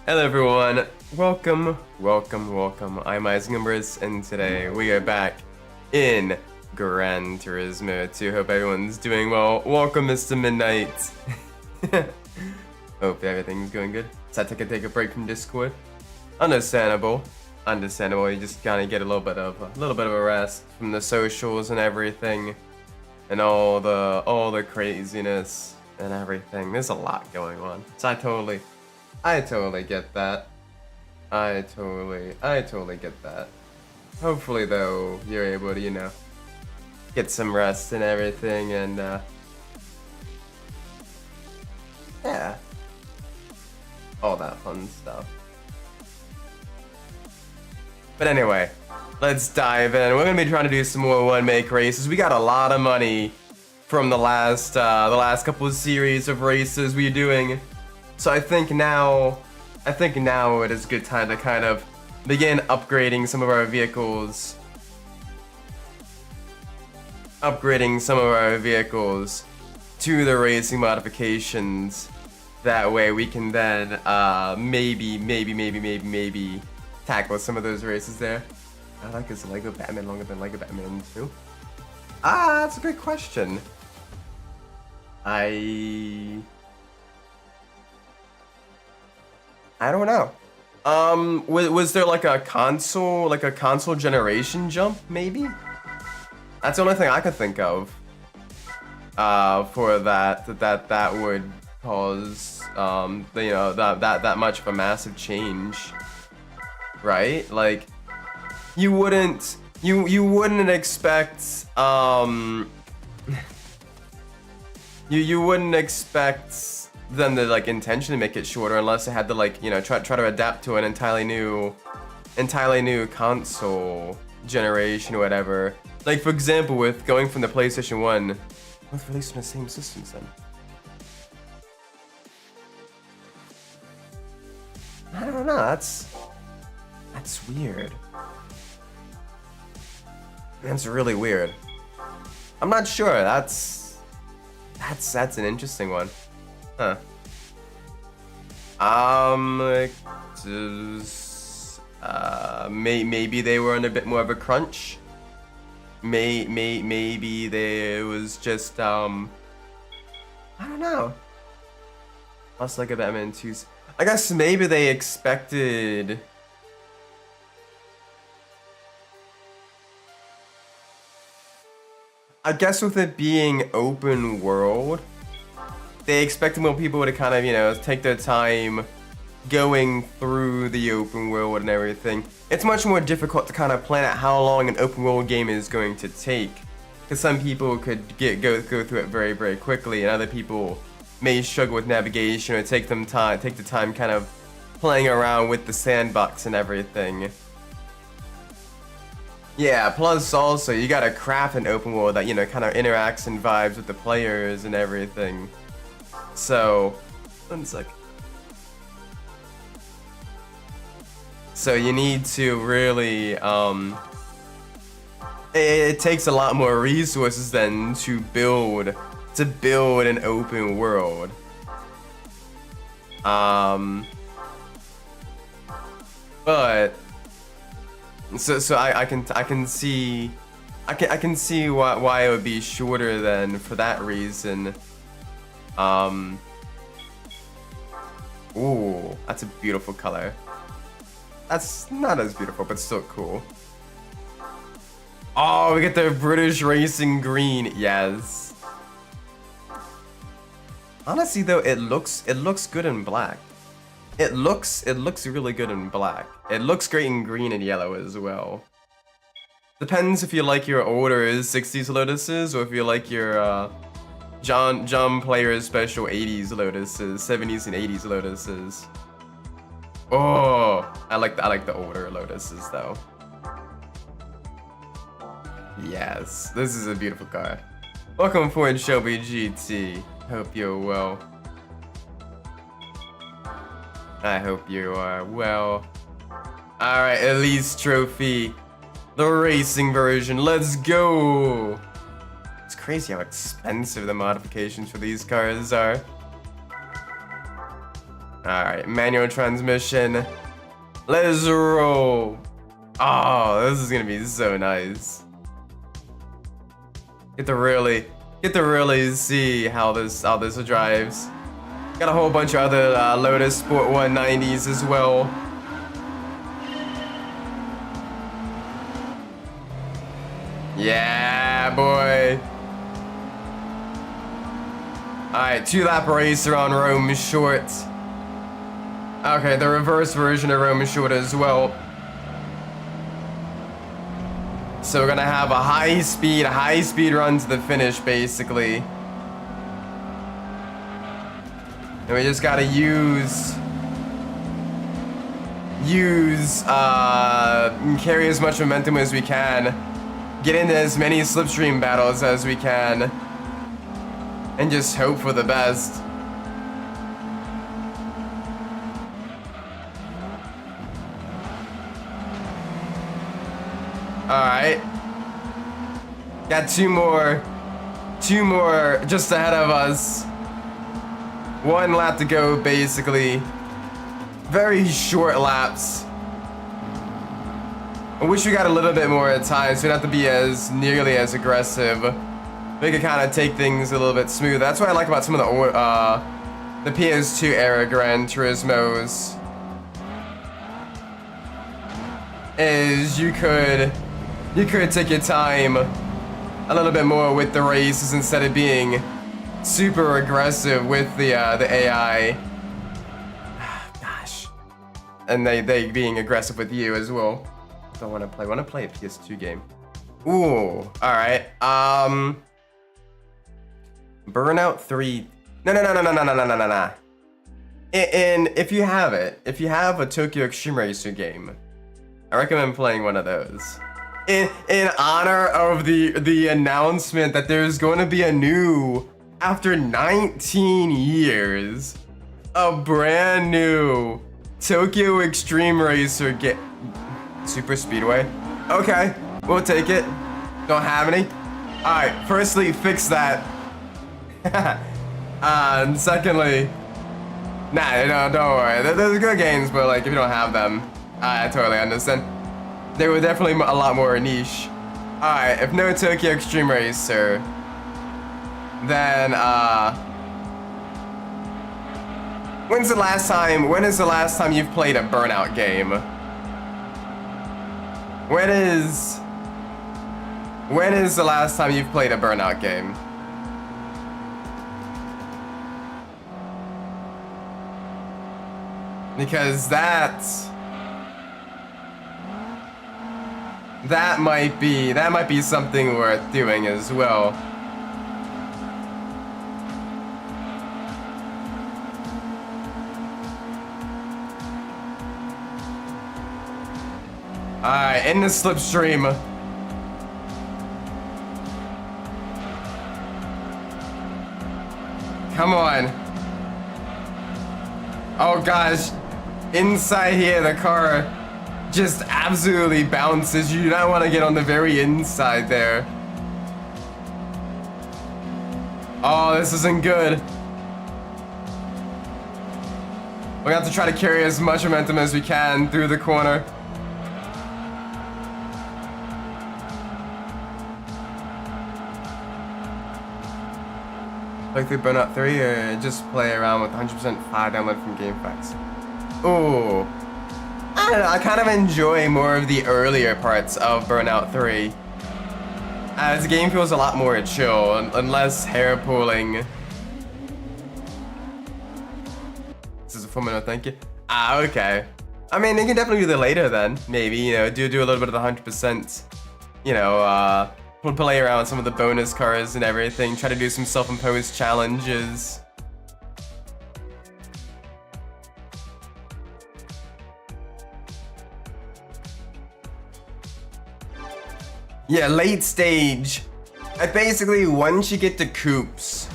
Hello everyone, welcome. I'm Umbras, and today we are back in Gran Turismo 2. Hope everyone's doing well. Welcome, Mr. Midnight. Hope everything's going good. So I take a break from Discord. Understandable. You just kind of get a little bit of a rest from the socials and everything, and all the craziness and everything. There's a lot going on. So I totally get that. I totally get that. Hopefully though, you're able to, get some rest and everything, and yeah, all that fun stuff. But anyway, let's dive in. We're gonna be trying to do some more one-make races. We got a lot of money from the last couple of series of races we're doing. So I think now it is a good time to kind of begin upgrading some of our vehicles. To the racing modifications. That way we can then maybe tackle some of those races there. I like this Lego Batman longer than Lego Batman 2. That's a great question. I don't know. Was there like a console generation jump, maybe? That's the only thing I could think of. For that would cause that much of a massive change, right? Like, you wouldn't expect you wouldn't expect them to like intentionally make it shorter unless they had to try to adapt to an entirely new console generation or whatever. Like, for example, with going from the PlayStation 1, both released on the same systems then. I don't know, that's weird. That's really weird. I'm not sure. That's an interesting one. Huh. Maybe they were on a bit more of a crunch. Maybe there was just I don't know. Plus, like a Batman 2. I guess maybe they expected. I guess with it being open world, they expected more people to kind of, take their time going through the open world and everything. It's much more difficult to kind of plan out how long an open world game is going to take, because some people could go through it very, very quickly, and other people may struggle with navigation or take the time kind of playing around with the sandbox and everything. Yeah, plus also you gotta craft an open world that kind of interacts and vibes with the players and everything. So, one sec. So you need to really, it takes a lot more resources than to build an open world. But so I can see why it would be shorter than for that reason. Ooh, that's a beautiful color. That's not as beautiful, but still cool. Oh, we get the British Racing Green. Yes. Honestly, though, it looks good in black. It looks really good in black. It looks great in green and yellow as well. Depends if you like your older 60s Lotuses or if you like your John Player's special 80s Lotuses, 70s and 80s Lotuses. Oh, I like the older Lotuses though. Yes, this is a beautiful car. Welcome Ford Shelby GT. Hope you're well. I hope you are well. Alright, Elise Trophy. The racing version. Let's go! It's crazy how expensive the modifications for these cars are. Alright, manual transmission. Let's roll. Oh, this is gonna be so nice. Get to really see how this drives. Got a whole bunch of other Lotus Sport 190s as well. Yeah, boy. Alright, 2-lap racer on Rome Short. Okay, the reverse version of Rome Short as well. So we're gonna have a high speed run to the finish, basically. And we just gotta carry as much momentum as we can, get into as many slipstream battles as we can, and just hope for the best. Alright. Got two more just ahead of us. 1 lap to go, basically. Very short laps. I wish we got a little bit more time, so we don't have to be nearly as aggressive. We could kind of take things a little bit smooth. That's what I like about some of the PS2 era Gran Turismos. Is you could take your time a little bit more with the races instead of being super aggressive with the AI. Gosh. And they being aggressive with you as well. I want to play a PS2 game. Ooh, alright. Burnout 3. No. And if you have a Tokyo Extreme Racer game, I recommend playing one of those. In honor of the announcement that there's going to be a new, after 19 years, a brand new Tokyo Extreme Racer game. Super Speedway? Okay, we'll take it. Don't have any? Alright, firstly, fix that. And secondly, don't worry. They're good games, but like, if you don't have them, I totally understand. They were definitely a lot more niche. Alright, if no Tokyo Extreme Racer, then, when is the last time you've played a Burnout game? When is the last time you've played a Burnout game? Because that might be something worth doing as well. Alright, in the slipstream. Come on. Oh gosh. Inside here, the car just absolutely bounces. You do not want to get on the very inside there. Oh, this isn't good. We have to try to carry as much momentum as we can through the corner. Like through Burnout 3 or just play around with 100% file download from GameFAQs? Ooh. I don't know, I kind of enjoy more of the earlier parts of Burnout 3. As the game feels a lot more chill and less hair pulling. This is a 4-minute, thank you. Ah, okay. I mean, they can definitely do that later then. Maybe, you know, do a little bit of the 100%, you know, play around with some of the bonus cars and everything. Try to do some self-imposed challenges. Yeah, late stage. Basically, once you get to coupes,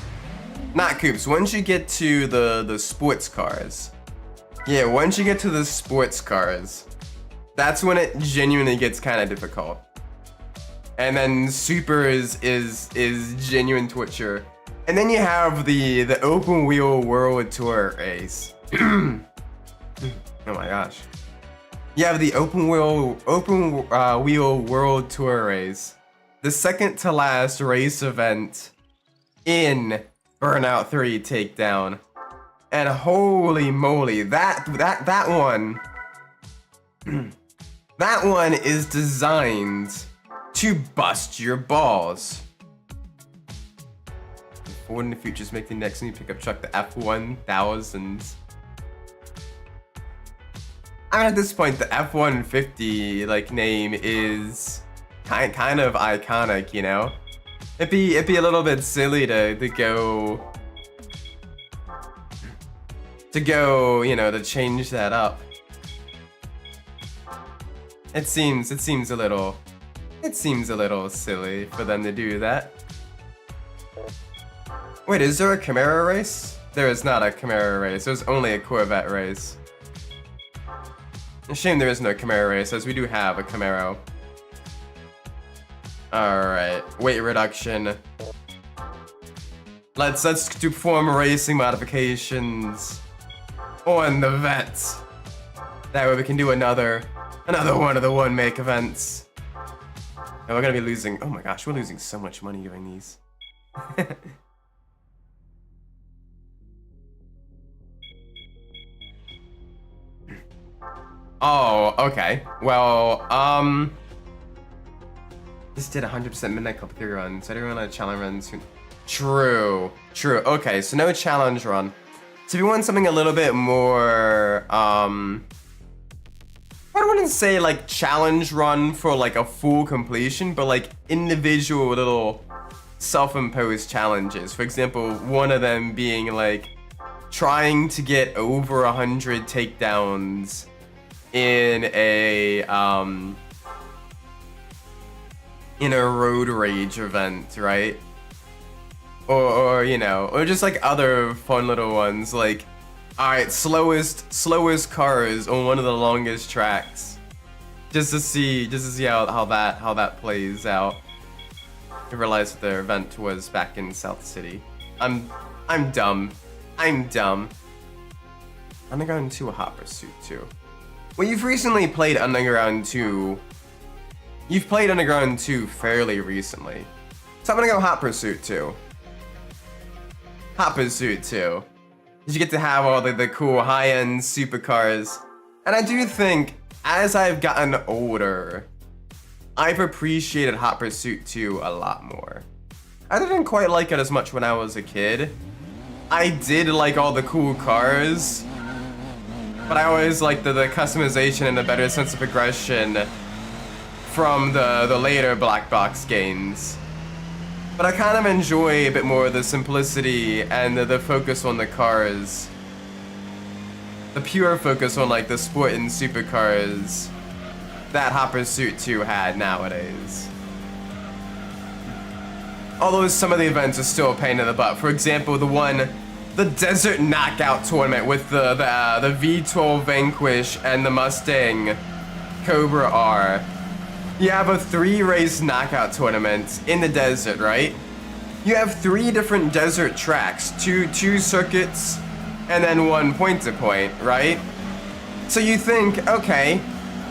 not coupes, once you get to the sports cars. Yeah, once you get to the sports cars, that's when it genuinely gets kind of difficult. And then super is genuine torture. And then you have the open wheel world tour race. Oh my gosh. You have the open wheel world tour race, the second to last race event in Burnout 3 Takedown, and holy moly, that one, that one is designed to bust your balls. Ford in the future's make the next new pickup truck the F1000. I mean, at this point, the F-150 like name is kind of iconic, you know. It'd be a little bit silly to go, you know, to change that up. It seems a little silly for them to do that. Wait, is there a Camaro race? There is not a Camaro race. There's only a Corvette race. A shame there is no Camaro race, as we do have a Camaro. Alright, weight reduction. Let's perform racing modifications on the vets. That way we can do another one of the one make events. And we're gonna be losing, oh my gosh, we're losing so much money doing these. Oh, okay. Well, this did 100% Midnight Club 3 run, so everyone on a challenge run soon. True. Okay, so no challenge run. So if you want something a little bit more, I don't want to say like challenge run for like a full completion, but like individual little self-imposed challenges. For example, one of them being like trying to get over 100 takedowns in a road rage event, right? Or you know, or just like other fun little ones, like, alright, slowest cars on one of the longest tracks, just to see how that plays out. I realized that the event was back in South City. I'm dumb. Underground 2 a Hot Pursuit 2. Well, you've recently played Underground 2. You've played Underground 2 fairly recently. So I'm gonna go Hot Pursuit 2. Hot Pursuit 2. You get to have all the cool high-end supercars. And I do think, as I've gotten older, I've appreciated Hot Pursuit 2 a lot more. I didn't quite like it as much when I was a kid. I did like all the cool cars, but I always liked the customization and the better sense of progression from the later black box games. But I kind of enjoy a bit more of the simplicity and the focus on the cars. The pure focus on like the sport and supercars that Hot Pursuit 2 had nowadays. Although some of the events are still a pain in the butt. For example, the Desert Knockout Tournament with the V12 Vanquish and the Mustang Cobra R. You have a 3-race knockout tournament in the desert, right? You have 3 different desert tracks, two circuits, and then 1 point-to-point, right? So you think, okay,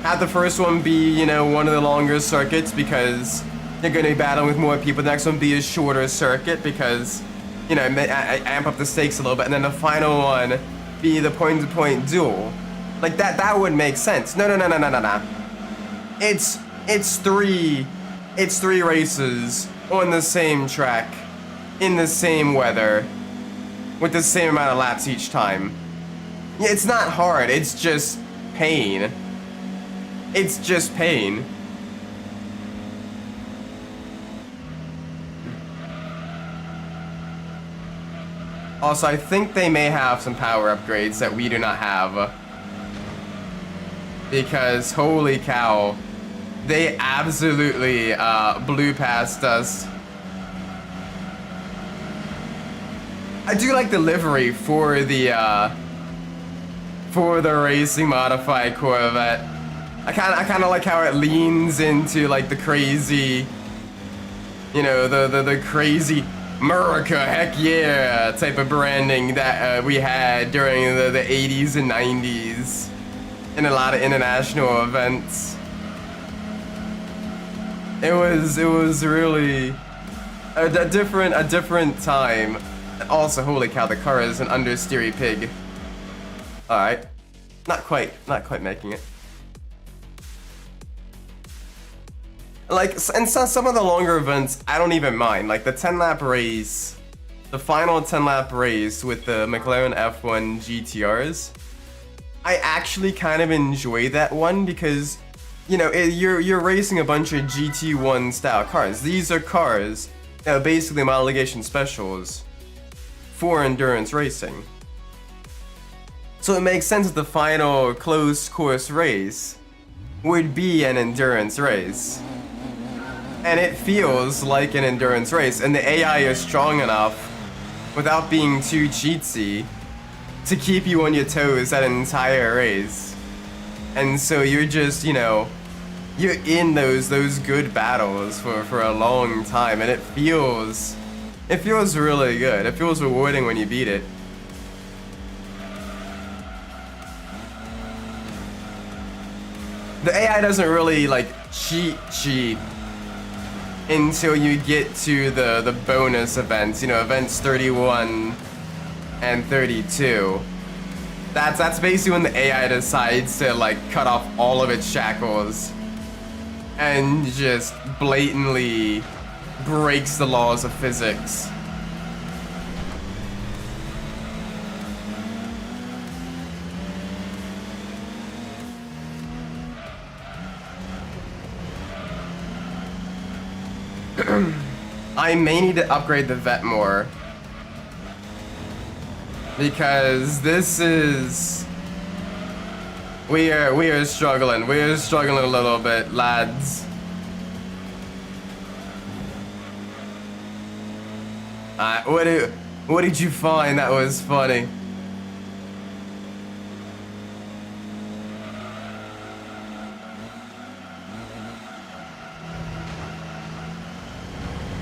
have the first one be, you know, one of the longer circuits because you're going to be battling with more people. The next one be a shorter circuit because, you know, I amp up the stakes a little bit, and then the final one be the point-to-point duel. Like that would make sense. No. It's 3 races on the same track, in the same weather, with the same amount of laps each time. Yeah, it's not hard, it's just pain. It's just pain. Also, I think they may have some power upgrades that we do not have. Because, holy cow, they absolutely blew past us. I do like the livery for the racing modified Corvette. I kind of like how it leans into like the crazy, you know, the crazy America, heck yeah, type of branding that we had during the 80s and 90s in a lot of international events. It was really a different time. Also, holy cow, the car is an understeery pig. All right, not quite making it. Like, and so some of the longer events, I don't even mind. Like the 10-lap race, the final 10-lap race with the McLaren F1 GTRs. I actually kind of enjoy that one because, you know, you're racing a bunch of GT1 style cars. These are cars that are basically modification specials for endurance racing. So it makes sense that the final closed course race would be an endurance race. And it feels like an endurance race, and the AI is strong enough without being too cheatsy to keep you on your toes that entire race. And so you're just, you know, you're in those good battles for a long time, and it feels really good. It feels rewarding when you beat it. The AI doesn't really like cheat until you get to the bonus events, you know, events 31 and 32. That's basically when the AI decides to like cut off all of its shackles and just blatantly breaks the laws of physics. I may need to upgrade the vet more because this is we are struggling a little bit, lads. What did you find that was funny?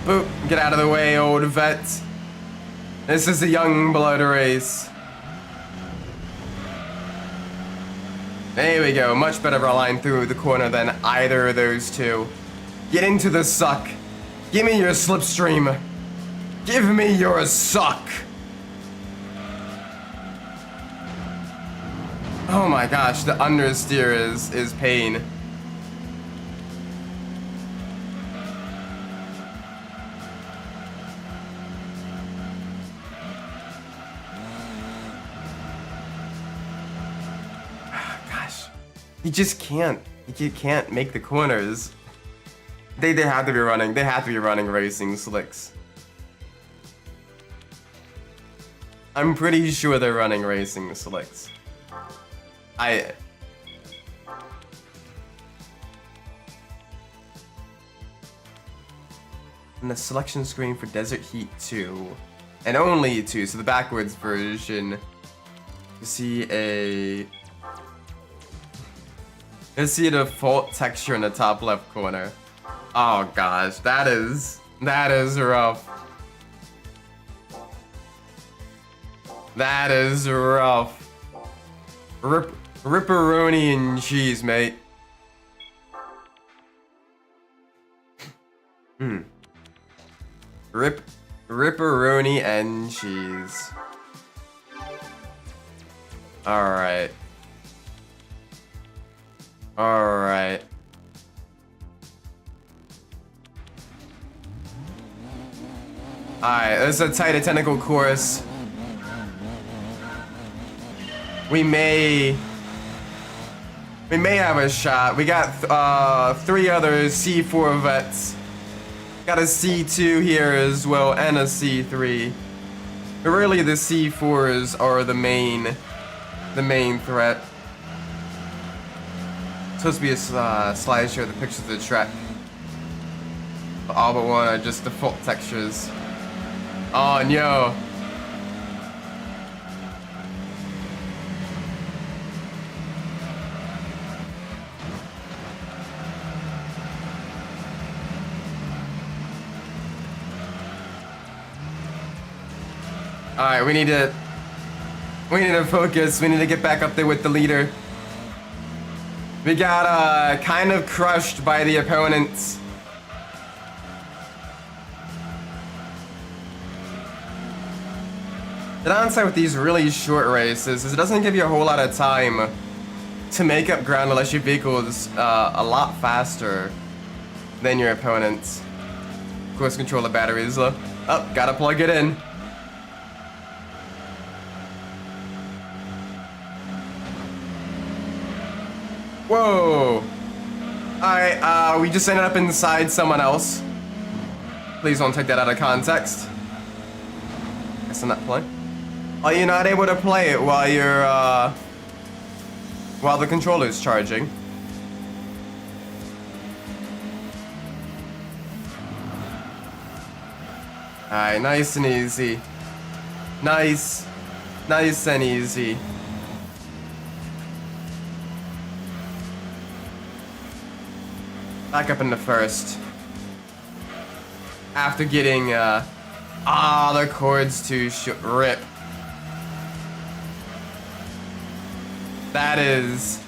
Boop, get out of the way, old vet. This is a young blood race. There we go, much better line through the corner than either of those two. Get into the suck. Give me your slipstream. Give me your suck. Oh my gosh, the understeer is pain. You just can't. You can't make the corners. They have to be running. They have to be running racing slicks. I'm pretty sure they're running racing slicks. And the selection screen for Desert Heat 2, and only 2. So the backwards version. You see a. Let's see a default texture in the top left corner. Oh gosh, that is rough. That is rough. Ripperoni and cheese, mate. Ripperoni and cheese. Alright. Alright. Alright, this is a tight technical course. We may have a shot. We got 3 other C4 vets. Got a C2 here as well, and a C3. But really the C4s are the main threat. Supposed to be a slideshow of the pictures of the track. All but one are just default textures. Oh no. Alright, we need to focus. We need to get back up there with the leader. We got kind of crushed by the opponents. The downside with these really short races is it doesn't give you a whole lot of time to make up ground unless your vehicle is a lot faster than your opponents. Of course, control the batteries low. Oh, gotta plug it in. Whoa! Alright, we just ended up inside someone else. Please don't take that out of context. Guess I'm not playing. Oh, you're not able to play it while you're, while the controller's charging. Alright, nice and easy. Nice and easy. Back up in the first. After getting, the cords to rip. That is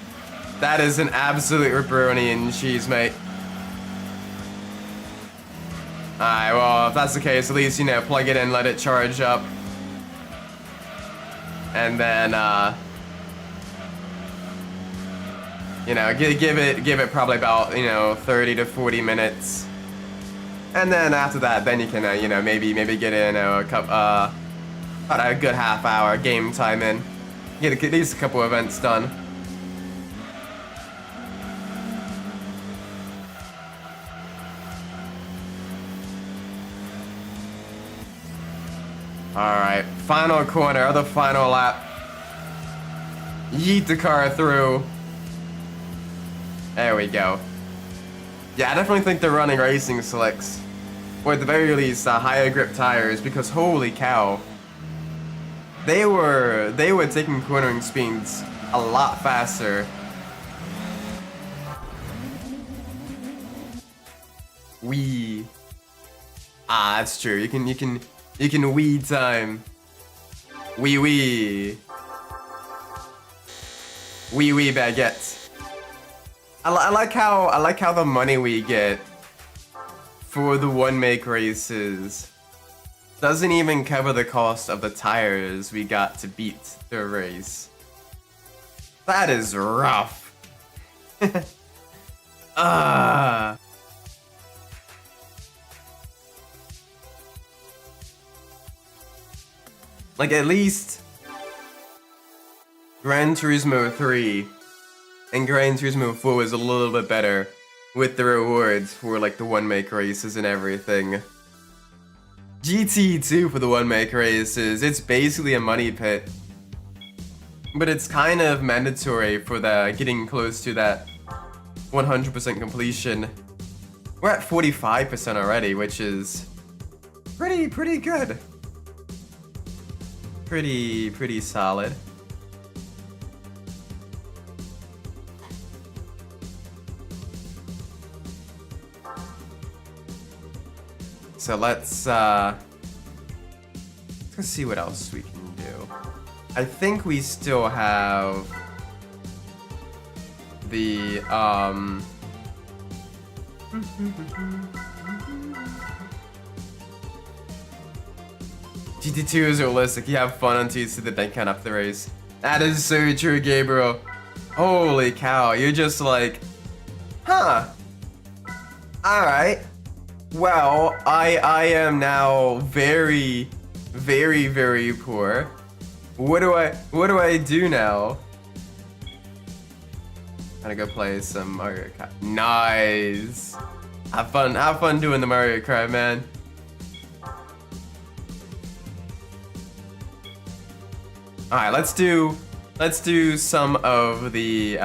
an absolute ripperoni and cheese, mate. Alright, well, if that's the case, at least, you know, plug it in, let it charge up. And then, you know, give it probably about, you know, 30 to 40 minutes. And then after that, then you can, you know, maybe get in about a good half hour game time in. Get at least a couple events done. Alright, final corner of the final lap. Yeet the car through. There we go. Yeah, I definitely think they're running racing slicks. Or at the very least, higher grip tires, because holy cow. They were taking cornering speeds a lot faster. That's true. You can wee time. Wee baguette. I like how the money we get for the one make races doesn't even cover the cost of the tires we got to beat the race. That is rough. Like, at least Gran Turismo 3 and Gran Turismo 4 was a little bit better with the rewards for, like, the one-make races and everything. GT2 for the one-make races, it's basically a money pit. But it's kind of mandatory for the getting close to that 100% completion. We're at 45% already, which is pretty good. Pretty solid. So let's see what else we can do. I think we still have the GT2 is realistic. You have fun until you see the bank count up the race. That is so true, Gabriel. Holy cow, you're just like, huh. Alright. Well, I am now very poor. What do I do now? Gotta go play some Mario Kart. Nice. Have fun doing the Mario Kart, man. Alright, let's do some of the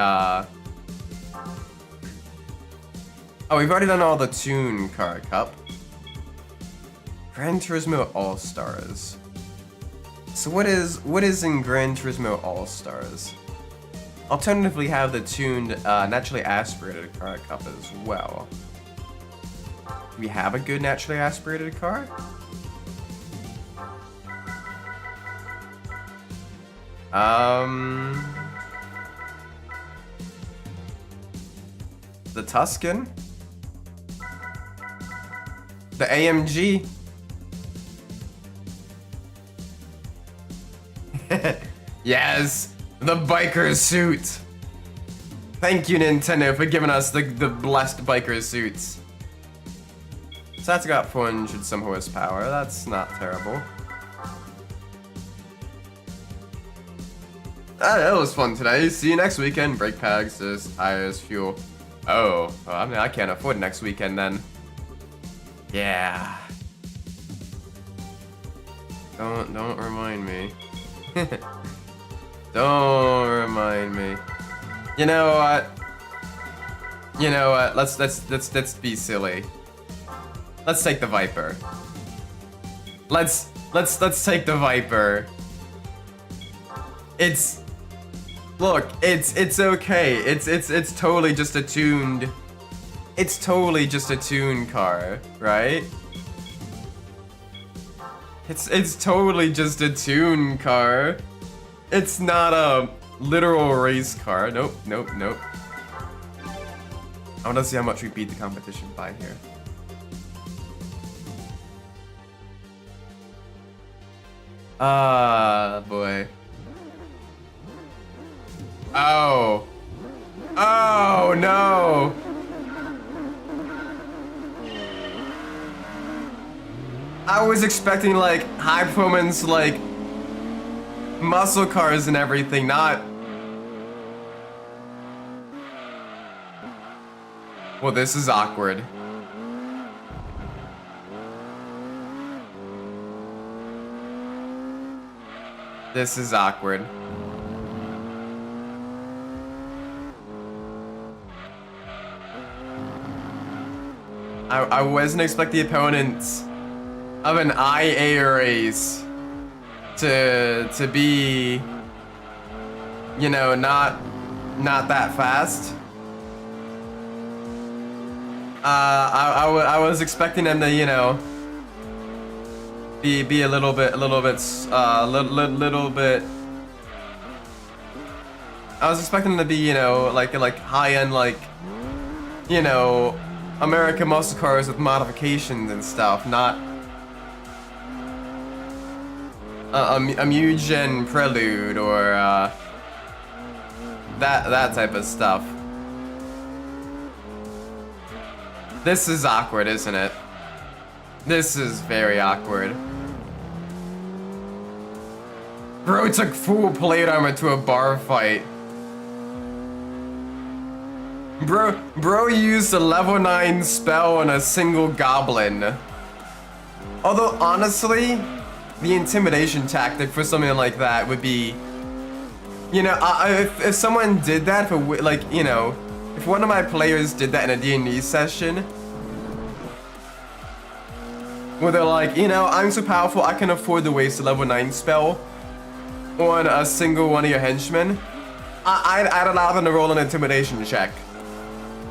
Oh, we've already done all the Toon Car Cup. Gran Turismo All-Stars. So what is in Gran Turismo All-Stars? Alternatively, have the tuned, naturally aspirated car cup as well. Do we have a good naturally aspirated car? The Tuscan? The AMG? Yes! The biker suit! Thank you, Nintendo, for giving us the blessed biker suits. So that's got 400 some horsepower. That's not terrible. That was fun today. See you next weekend. Brake pads, tires, fuel. Oh, I mean, I can't afford next weekend then. Yeah. Don't remind me. Don't remind me. You know what? You know what? Let's be silly. Let's take the Viper. Let's take the Viper. Look, it's okay. It's totally just a tuned. It's totally just a tuned car, right? It's totally just a tuned car. It's not a literal race car. Nope. I want to see how much we beat the competition by here. Ah, boy. Oh. Oh, no. I was expecting, like, high performance, like, muscle cars and everything, not... Well, this is awkward. This is awkward. I wasn't expecting the opponents of an IA race to be, you know, not that fast. I was expecting them to, you know, be a little bit. I was expecting them to be, you know, like high end, like, you know, American muscle cars with modifications and stuff, not a Mugen Prelude or that type of stuff. This is awkward, isn't it? This is very awkward. Bro took full plate armor to a bar fight. Bro used a level 9 spell on a single goblin. Although, honestly, the intimidation tactic for something like that would be... You know, if someone did that for, like, you know... If one of my players did that in a D&D session... Where they're like, you know, I'm so powerful, I can afford to waste a level 9 spell on a single one of your henchmen. I'd allow them to roll an intimidation check.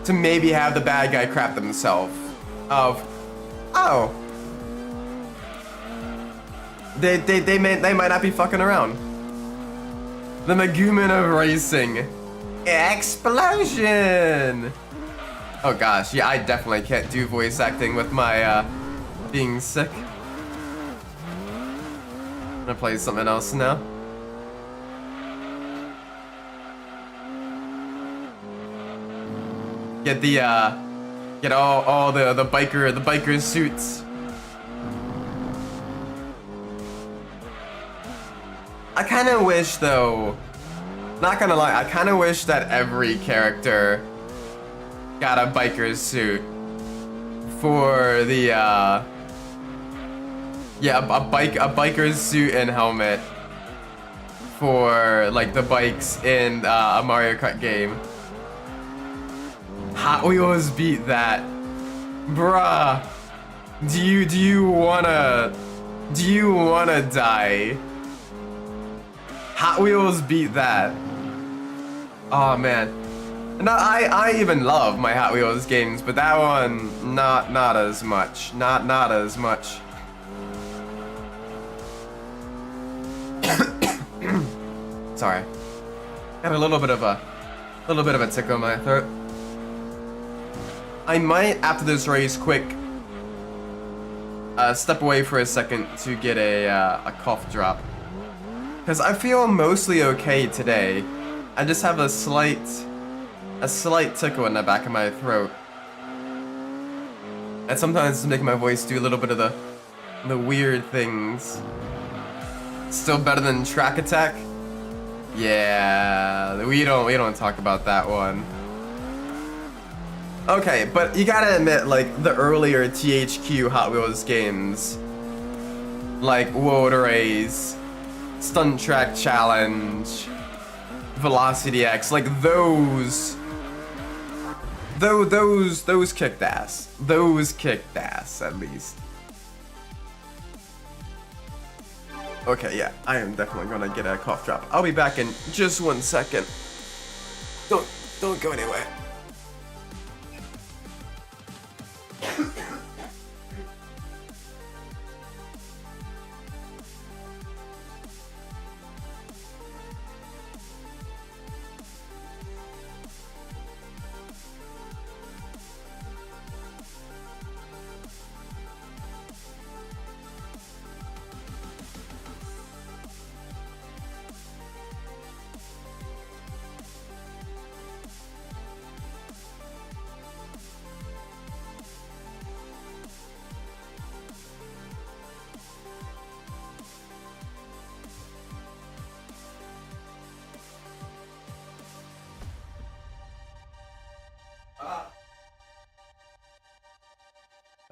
To maybe have the bad guy crap themselves. Oh. They might not be fucking around. The Megumin of racing. Explosion! Oh gosh, yeah, I definitely can't do voice acting with my being sick. I'm gonna play something else now. Get all the biker suits. I kind of wish, though, not gonna lie, I kind of wish that every character got a biker suit for the a biker's suit and helmet for like the bikes in a Mario Kart game. Hot Wheels beat that, bruh. Do you wanna die? Hot Wheels beat that. Oh man. No, I even love my Hot Wheels games, but that one not as much. Not as much. Sorry. Got a little bit of a tickle in my throat. I might, after this race, quick step away for a second to get a cough drop. Because I feel mostly okay today. I just have a slight tickle in the back of my throat. And sometimes it's making my voice do a little bit of the weird things. Still better than track attack? Yeah, we don't talk about that one. Okay, but you gotta admit, like, the earlier THQ Hot Wheels games, like World Race, Stunt Track Challenge, Velocity X, like those kicked ass. Those kicked ass, at least. Okay, yeah, I am definitely gonna get a cough drop. I'll be back in just 1 second. Don't go anywhere.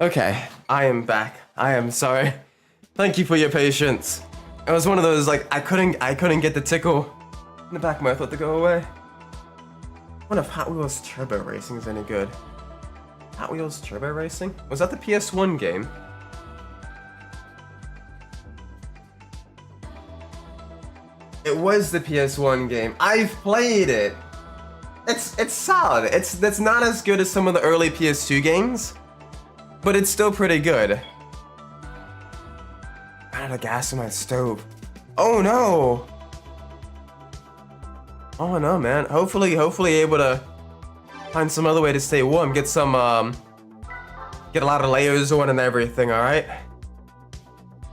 Okay, I am back. I am sorry. Thank you for your patience. It was one of those, like, I couldn't get the tickle in the back of my throat to go away. I wonder if Hot Wheels Turbo Racing is any good. Hot Wheels Turbo Racing? Was that the PS1 game? It was the PS1 game. I've played it. It's solid. It's not as good as some of the early PS2 games, but it's still pretty good. Ran out of gas in my stove. Oh no! Oh no, man. Hopefully able to find some other way to stay warm. Get some, get a lot of layers on and everything, alright?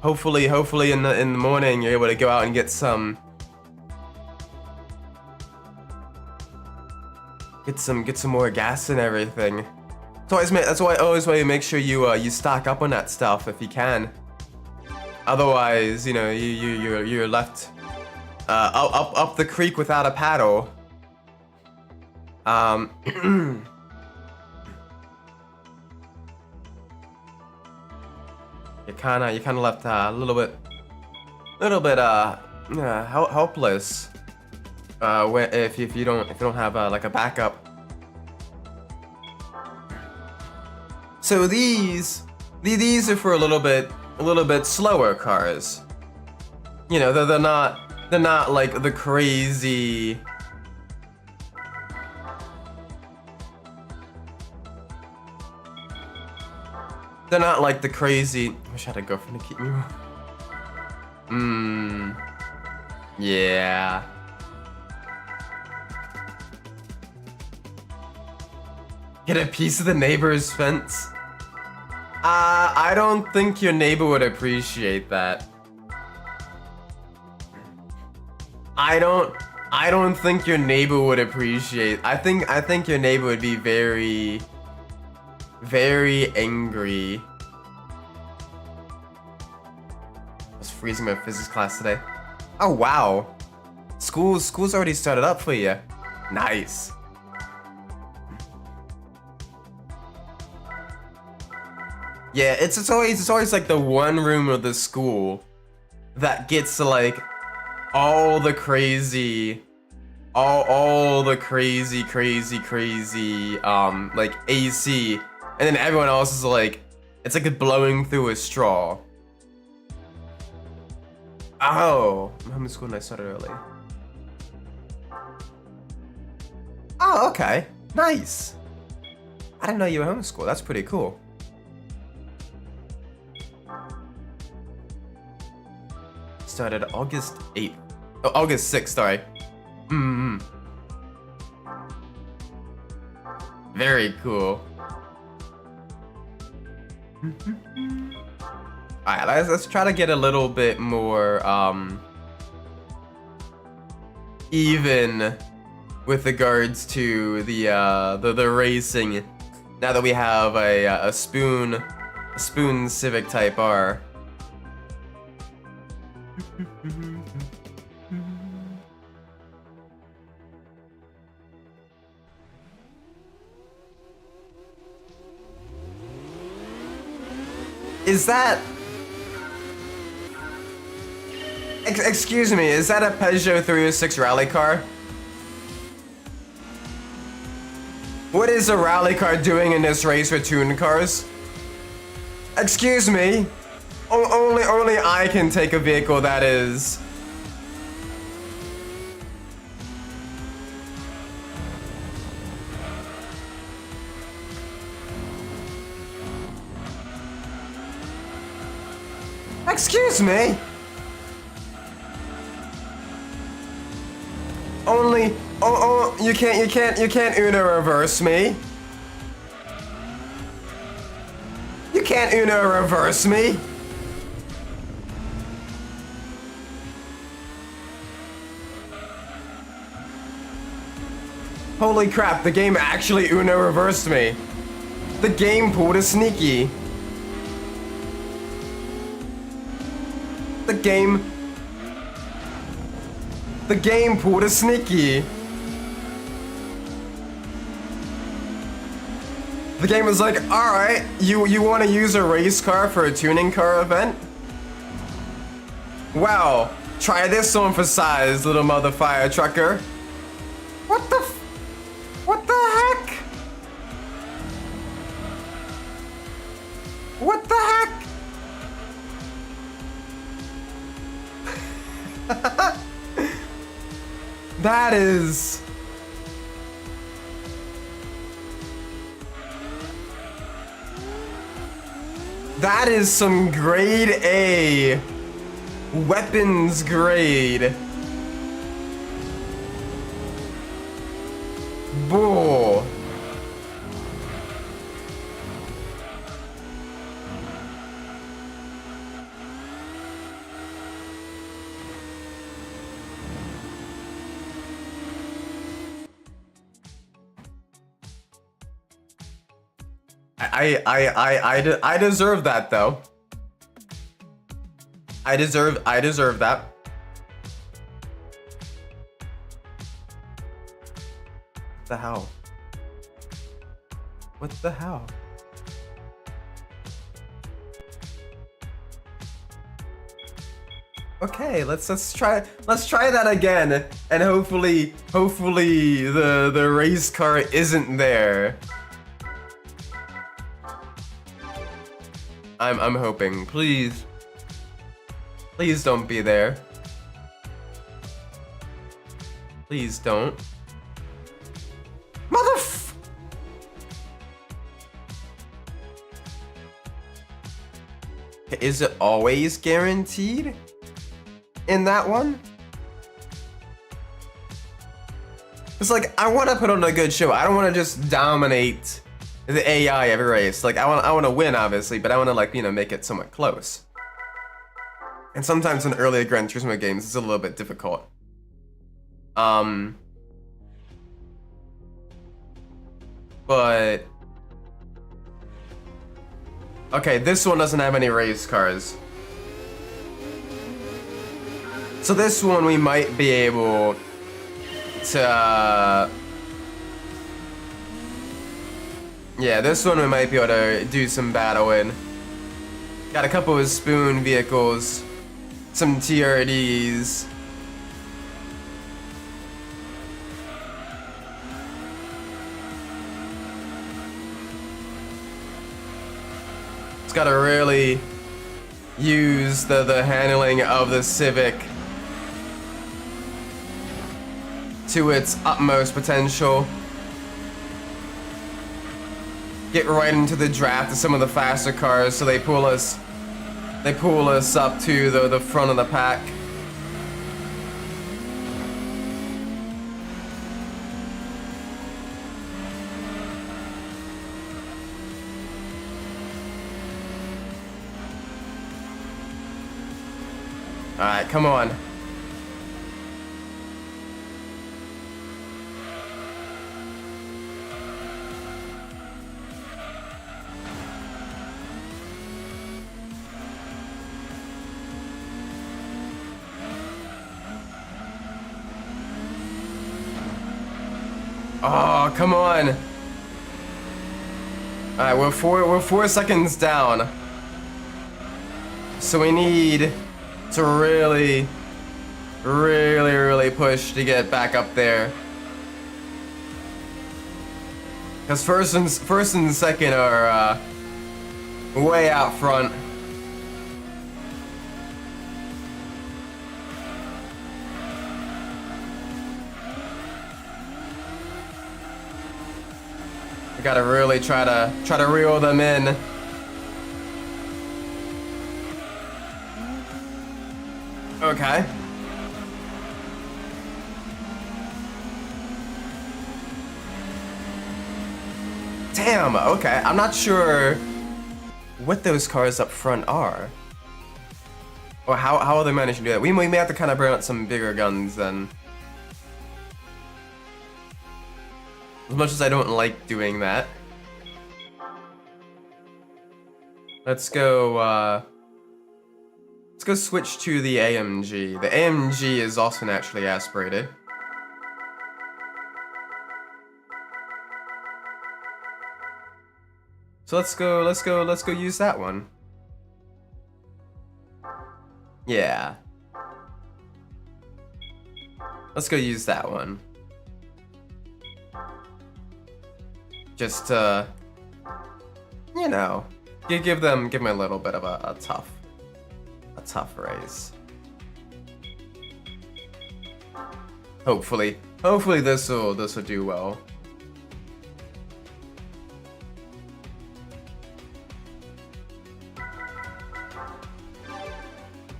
Hopefully in the morning you're able to go out and get some... Get some more gas and everything. That's why I always want to make sure you stock up on that stuff if you can. Otherwise, you know, you're left up the creek without a paddle. You're kind of left a little bit helpless. If you don't have like a backup. So these are for a little bit slower cars. You know, they're not like the crazy. They're not like the crazy. I wish I had a girlfriend to keep me warm. Yeah. Get a piece of the neighbor's fence. I don't think your neighbor would appreciate that. I don't think your neighbor would appreciate. I think your neighbor would be very angry. I was freezing my physics class today. Oh wow. School's already started up for you. Nice. Yeah, it's always like the one room of the school that gets like all the crazy like AC, and then everyone else is like, it's like it blowing through a straw. Oh, I'm homeschooled and I started early. Oh, okay, nice. I didn't know you were homeschooled. That's pretty cool. Started August 8th. Oh, August 6th, sorry. Hmm. Very cool. Alright, let's try to get a little bit more even with regards to the racing. Now that we have a spoon Civic Type R. Is that... Excuse me, is that a Peugeot 306 rally car? What is a rally car doing in this race with tuned cars? Excuse me. Only I can take a vehicle that is... Excuse me. You can't Uno reverse me. You can't Uno reverse me. Holy crap, the game actually Uno reversed me. The game pulled a sneaky. The game pulled a sneaky. The game was like, alright, you want to use a race car for a tuning car event? Wow, try this on for size, little mother fire trucker. What the heck? What the heck? That is... That is some grade A weapons grade bull. I deserve that though. I deserve that. What the hell? What the hell? Okay, let's try that again, and hopefully the race car isn't there. I'm hoping. Please don't be there. Please don't. Is it always guaranteed in that one? It's like, I want to put on a good show. I don't want to just dominate the AI every race. Like, I want to win, obviously, but I want to, like, you know, make it somewhat close. And sometimes in earlier Gran Turismo games, it's a little bit difficult. But... Okay, this one doesn't have any race cars. So this one we might be able to... Yeah, this one we might be able to do some battle in. Got a couple of spoon vehicles, some TRDs. It's got to really use the handling of the Civic to its utmost potential. Get right into the draft of some of the faster cars, so they pull us up to the front of the pack. Alright, come on. Oh, come on. Alright, we're 4 seconds down. So we need to really push to get back up there. Cause first and second are way out front. We gotta really try to reel them in. Okay. Damn, okay. I'm not sure what those cars up front are. Or how they managed to do that. We may have to kind of bring out some bigger guns then. As much as I don't like doing that. Let's go switch to the AMG. The AMG is also naturally aspirated. So let's go use that one. Yeah. Let's go use that one. Just to, you know, give them a little bit of a tough race. Hopefully this will do well.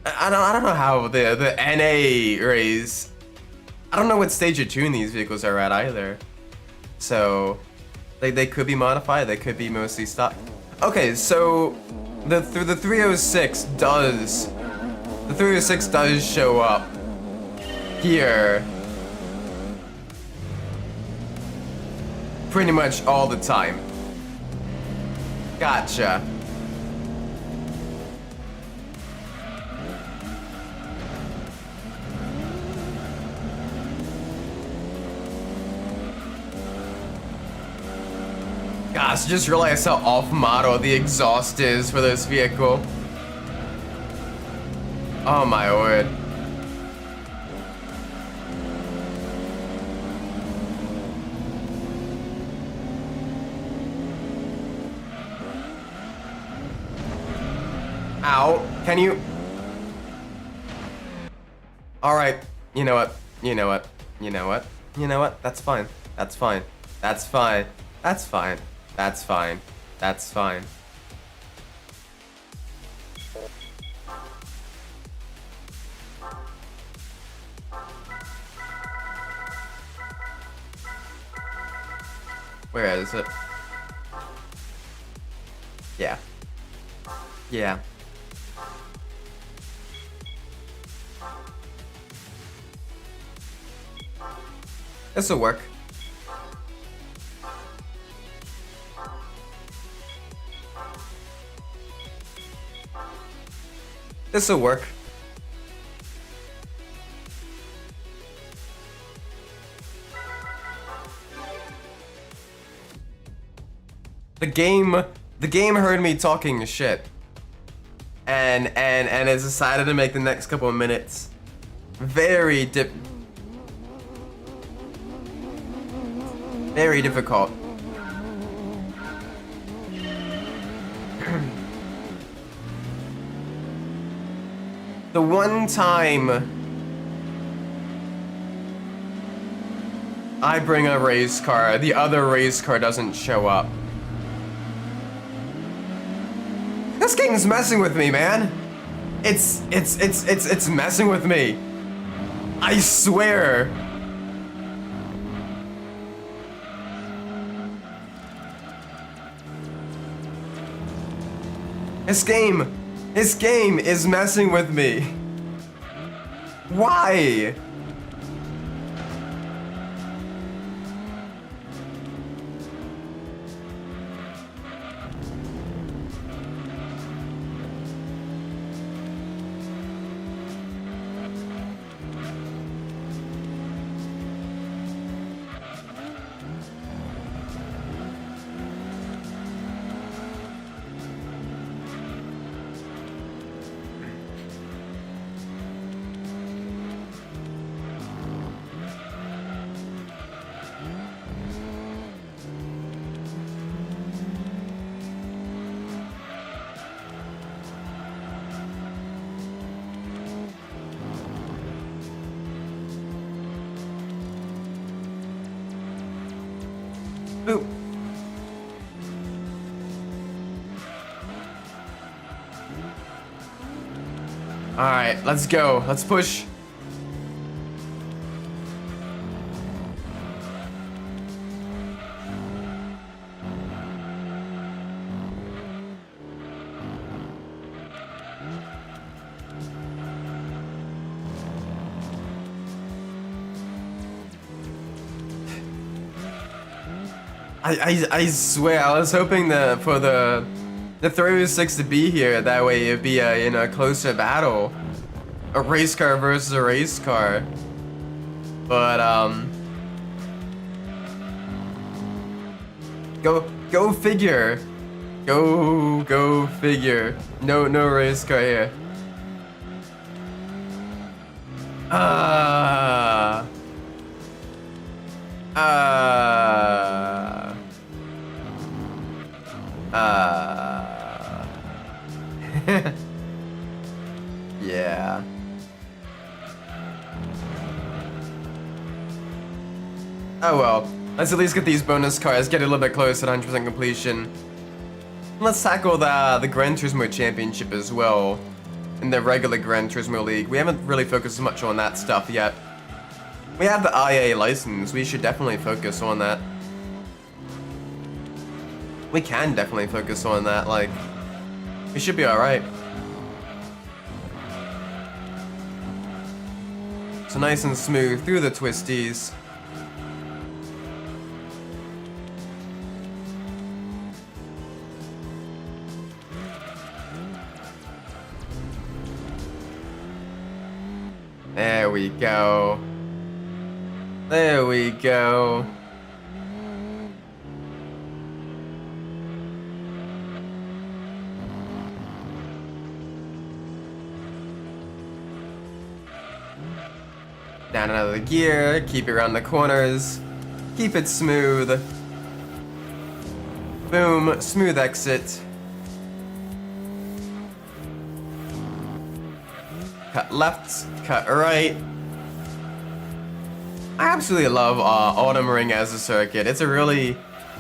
I don't know how the NA race. I don't know what stage of tune these vehicles are at either. So they could be modified. They could be mostly stock. Okay, so the 306 does show up here pretty much all the time. Gotcha. Gosh, just realized how off-model the exhaust is for this vehicle. Oh my word. Ow, can you? Alright, you know what? That's fine. That's fine. Where is it? Yeah. This'll work. This'll work. The game heard me talking shit. And has decided to make the next couple of minutes very difficult. The one time I bring a race car, the other race car doesn't show up. This game's messing with me, man. It's messing with me. I swear. This game is messing with me. Why? Ooh. All right, let's go. Let's push. I swear I was hoping for the 306 to be here. That way it'd be a a closer battle, a race car versus a race car. But go figure, go figure. No race car here. Yeah. Oh well, let's at least get these bonus cars, get a little bit closer to 100% completion. Let's tackle the Gran Turismo Championship as well, in the regular Gran Turismo League. We haven't really focused much on that stuff yet. We have the IA license, we should definitely focus on that. We can definitely focus on that, like, we should be alright. So nice and smooth through the twisties. There we go. There we go. Down another gear, keep it around the corners, keep it smooth. Boom, smooth exit. Cut left, cut right. I absolutely love Autumn Ring as a circuit. It's a really,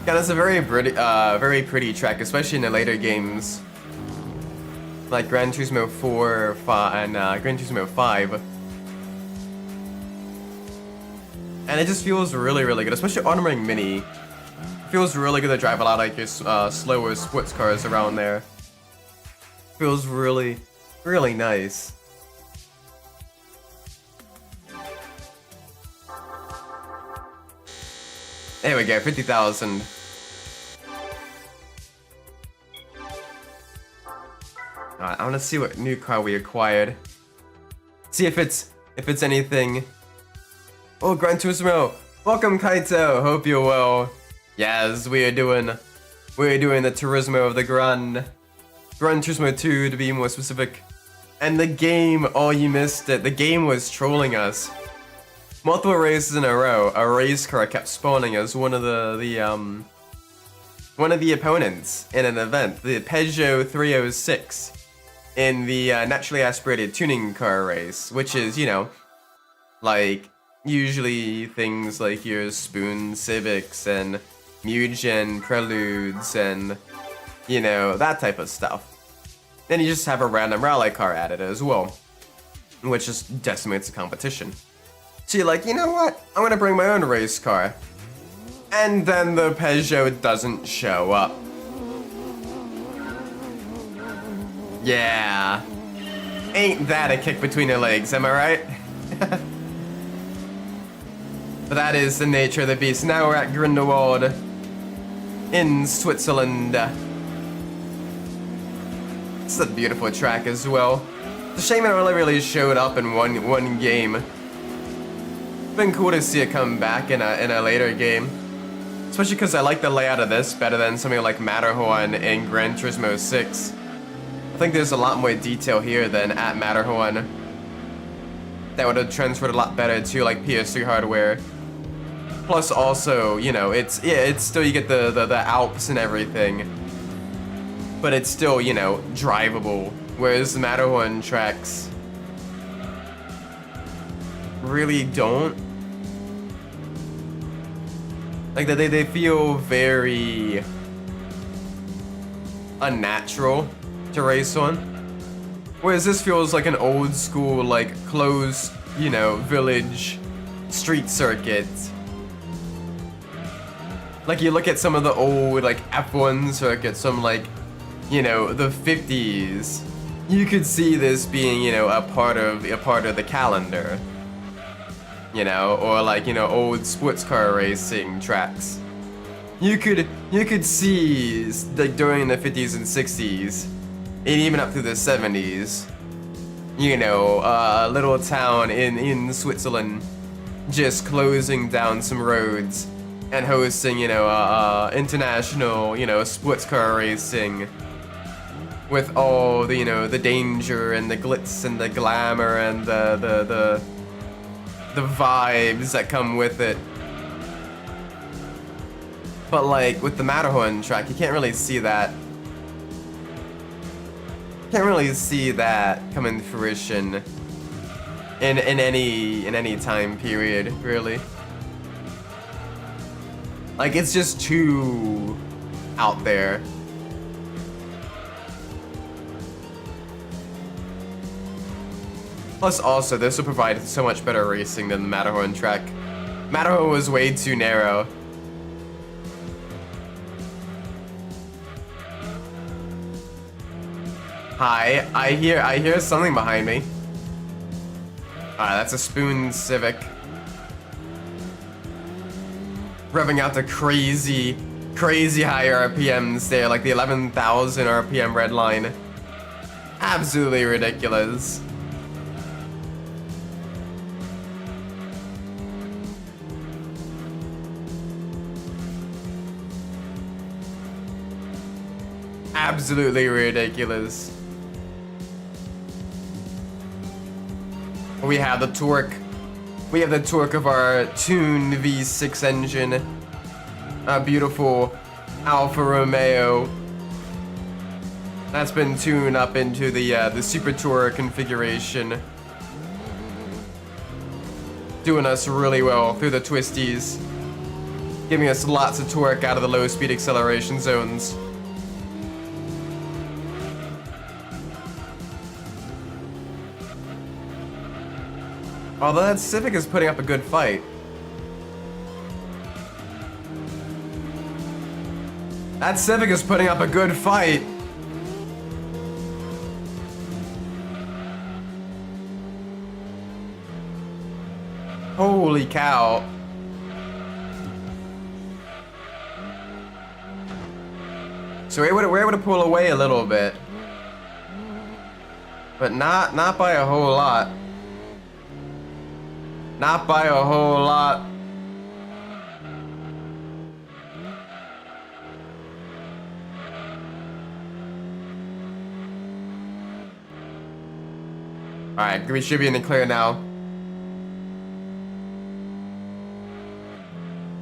it's a very pretty track, especially in the later games, like Gran Turismo 4, 5, and Gran Turismo 5. And it just feels really good, especially Autumn Ring Mini. It feels really good to drive a lot like your slower sports cars around there. Feels really nice. There we go, 50,000. Alright, I wanna see what new car we acquired. See if it's anything. Oh, Gran Turismo! Welcome, Kaito! Hope you're well. Yes, we are doing the Turismo of the Gran Turismo 2 to be more specific. And the game, oh, you missed it. The game was trolling us. Multiple races in a row, a race car kept spawning as one of the opponents in an event, the Peugeot 306, in the naturally aspirated tuning car race, which is, you know, like usually things like your Spoon Civics and Mugen Preludes and, you know, that type of stuff. Then you just have a random rally car added as well, which just decimates the competition. So you're like, you know what? I'm gonna bring my own race car. And then the Peugeot doesn't show up. Yeah. Ain't that a kick between the legs, am I right? But that is the nature of the beast. Now we're at Grindelwald in Switzerland. It's a beautiful track as well. It's a shame it only really showed up in one game. Been cool to see it come back in a later game. Especially because I like the layout of this better than something like Matterhorn in Gran Turismo 6. I think there's a lot more detail here than at Matterhorn. That would have transferred a lot better to like PS3 hardware. Plus also, you know, it's still, you get the Alps and everything. But it's still, you know, drivable. Whereas the Matterhorn tracks really don't. Like, they feel very unnatural to race on. Whereas this feels like an old school, like, closed, you know, village street circuit. Like, you look at some of the old, like, F1 circuits from, like, you know, the 50s. You could see this being, you know, a part of the calendar. You know, or like, you know, old sports car racing tracks. You could see, like, during the 50s and 60s, and even up through the 70s, you know, a little town in Switzerland just closing down some roads and hosting, you know, international, you know, sports car racing with all the, you know, the danger and the glitz and the glamour and the vibes that come with it. But like with the Matterhorn track, you can't really see that. Can't really see that coming to fruition in any time period, really. Like, it's just too out there. Plus also, this will provide so much better racing than the Matterhorn track. Matterhorn was way too narrow. Hi, I hear something behind me. That's a Spoon Civic. Revving out to crazy high RPMs there, like the 11,000 RPM red line. Absolutely ridiculous. Absolutely ridiculous. We have the torque. We have the torque of our tuned V6 engine. A beautiful Alfa Romeo. That's been tuned up into the Super Tourer configuration. Doing us really well through the twisties. Giving us lots of torque out of the low speed acceleration zones. Although that Civic is putting up a good fight. That Civic is putting up a good fight. Holy cow. So we're able to pull away a little bit. But not by a whole lot. Not by a whole lot. Alright, we should be in the clear now.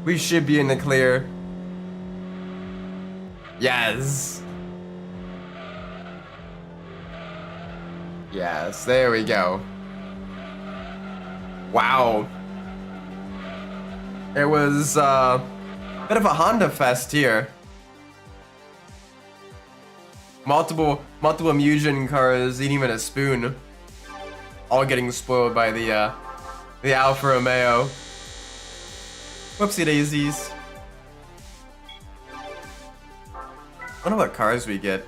We should be in the clear. Yes. Yes, there we go. Wow. It was a bit of a Honda fest here. Multiple Mugen cars, and even a Spoon, all getting spoiled by the Alfa Romeo. Whoopsie daisies. Wonder what cars we get.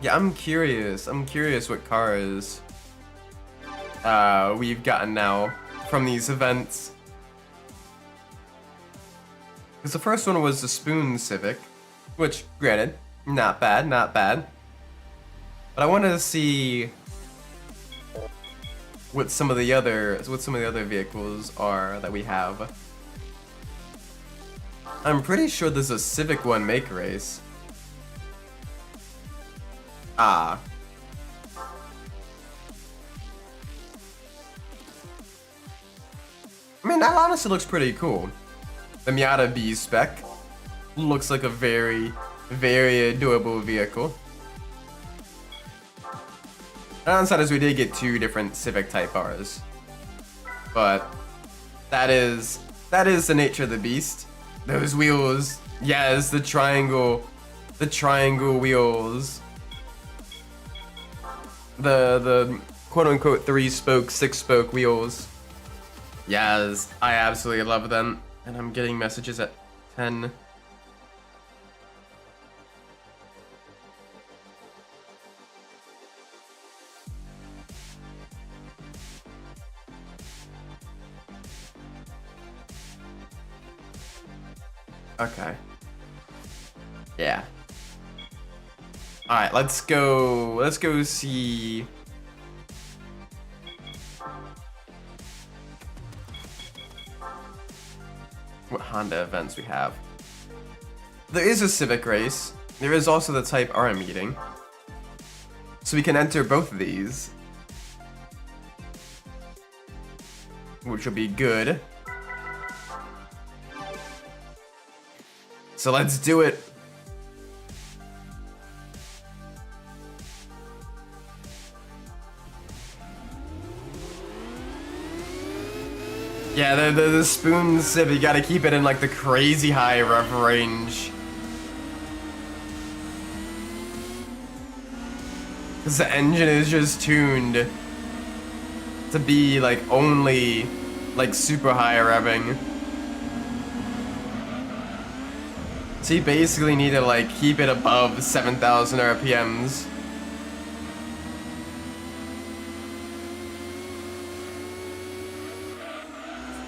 Yeah, I'm curious. I'm curious what cars we've gotten now from these events. Because the first one was the Spoon Civic, which, granted, not bad, not bad. But I wanted to see what some of the other vehicles are that we have. I'm pretty sure there's a Civic 1 make race. Ah. I mean, that honestly looks pretty cool. The Miata B-Spec looks like a very, very adorable vehicle. The downside is we did get 2 different Civic Type Rs. But that is the nature of the beast. Those wheels, yes, the triangle wheels. The quote-unquote 3-spoke, 6-spoke wheels. Yes, I absolutely love them. And I'm getting messages at 10. Okay. Yeah. Alright, let's go see what Honda events we have. There is a Civic race. There is also the Type R meeting. So we can enter both of these, which will be good. So let's do it. Yeah, the Spoon Civ, you gotta keep it in like the crazy high rev range. Cause the engine is just tuned to be like only like super high revving. So you basically need to like keep it above 7,000 RPMs.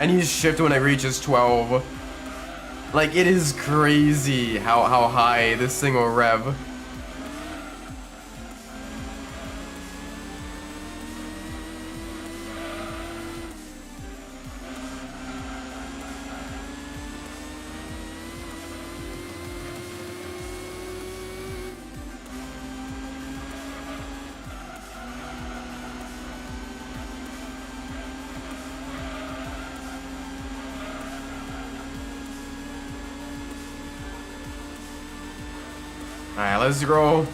And you shift when it reaches 12. Like, it is crazy how high this thing will rev. Alright, let's go.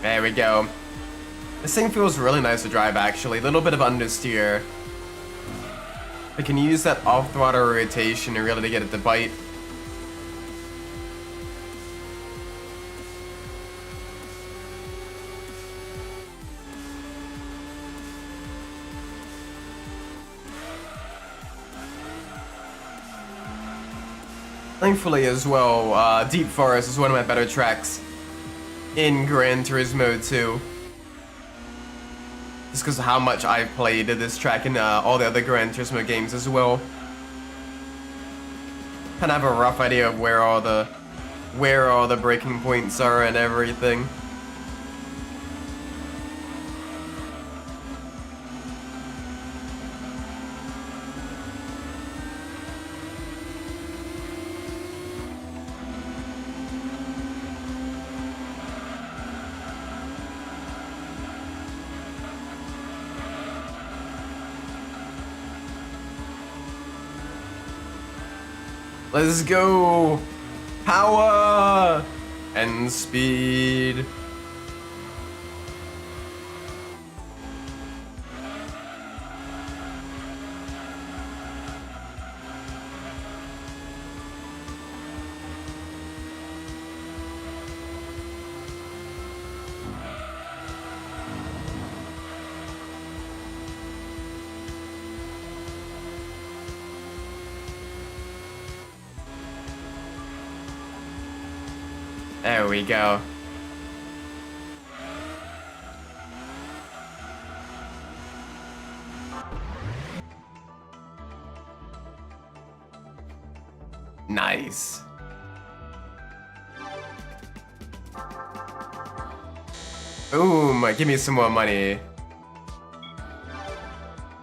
There we go. This thing feels really nice to drive, actually. A little bit of understeer. I can use that off-throttle rotation to really get it to bite. Thankfully as well, Deep Forest is one of my better tracks in Gran Turismo 2. Just because of how much I've played this track in all the other Gran Turismo games as well. Kind of have a rough idea of where all the breaking points are and everything. Let's go! Power! And speed. There we go. Nice. Boom, give me some more money.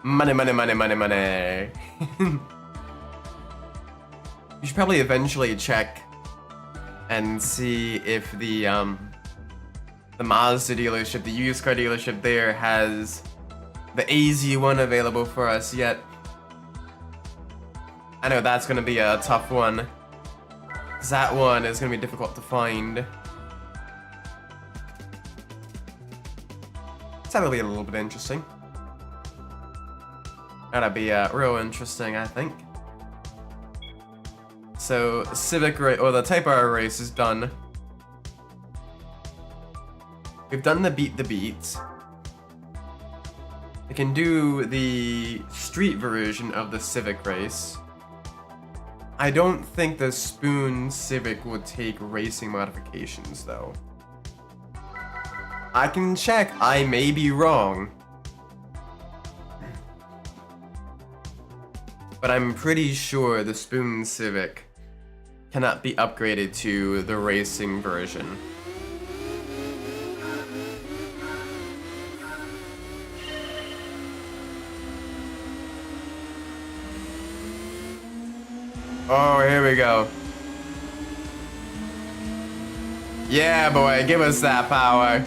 Money, money, money, money, money. You should probably eventually check and see if the Mazda dealership, the used car dealership there, has the AZ one available for us yet. I know that's gonna be a tough one. That one is gonna be difficult to find. That'll be a little bit interesting. That'll be real interesting, I think. So, Civic race, or the Type R race is done. We've done the Beat the Beat. I can do the street version of the Civic race. I don't think the Spoon Civic will take racing modifications, though. I can check, I may be wrong. But I'm pretty sure the Spoon Civic cannot be upgraded to the racing version. Oh, here we go. Yeah, boy, give us that power.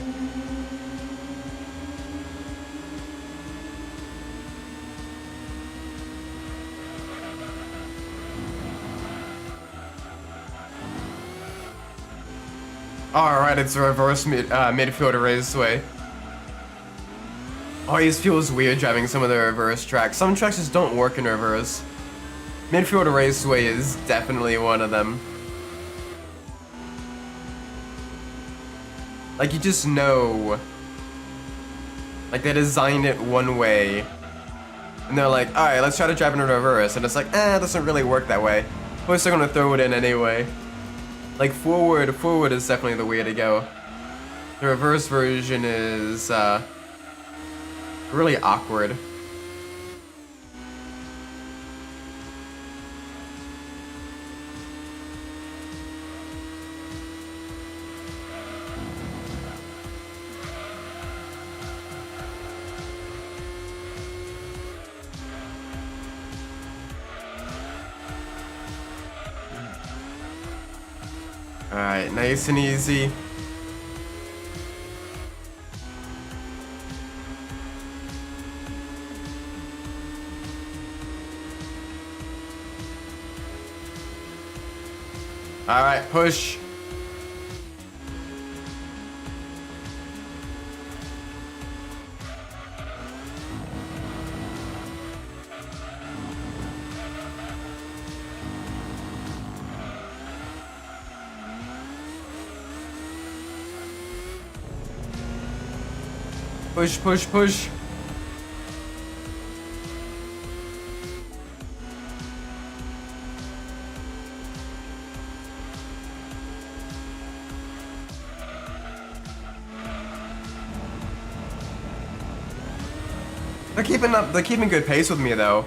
Alright, it's a reverse midfield raceway. Always feels weird driving some of the reverse tracks. Some tracks just don't work in reverse. Midfield Raceway is definitely one of them. Like, you just know. Like, they designed it one way. And they're like, alright, let's try to drive in reverse. And it's like, it doesn't really work that way. We're still gonna throw it in anyway. Like, forward is definitely the way to go. The reverse version is, really awkward. Alright, nice and easy. Alright, push. Push, push, push. They're keeping good pace with me though.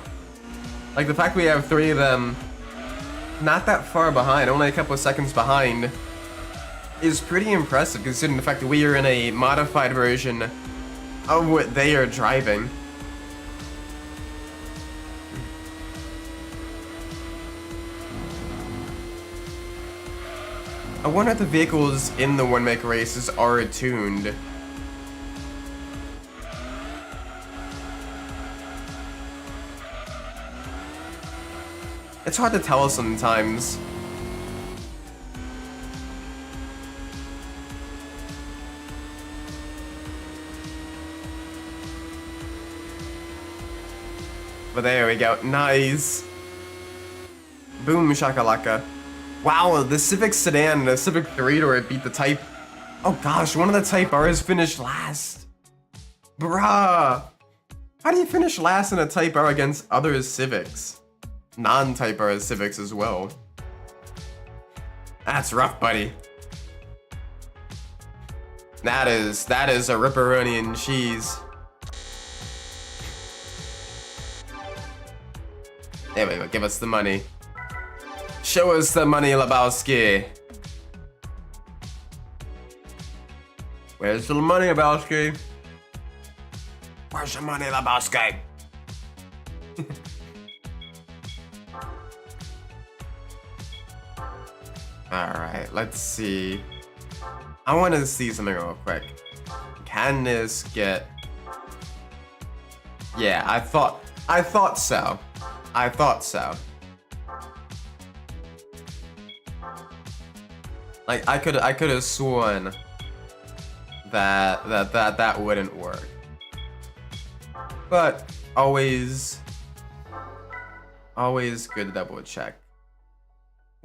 Like the fact we have 3 of them not that far behind, only a couple of seconds behind, is pretty impressive considering the fact that we are in a modified version of what they are driving. I wonder if the vehicles in the one-make races are tuned. It's hard to tell sometimes. But there we go. Nice. Boom shakalaka. Wow, the Civic Sedan and the Civic 3-door beat the Type... Oh gosh, one of the Type R's finished last. Bruh. How do you finish last in a Type R against other Civics? Non-Type R Civics as well. That's rough, buddy. That is a ripperoni and cheese. There we go, give us the money. Show us the money, Lebowski. Where's the money, Lebowski? Where's the money, Lebowski? Alright, let's see. I want to see something real quick. Can this get... Yeah, I thought so. I thought so. Like, I could have sworn that wouldn't work. But always good to double check.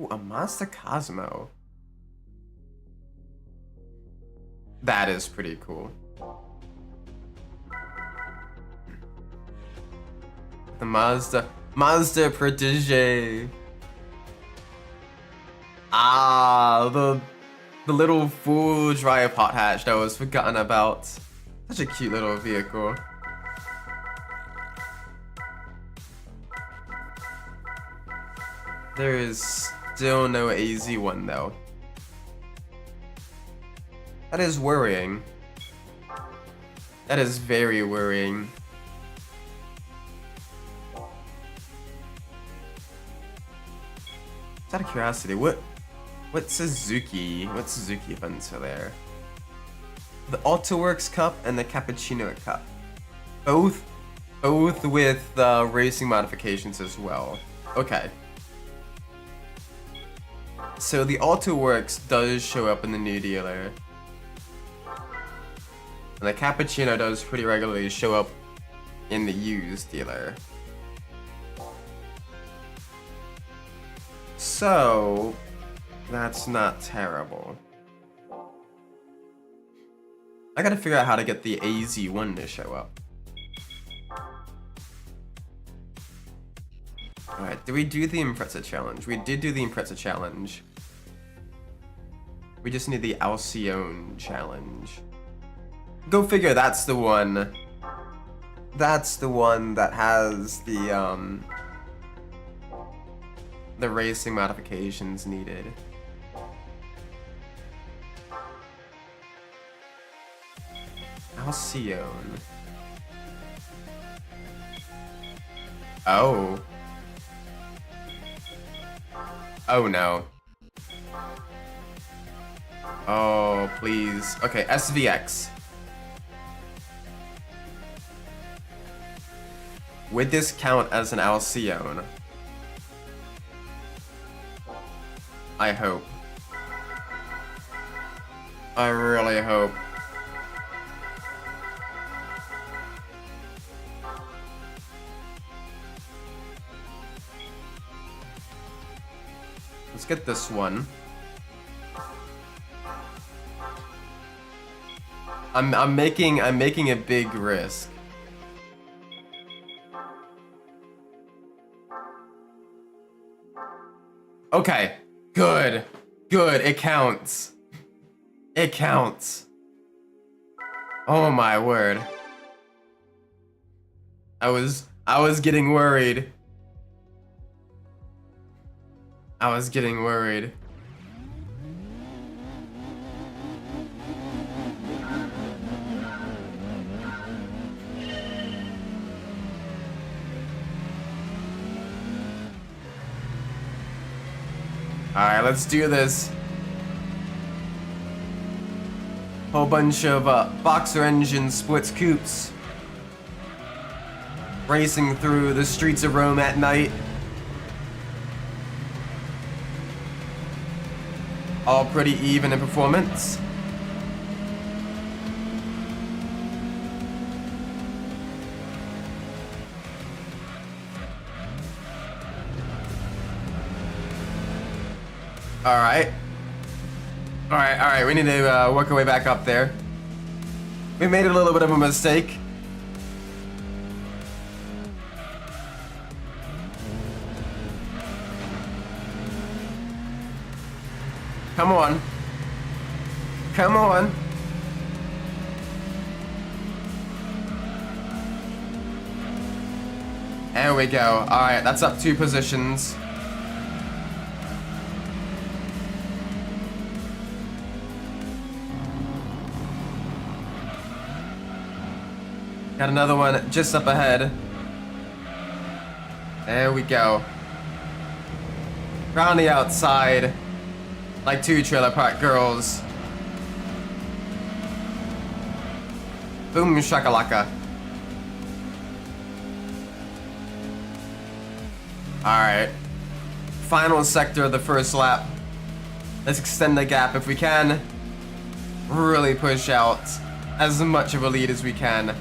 Ooh, a Mazda Cosmo. That is pretty cool. The Mazda Protege. Ah, the little full dry pot hatch that I was forgotten about. Such a cute little vehicle. There is still no AZ1 though. That is worrying. That is very worrying. Just out of curiosity, what Suzuki events are there? The AutoWorks Cup and the Cappuccino Cup. Both with racing modifications as well. Okay. So the AutoWorks does show up in the new dealer. And the Cappuccino does pretty regularly show up in the used dealer. So, that's not terrible. I gotta figure out how to get the AZ1 to show up. Alright, did we do the Impreza challenge? We did do the Impreza challenge. We just need the Alcyone challenge. Go figure, that's the one. That's the one that has the racing modifications needed. Alcyone. Oh. Oh no. Oh, please. Okay, SVX. Would this count as an Alcyone? I hope. I really hope. Let's get this one. I'm making a big risk. Okay, good, it counts. It counts. Oh my word. I was getting worried. I was getting worried. Alright, let's do this. Whole bunch of boxer engine splits coupes. Racing through the streets of Rome at night. All pretty even in performance. Alright, we need to work our way back up there. We made a little bit of a mistake. Come on. Come on. There we go. Alright, that's up 2 positions. Got another one just up ahead. There we go. Round the outside. Like 2 trailer park girls. Boom shakalaka. Alright. Final sector of the first lap. Let's extend the gap if we can. Really push out as much of a lead as we can.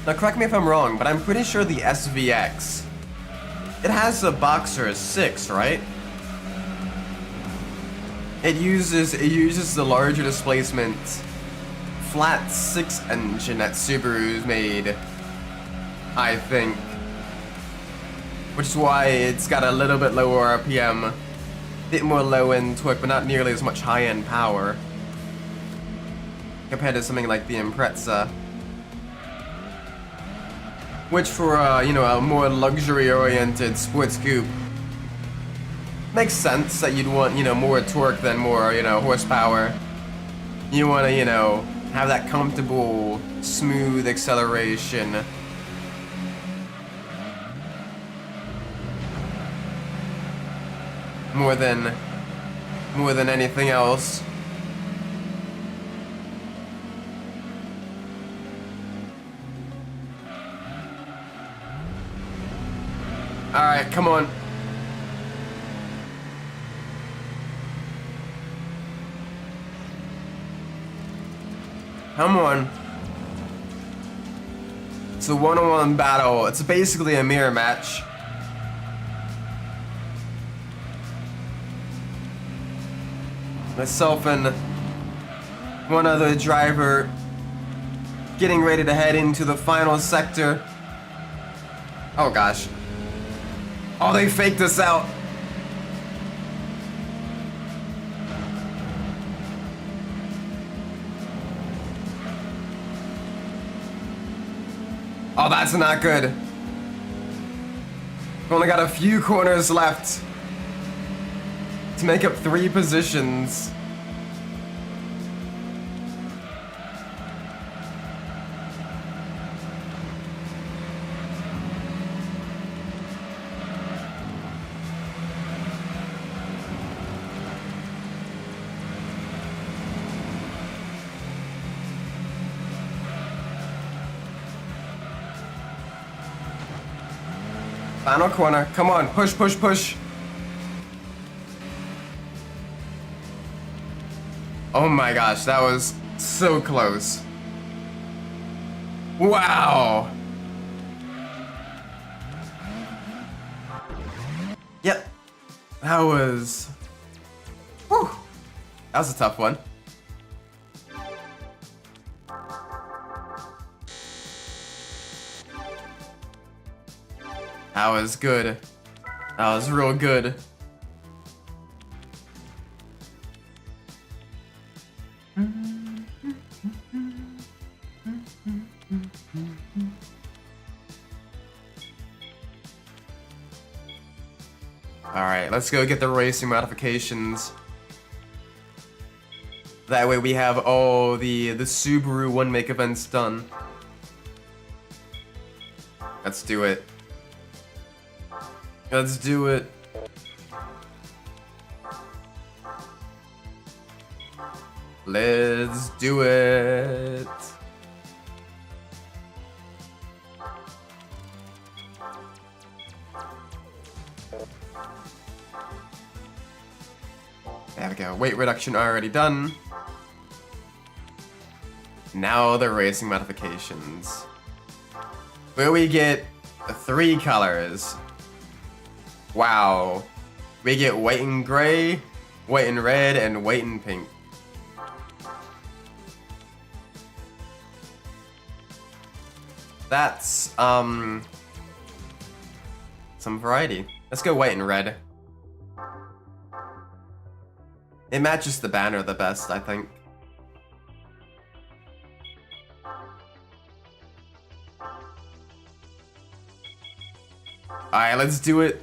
Now correct me if I'm wrong, but I'm pretty sure the SVX, it has a Boxer 6, right? It uses the larger displacement flat 6 engine that Subaru's made, I think. Which is why it's got a little bit lower RPM, a bit more low-end torque, but not nearly as much high-end power compared to something like the Impreza. Which for, you know, a more luxury-oriented sports coupe, makes sense that you'd want, you know, more torque than more, you know, horsepower. You want to, you know, have that comfortable, smooth acceleration. More than anything else. Alright, come on. Come on. It's a one-on-one battle. It's basically a mirror match. Myself and one other driver getting ready to head into the final sector. Oh gosh. Oh, they faked us out. Oh, that's not good. We've only got a few corners left to make up 3 positions. Final corner. Come on. Push, push, push. Oh my gosh, that was so close. Wow. Yep. That was... Whew. That was a tough one. That was good. That was real good. Alright, let's go get the racing modifications. That way we have all the Subaru one-make events done. Let's do it. Let's do it. Let's do it. There we go. Weight reduction already done. Now the racing modifications. Where we get 3 colors. Wow. We get white and gray, white and red, and white and pink. That's, some variety. Let's go white and red. It matches the banner the best, I think. Alright, let's do it.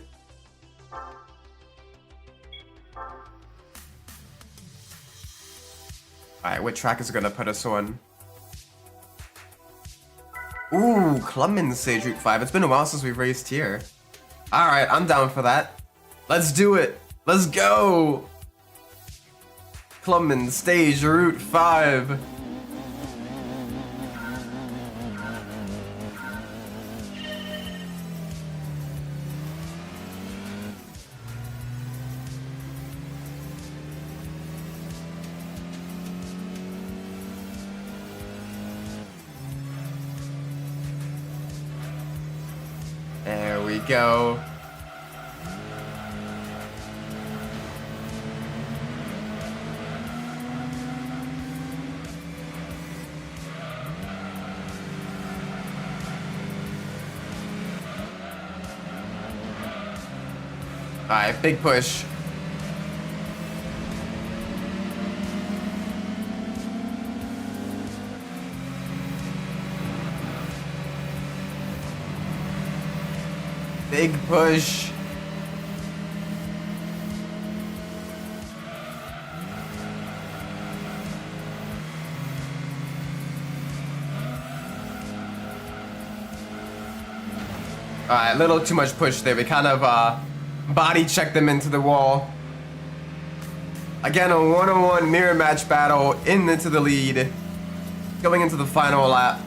Alright, what track is it gonna put us on? Ooh, Clubman Stage Route 5. It's been a while since we've raced here. Alright, I'm down for that. Let's do it. Let's go. Clubman Stage Route 5. There we go. Alright, big push. Big push. Alright, a little too much push there. We kind of body checked them into the wall. Again, a one-on-one mirror match battle into the lead. Going into the final lap.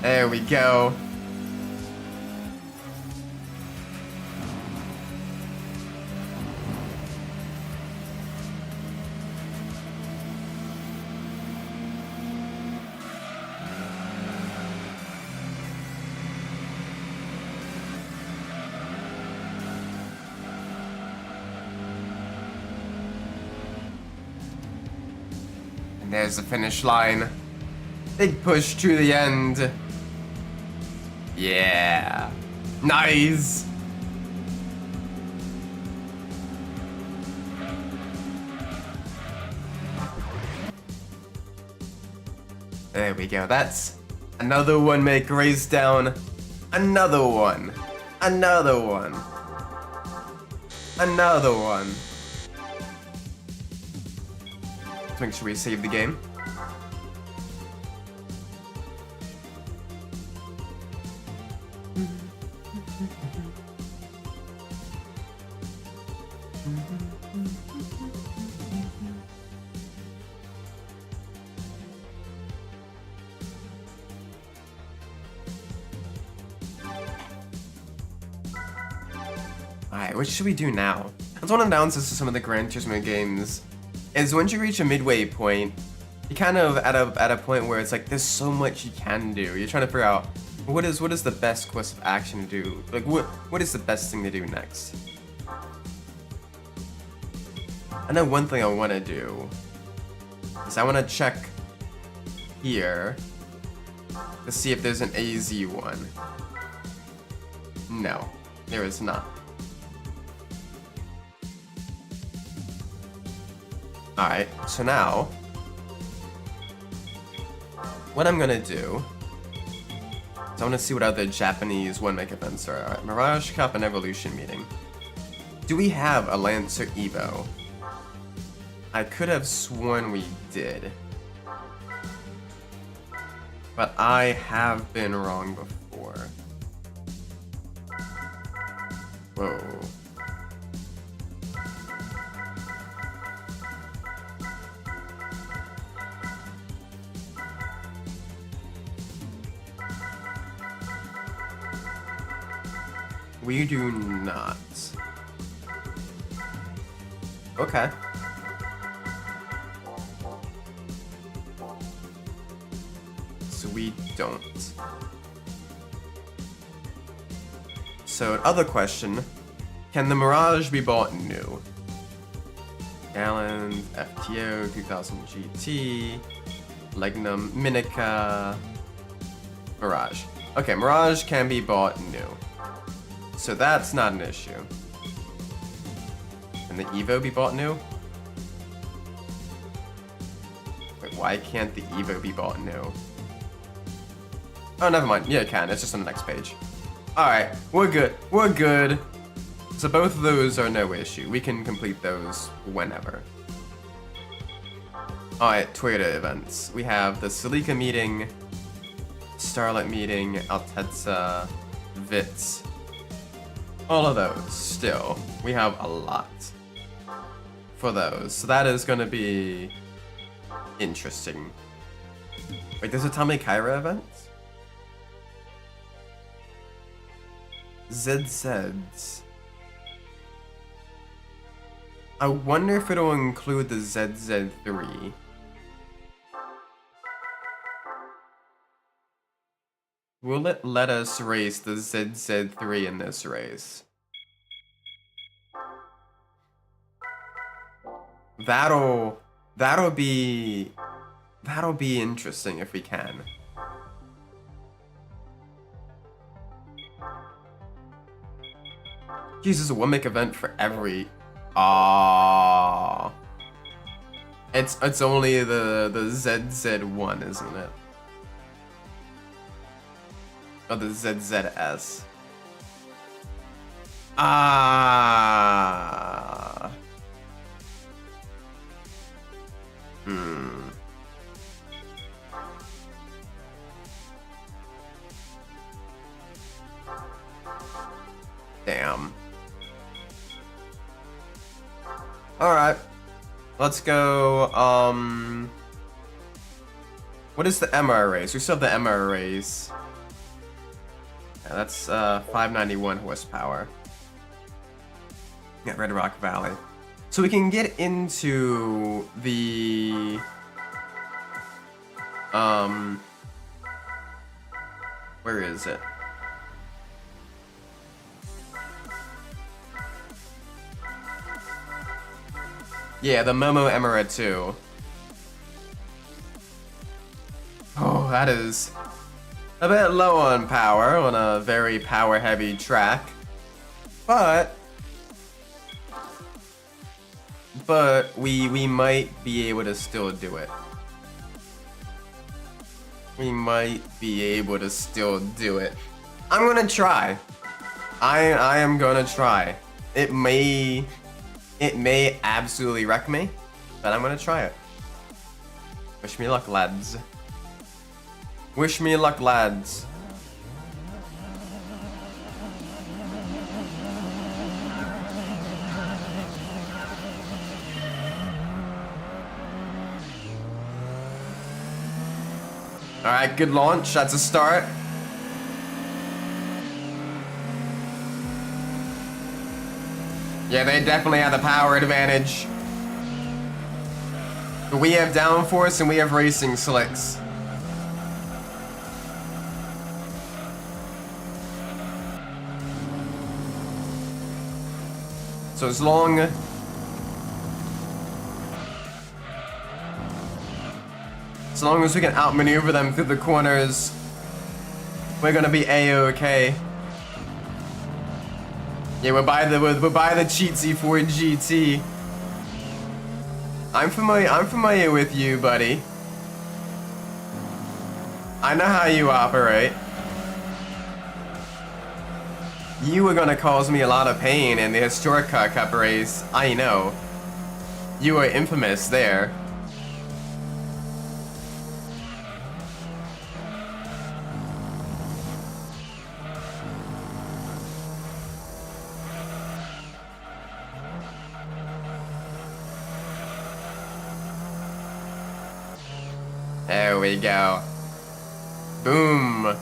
There we go. And there's the finish line. Big push to the end. Yeah. Nice. There we go. That's another one. Make race down. Another one. Another one. Another one. Let's make sure we save the game. Alright, what should we do now? That's one of the downsides to some of the Gran Turismo games, is once you reach a midway point, you kind of at a point where it's like there's so much you can do. You're trying to figure out what is the best course of action to do? Like what is the best thing to do next? I know one thing I want to do is I want to check here to see if there's an AZ one. No, there is not. Alright, so now what I'm gonna do is I want to see what other Japanese one-make events there are. Mirage Cup and Evolution Meeting. Do we have a Lancer Evo? I could have sworn we did. But I have been wrong before. Whoa. We do not. Okay. So we don't. So, other question. Can the Mirage be bought new? Gallons, FTO, 2000 GT, Legnum, Minica, Mirage. Okay, Mirage can be bought new. So that's not an issue. Can the Evo be bought new? Wait, why can't the Evo be bought new? Oh, never mind. Yeah, it can. It's just on the next page. Alright, we're good. We're good. So both of those are no issue. We can complete those whenever. Alright, Toyota events. We have the Celica meeting, Starlight meeting, Altezza, Vitz. All of those, still. We have a lot for those. So that is going to be interesting. Wait, there's a Tommy Kyra event? ZZ. I wonder if it'll include the ZZ3. Will it let us race the ZZ3 in this race? That'll be interesting if we can. Jesus, a one-make event for every. It's only the ZZ1, isn't it? Oh, the ZZS. Damn. Alright. Let's go, what is the MR race? We still have the MR race. Yeah, that's 591 horsepower. Yeah, Red Rock Valley. So we can get into the where is it? Yeah, the Momo Emira 2. Oh, that is a bit low on power on a very power-heavy track, but we might be able to still do it. We might be able to still do it. I'm gonna try. I am gonna try. It may absolutely wreck me, but I'm gonna try it. Wish me luck, lads. Wish me luck, lads. Alright, good launch. That's a start. Yeah, they definitely have the power advantage. But we have downforce and we have racing slicks. So as long as we can outmaneuver them through the corners, we're gonna be A-okay. Yeah, we'll buy the cheatsy Ford GT. I'm familiar with you, buddy. I know how you operate. You were gonna cause me a lot of pain in the Historic Car Cup race. I know. You were infamous there. There we go. Boom. Alright,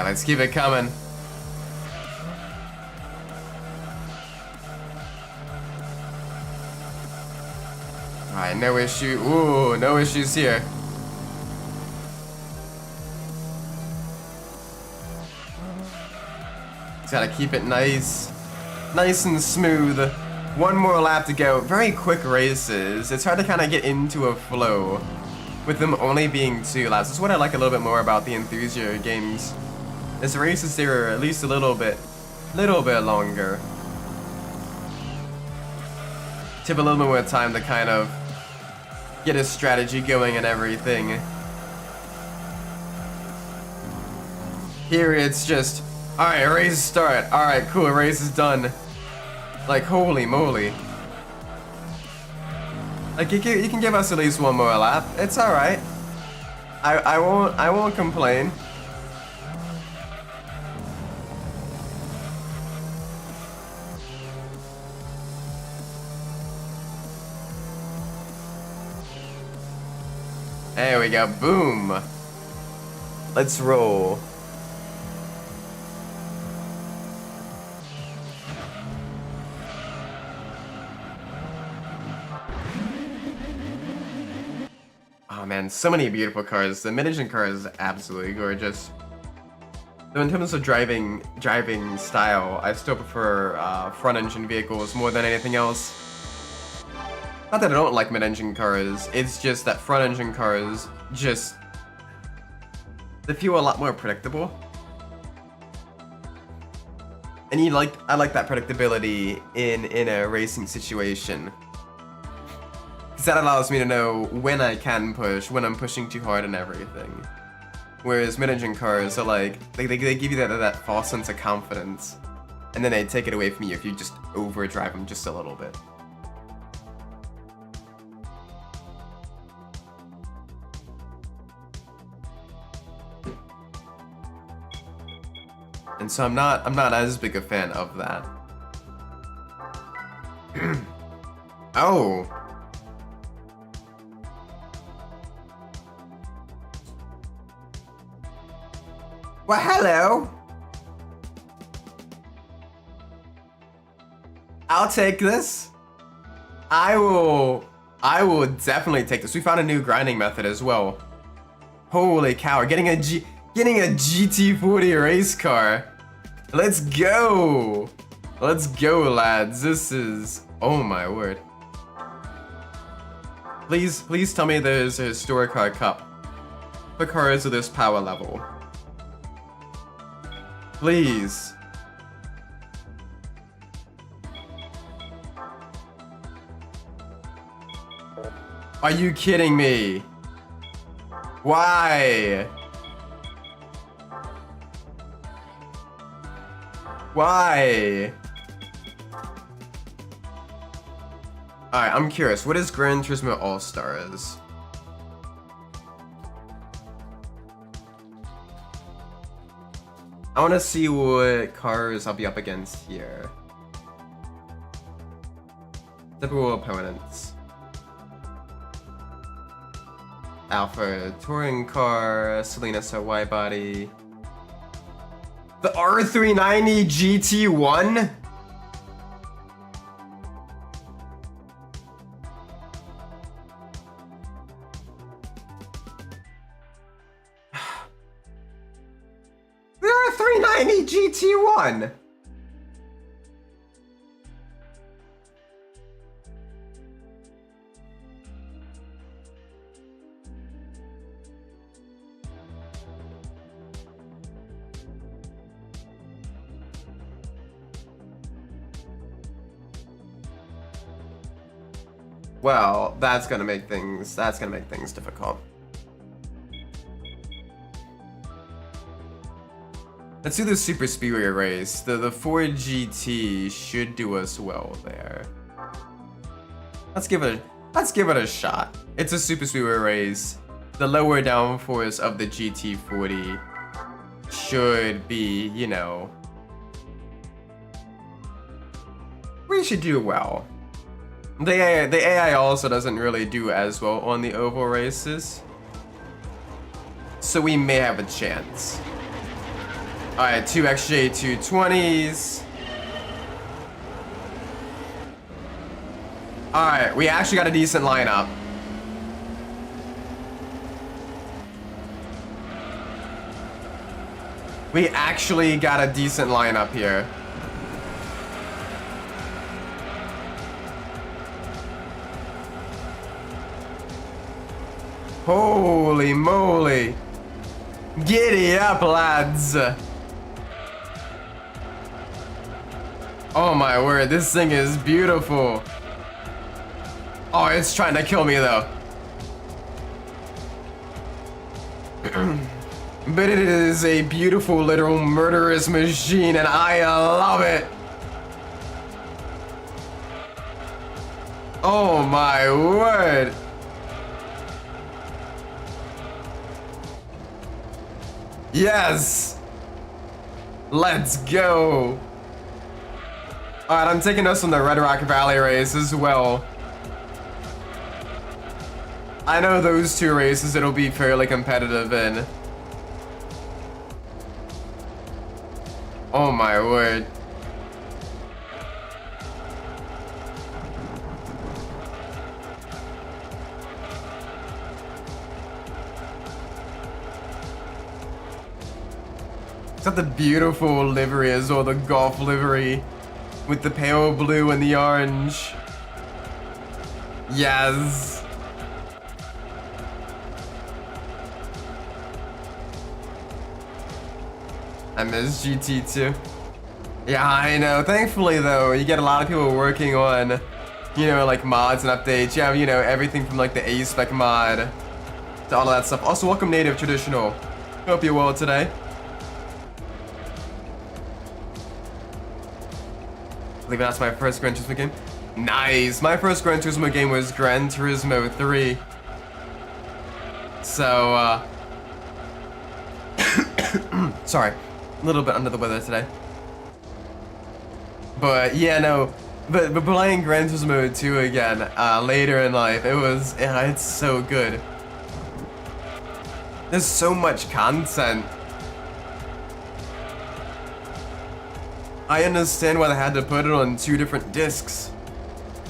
let's keep it coming. Alright, no issue. Ooh, no issues here. gotta keep it nice and smooth. One more lap to go. Very quick races. It's hard to kind of get into a flow with them only being 2 laps. That's what I like a little bit more about the enthusiast games. Is races there are at least a little bit longer. Take a little bit more time to kind of get a strategy going and everything. Here it's just, alright, race start. Alright, cool, race is done. Like, holy moly. Like, you can give us at least one more lap. It's alright. I won't complain. There we go, boom. Let's roll. Oh man, so many beautiful cars. The mid-engine car is absolutely gorgeous. Though in terms of driving style, I still prefer front-engine vehicles more than anything else. Not that I don't like mid-engine cars, it's just that front-engine cars just... they feel a lot more predictable. And I like that predictability in a racing situation. Because that allows me to know when I can push, when I'm pushing too hard and everything. Whereas mid-engine cars are like, they give you that false sense of confidence. And then they take it away from you if you just overdrive them just a little bit. And so I'm not as big a fan of that. Oh. Well, hello. I'll take this. I will definitely take this. We found a new grinding method as well. Holy cow, getting a GT40 race car. Let's go! Let's go, lads. This is... oh my word. Please tell me there's a historic car cup for cars of this power level. Please. Are you kidding me? Why? Why? Alright, I'm curious. What is Gran Turismo All-Stars? I want to see what cars I'll be up against here. Typical opponents. Alpha touring car, Salinas a wide body. The R390 GT1? The R390 GT1! Well, that's gonna make things difficult. Let's do the Super Speedway race. The Ford GT should do us well there. Let's give it a shot. It's a Super Speedway race. The lower downforce of the GT40 should be, you know, we should do well. The AI also doesn't really do as well on the oval races, so we may have a chance. Alright, 2 XJ220s. Alright, we actually got a decent lineup. We actually got a decent lineup here. Holy moly. Giddy up, lads. Oh my word, this thing is beautiful. Oh, it's trying to kill me though. But it is a beautiful, literal murderous machine, and I love it. Oh my word. Yes. Let's go. Alright, I'm taking us on the Red Rock Valley race as well. I know those two races it'll be fairly competitive in. Oh my word. It's got the beautiful livery as well, the golf livery with the pale blue and the orange. Yes. I miss GT2. Yeah, I know. Thankfully, though, you get a lot of people working on, you know, like mods and updates. You have, you know, everything from like the A-Spec mod to all of that stuff. Also, welcome Native Traditional. Hope you're well today. I believe that's my first Gran Turismo game. Nice. My first Gran Turismo game was Gran Turismo 3. So, sorry. A little bit under the weather today. But yeah, no. But playing Gran Turismo 2 again later in life, it's so good. There's so much content. I understand why they had to put it on 2 different discs.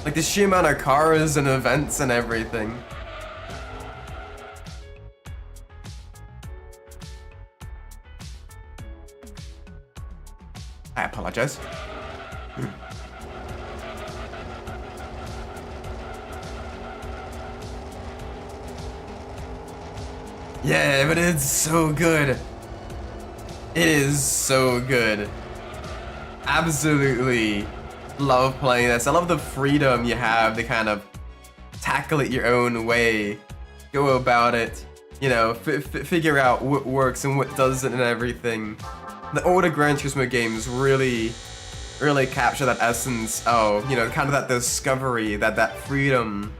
Like the sheer amount of cars and events and everything. I apologize. Yeah, but it's so good. It is so good. Absolutely love playing this. I love the freedom you have to kind of tackle it your own way. Go about it. You know, figure out what works and what doesn't and everything. The older Gran Turismo games really capture that essence of, you know, kind of that discovery, that freedom.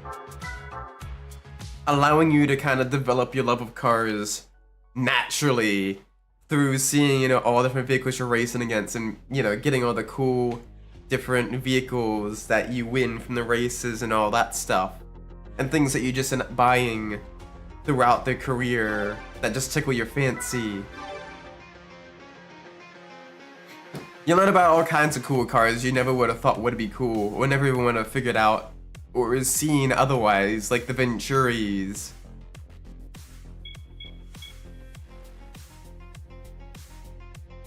Allowing you to kind of develop your love of cars naturally through seeing, you know, all the different vehicles you're racing against and, you know, getting all the cool different vehicles that you win from the races and all that stuff. And things that you just end up buying throughout their career that just tickle your fancy. You learn about all kinds of cool cars you never would have thought would be cool, or never even would have figured out or seen otherwise, like the Venturis.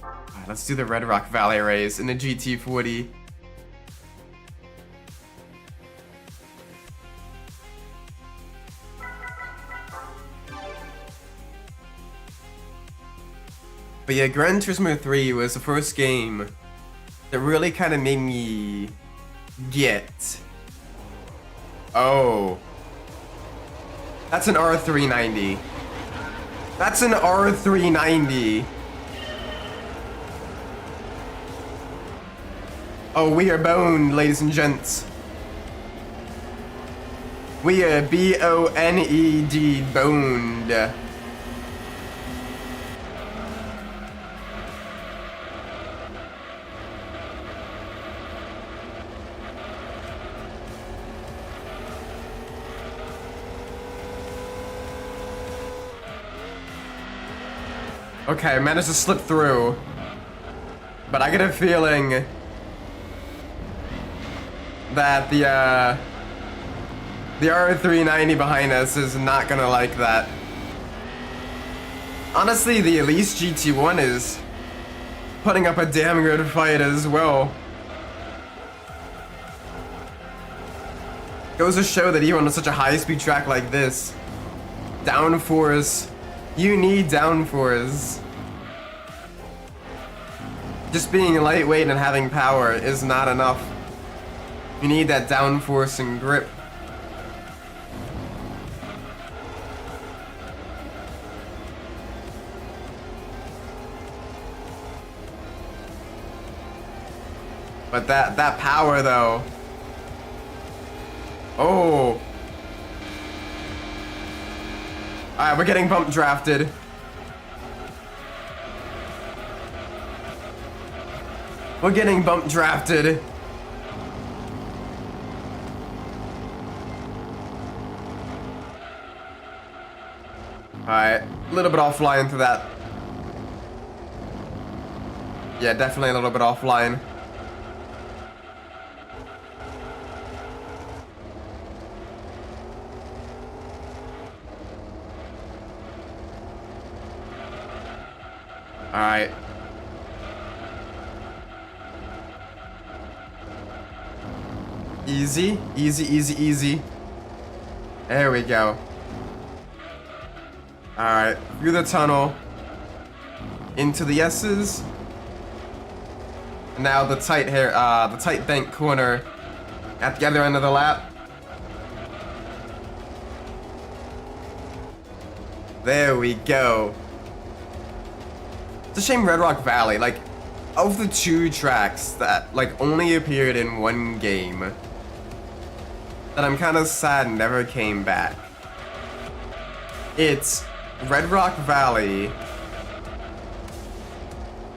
Alright, let's do the Red Rock Valley race in the GT40. But yeah, Gran Turismo 3 was the first game that really kind of made me get... Oh. That's an R390. That's an R390. Oh, we are boned, ladies and gents. We are B-O-N-E-D, boned. Okay, I managed to slip through, but I get a feeling that the R390 behind us is not gonna like that. Honestly, the Elise GT1 is putting up a damn good fight as well. Goes to show that even on such a high-speed track like this, downforce, you need downforce. Just being lightweight and having power is not enough. You need that downforce and grip. But that power though. Oh. Alright, we're getting bump drafted. We're getting bump drafted. Alright, a little bit offline to that. Yeah, definitely a little bit offline. Alright. Easy, easy, easy, easy. There we go. Alright, through the tunnel. Into the S's. Now the tight hair, the tight bank corner at the other end of the lap. There we go. It's a shame Red Rock Valley, like, of the two tracks that, like, only appeared in one game, that I'm kind of sad never came back. It's Red Rock Valley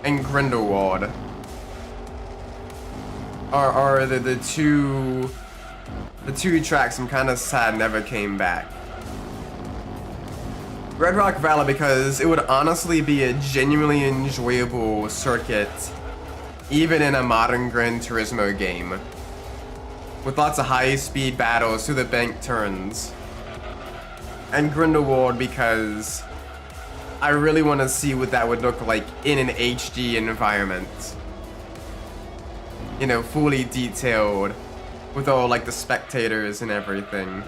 and Grindelwald are the two tracks I'm kind of sad never came back. Red Rock Valley because it would honestly be a genuinely enjoyable circuit even in a modern Gran Turismo game, with lots of high-speed battles through the bank turns. And Grindelwald because I really want to see what that would look like in an HD environment. You know, fully detailed, with all like the spectators and everything.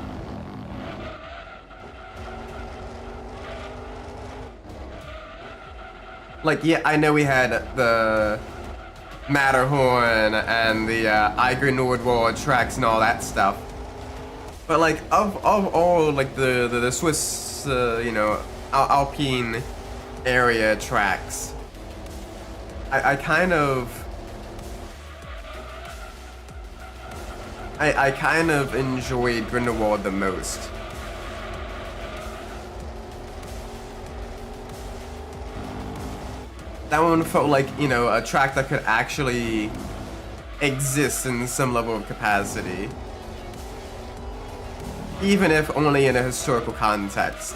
Like, yeah, I know we had the Matterhorn and the Eiger Nordwald tracks and all that stuff. But like, of all like the Swiss, you know, Alpine area tracks, I kind of enjoyed Grindelwald the most. That one felt like, you know, a track that could actually exist in some level of capacity. Even if only in a historical context.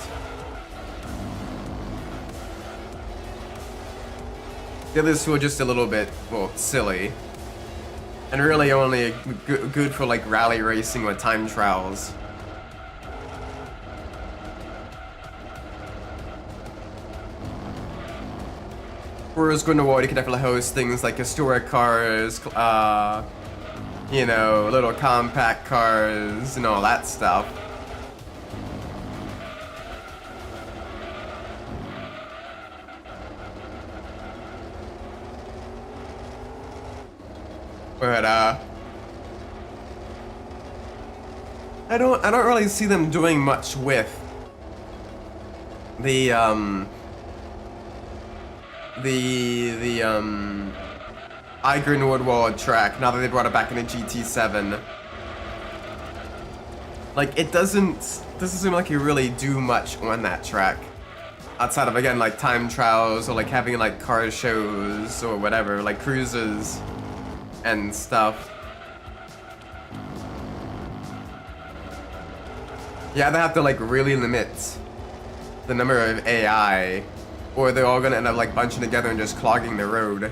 The others were just a little bit, well, silly. And really only good for like rally racing or time trials. Whereas Grindelwald, you can definitely host things like historic cars, you know, little compact cars and all that stuff. But I don't really see them doing much with the Eiger Nordwald track now that they brought it back into GT7. Like, it doesn't seem like you really do much on that track outside of, again, like time trials or like having like car shows or whatever, like cruises and stuff. Yeah, they have to like really limit the number of AI, or they're all gonna end up like bunching together and just clogging the road.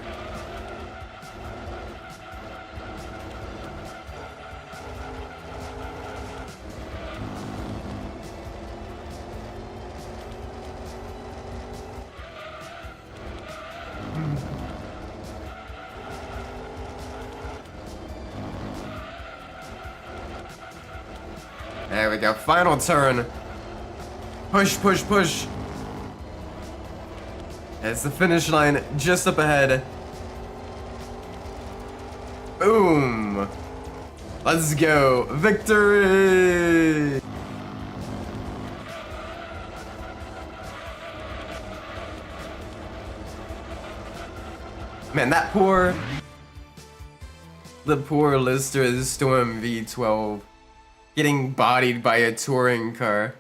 There we go. Final turn. Push, push, push. It's the finish line just up ahead. Boom. Let's go. Victory. Man, the poor Lister Storm V12 getting bodied by a touring car.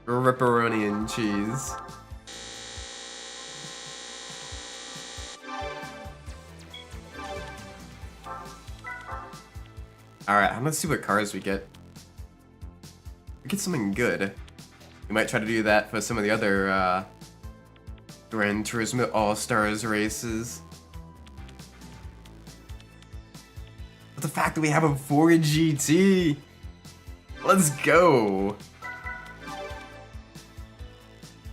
Ripperoni and cheese. Alright, let's see what cars we get. We get something good. We might try to do that for some of the other Gran Turismo All-Stars races. But the fact that we have a Ford GT! Let's go!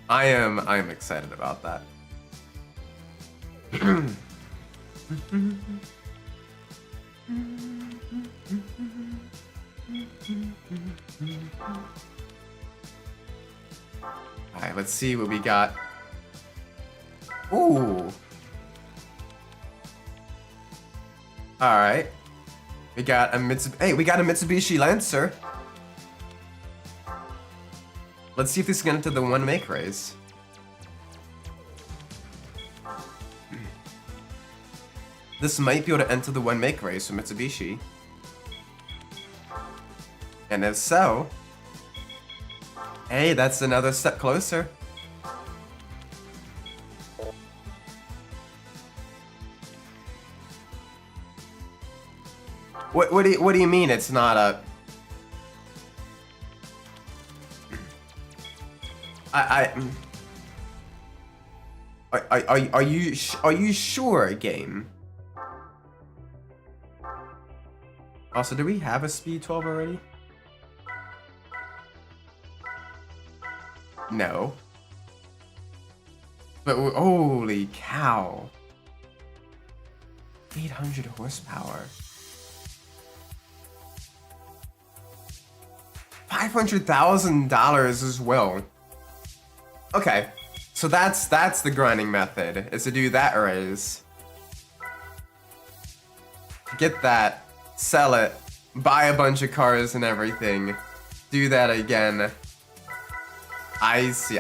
I am excited about that. Alright, let's see what we got. Ooh! Alright. We got a Mitsubishi Lancer. Let's see if this can enter the one make race. This might be able to enter the one make race for Mitsubishi. And if so, hey, that's another step closer. What do you mean it's not a? Are you sure, game? Also, do we have a speed 12 already? No. But holy cow. 800 horsepower. $500,000 as well. Okay, so that's the grinding method, is to do that raise. Get that, sell it, buy a bunch of cars and everything, do that again. I see.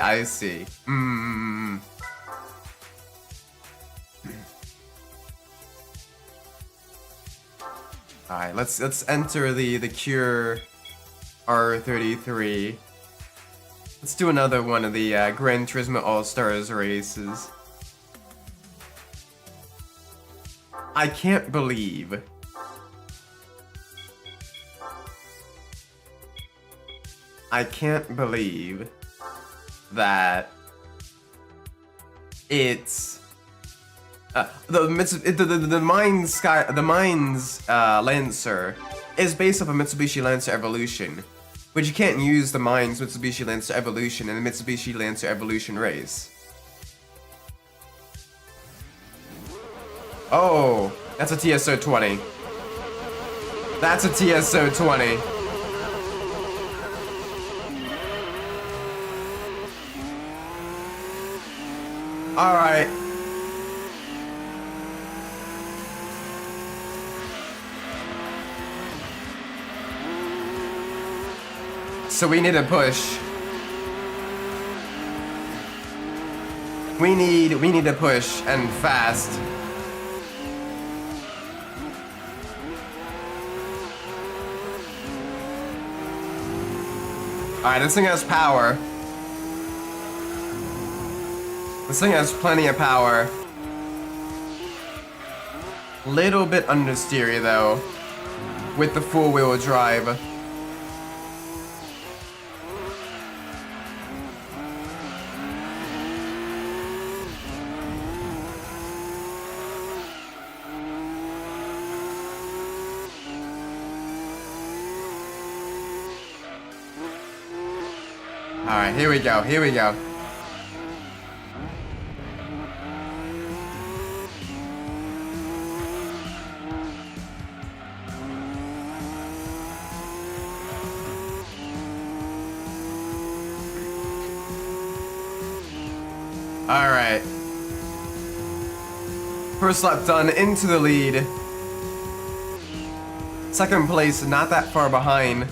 Alright, let's enter the Cure R33. Let's do another one of the Gran Turismo All-Stars races. I can't believe that it's the Mines Lancer is based off a Mitsubishi Lancer Evolution, but you can't use the Mines Mitsubishi Lancer Evolution in the Mitsubishi Lancer Evolution race. Oh, that's a TSO 20. That's a TSO 20. All right. So we need a push. We need a push and fast. Alright, this thing has power. This thing has plenty of power. Little bit understeery though, with the four-wheel drive. Alright, here we go. Alright. First lap done, into the lead. Second place, not that far behind.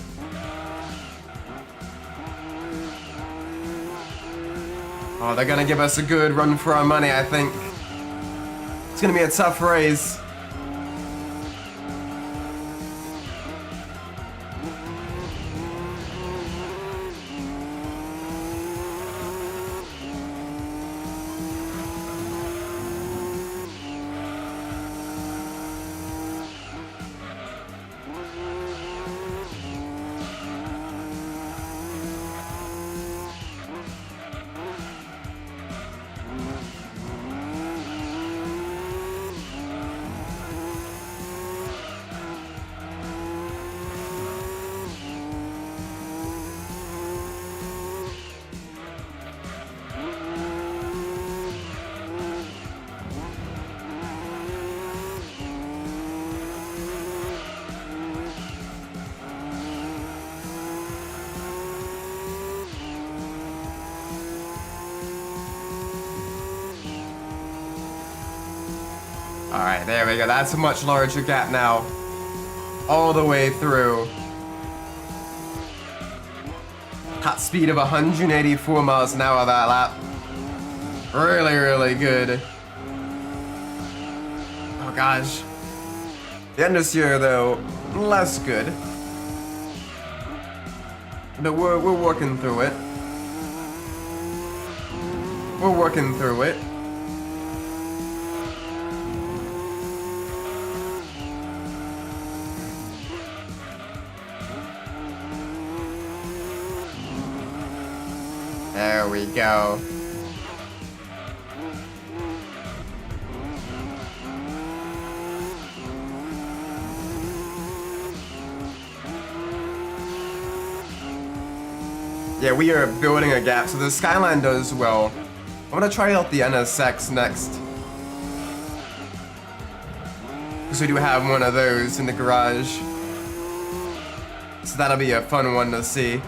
Oh, they're gonna give us a good run for our money, I think. It's gonna be a tough race. Alright, there we go. That's a much larger gap now. All the way through. Top speed of 184 miles an hour that lap. Really, really good. Oh gosh. The end this year though, less good. But we're working through it. We're working through it. There we go. Yeah, we are building a gap, so the Skyline does well. I'm gonna try out the NSX next. Because we do have one of those in the garage. So that'll be a fun one to see.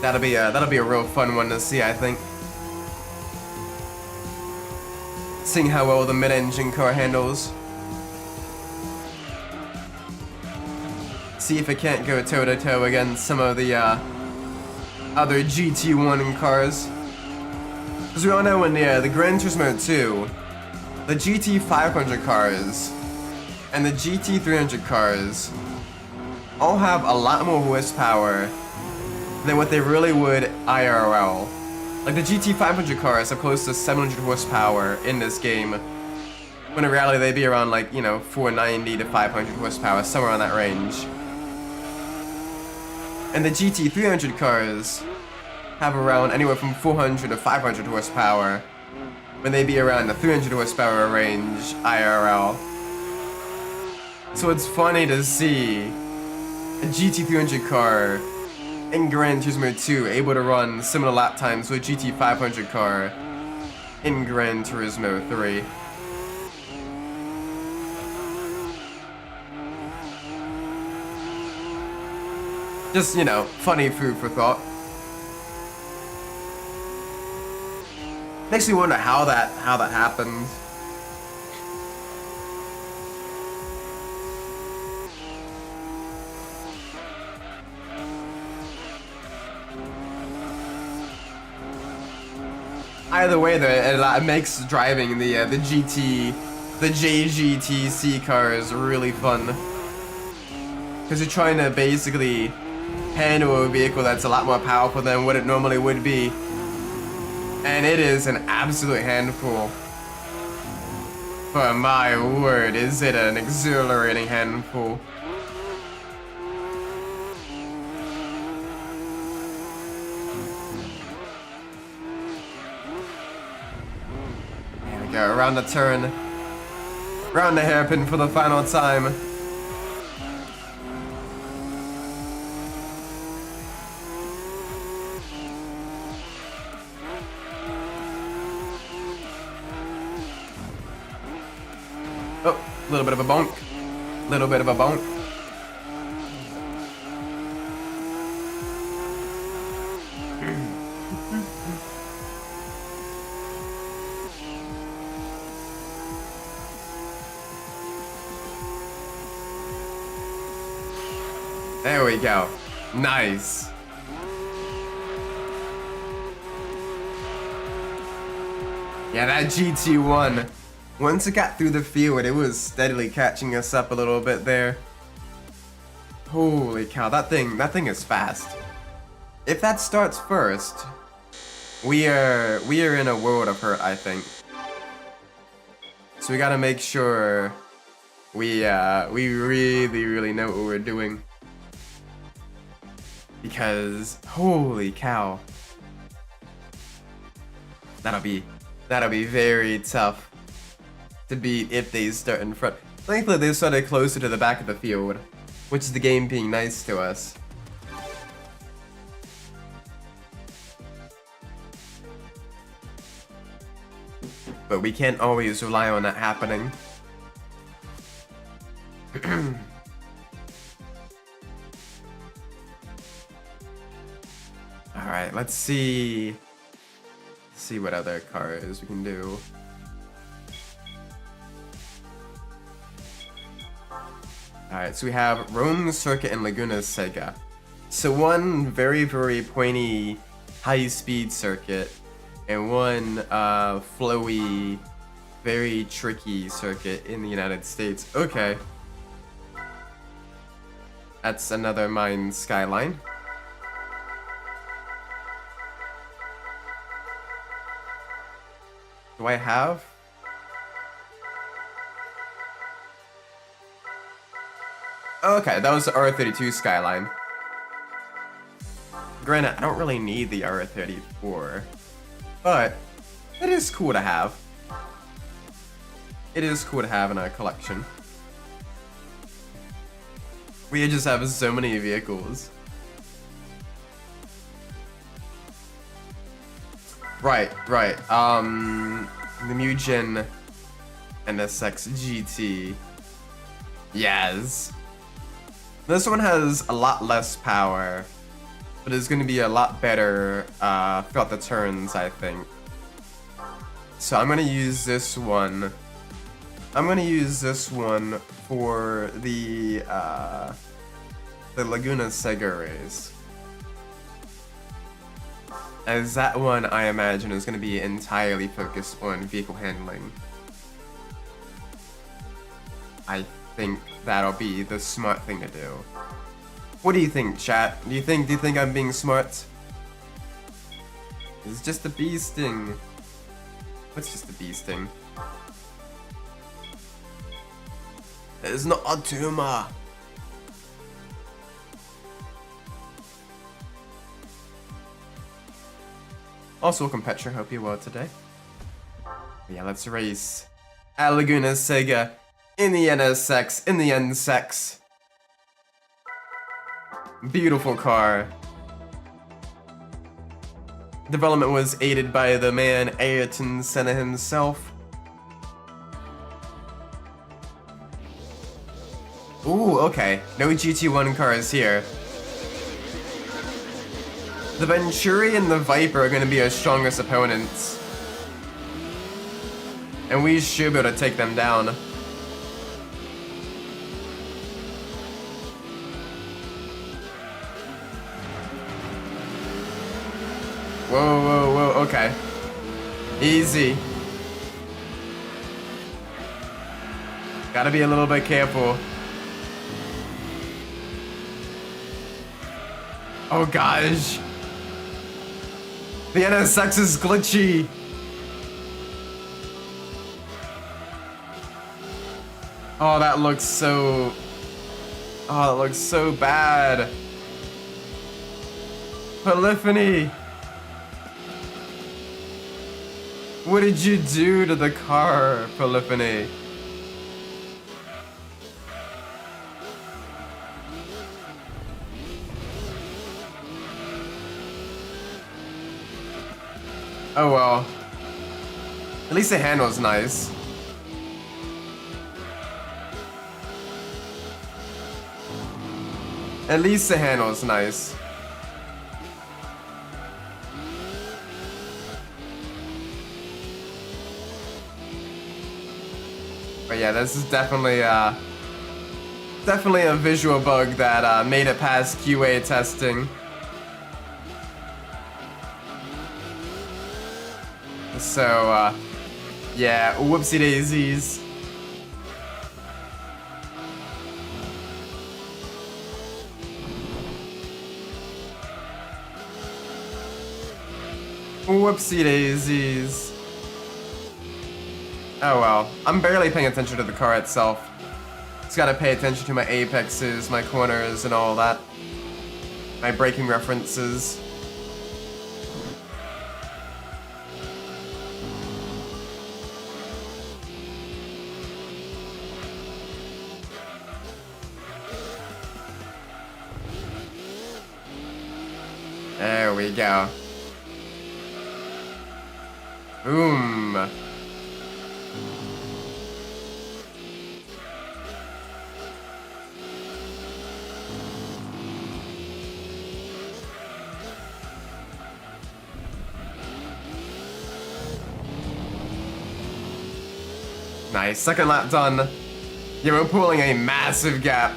That'll be a real fun one to see, I think. Seeing how well the mid-engine car handles. See if it can't go toe-to-toe against some of the other GT1 cars. Because we all know in the Gran Turismo 2, the GT500 cars and the GT300 cars all have a lot more horsepower than what they really would IRL. Like the GT500 cars are close to 700 horsepower in this game, when in reality they'd be around like, you know, 490 to 500 horsepower, somewhere on that range. And the GT300 cars have around anywhere from 400 to 500 horsepower, when they'd be around the 300 horsepower range IRL. So it's funny to see a GT300 car in Gran Turismo 2 able to run similar lap times to a GT500 car in Gran Turismo 3. Just, you know, funny food for thought. Makes me wonder how that happened. Either way, though, it makes driving the JGTC cars really fun. Because you're trying to basically handle a vehicle that's a lot more powerful than what it normally would be. And it is an absolute handful. But my word, is it an exhilarating handful. There we go, around the turn. Round the hairpin for the final time. Oh, a little bit of a bonk. Little bit of a bonk. There we go. Nice. Yeah, that GT1. Once it got through the field, it was steadily catching us up a little bit there. Holy cow, that thing is fast. If that starts first, we are in a world of hurt, I think. So we gotta make sure we really know what we're doing. Because holy cow. That'll be very tough to beat if they start in front. Thankfully they started closer to the back of the field, which is the game being nice to us. But we can't always rely on that happening. Alright, let's see what other cars we can do. Alright, so we have Rome Circuit and Laguna Seca. So one very pointy high-speed circuit and one flowy, very tricky circuit in the United States. Okay. That's another mine skyline. Do I have? Okay, that was the R32 skyline. Granted, I don't really need the R34, but it is cool to have. It is cool to have in our collection. We just have so many vehicles. Right. The Mugen NSX GT. Yes. This one has a lot less power, but it's going to be a lot better throughout the turns, I think. So I'm going to use this one. I'm going to use this one for the Laguna Seca race. As that one, I imagine, is going to be entirely focused on vehicle handling. I think that'll be the smart thing to do. What do you think, chat? Do you think I'm being smart? It's just a bee sting. What's just a bee sting? It's not a tumor. Also, welcome Petra, hope you're well today. Yeah, let's race at Laguna Seca in the NSX, in the NSX. Beautiful car. Development was aided by the man Ayrton Senna himself. Ooh, okay. No GT1 cars here. The Venturi and the Viper are going to be our strongest opponents. And we should be able to take them down. Whoa, okay. Easy. Gotta be a little bit careful. Oh gosh. The NSX is glitchy. Oh, that looks so... Oh, that looks so bad. Polyphony. What did you do to the car, Polyphony? Oh well. At least the handle's nice. At least the handle's nice. But yeah, this is definitely Definitely a visual bug that made it past QA testing. So, yeah, whoopsie daisies. Whoopsie daisies. Oh well, I'm barely paying attention to the car itself. Just gotta pay attention to my apexes, my corners, and all that. My braking references. There we go. Boom. Nice, second lap done. Yeah, we're pulling a massive gap.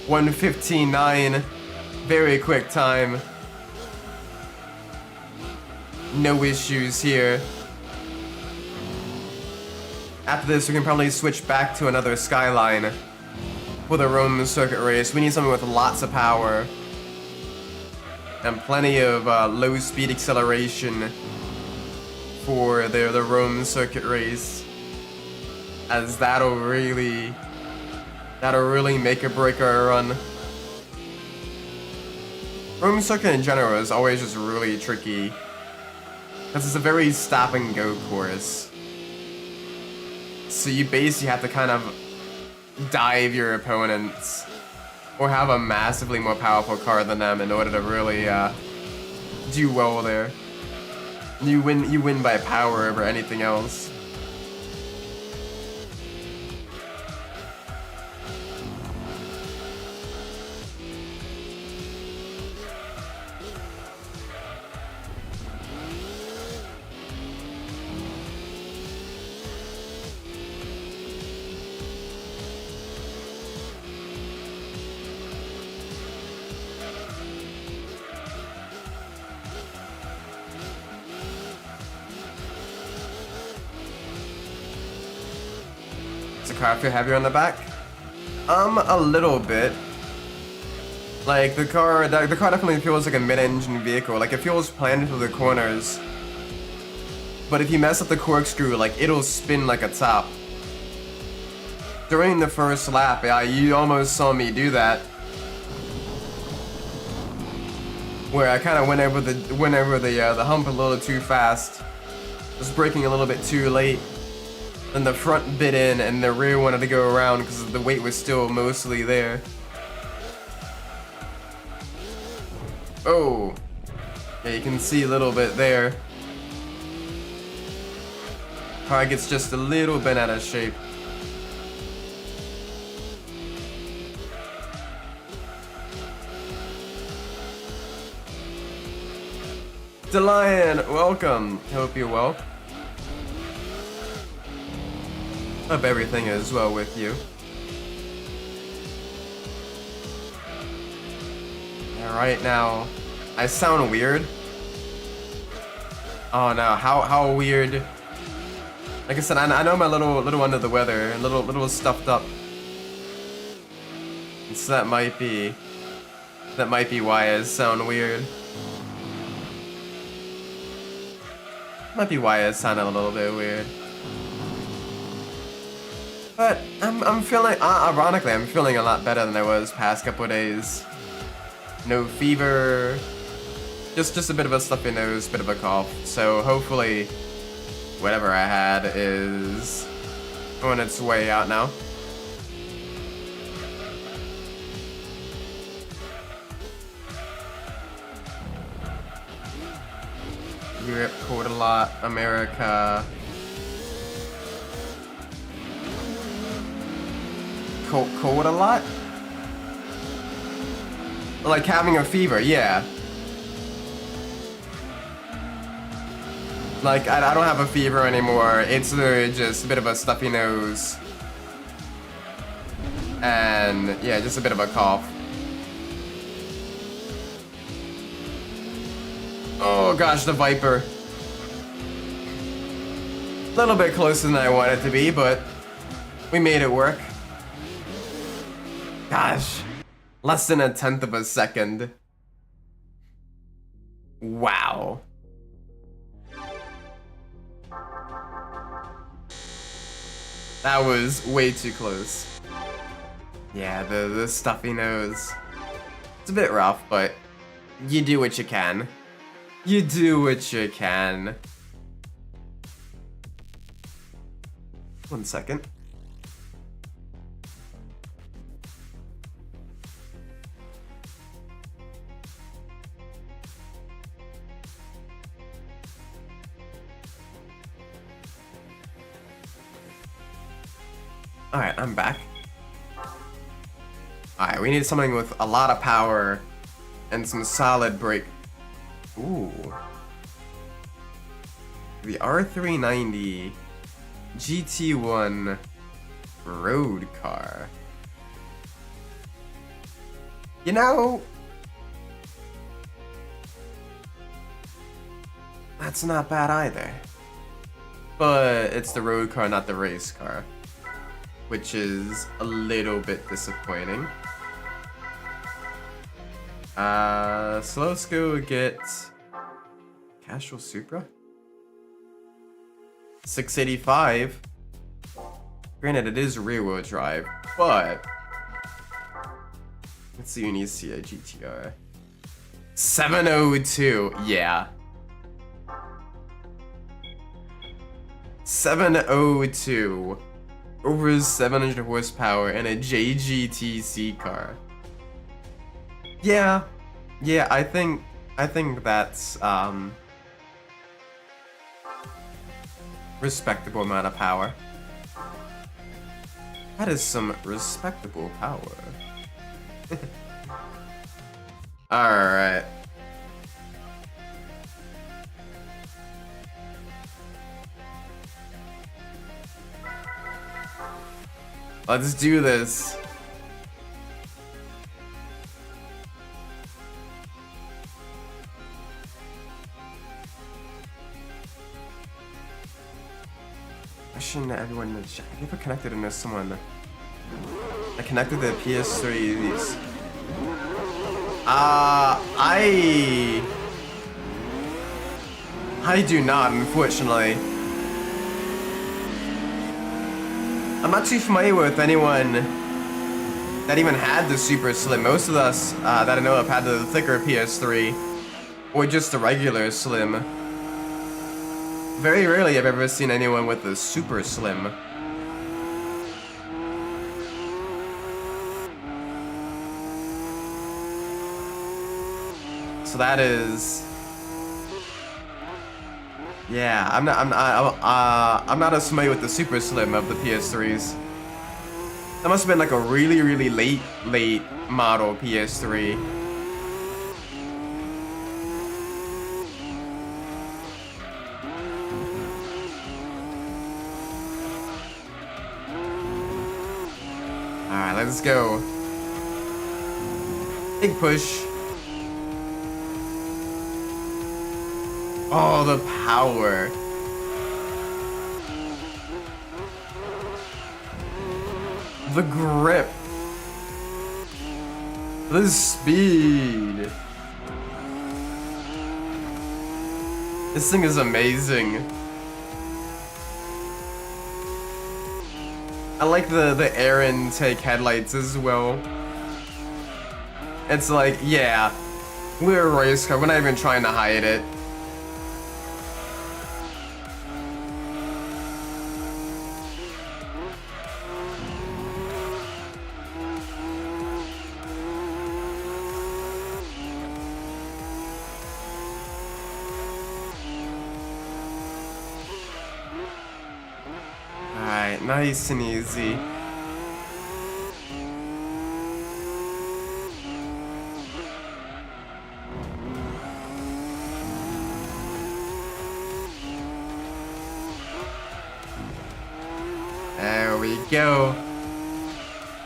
1:15.9. Very quick time. No issues here. After this, we can probably switch back to another Skyline for the Rome circuit race. We need something with lots of power and plenty of low speed acceleration for the Rome circuit race, as that'll really make or break our run. Rome circuit in general is always just really tricky because it's a very stop and go course. So you basically have to kind of dive your opponents or have a massively more powerful car than them in order to really do well there. You win by power over anything else. Does the car feel heavier on the back? A little bit. Like the car definitely feels like a mid-engine vehicle. Like it feels planned for the corners. But if you mess up the corkscrew, like it'll spin like a top. During the first lap, yeah, you almost saw me do that. Where I kind of went over the hump a little too fast. Was braking a little bit too late. Then the front bit in and the rear wanted to go around because the weight was still mostly there. Oh. Yeah, you can see a little bit there. Car gets just a little bit out of shape. DeLion, welcome. Hope you're well. Hope everything is well with you. Alright, now, I sound weird. Oh no, how weird. Like I said, I know I'm a little under the weather, a little stuffed up. And so that might be why I sound weird. Might be why I sounded a little bit weird. But I'm feeling, ironically, I'm feeling a lot better than I was past couple of days. No fever, just a bit of a stuffy nose, bit of a cough. So hopefully, whatever I had is on its way out now. Europe cold a lot, America cold a lot? Like having a fever, yeah. Like, I don't have a fever anymore, it's literally just a bit of a stuffy nose. And yeah, just a bit of a cough. Oh gosh, the Viper. A little bit closer than I wanted it to be, but we made it work. Gosh, less than 1/10 of a second. Wow. That was way too close. Yeah, the stuffy nose. It's a bit rough, but you do what you can. You do what you can. 1 second. Alright, I'm back. Alright, we need something with a lot of power and some solid brake. Ooh. The R390 GT1 road car. You know, that's not bad either. But it's the road car, not the race car, which is a little bit disappointing. So let's go get Castrol Supra. 685. Granted, it is rear-wheel drive, but let's see, you need to see a GTR. 702, yeah. 702. Over 700 horsepower and a JGTC car. Yeah, I think that's respectable amount of power. That is some respectable power. Alright. Let's do this. Question to everyone in the chat. Have you ever connected into someone? I connected the PS3s. I do not, unfortunately. I'm not too familiar with anyone that even had the Super Slim. Most of us that I know of had the thicker PS3 or just the regular Slim. Very rarely I've ever seen anyone with the Super Slim. So that is, yeah. I'm not as familiar with the Super Slim of the PS3s. That must have been like a really late model PS3. Alright, let's go. Big push. Oh, the power. The grip. The speed. This thing is amazing. I like the air intake headlights as well. It's like, yeah, we're a race car. We're not even trying to hide it. Alright, nice and easy. There we go.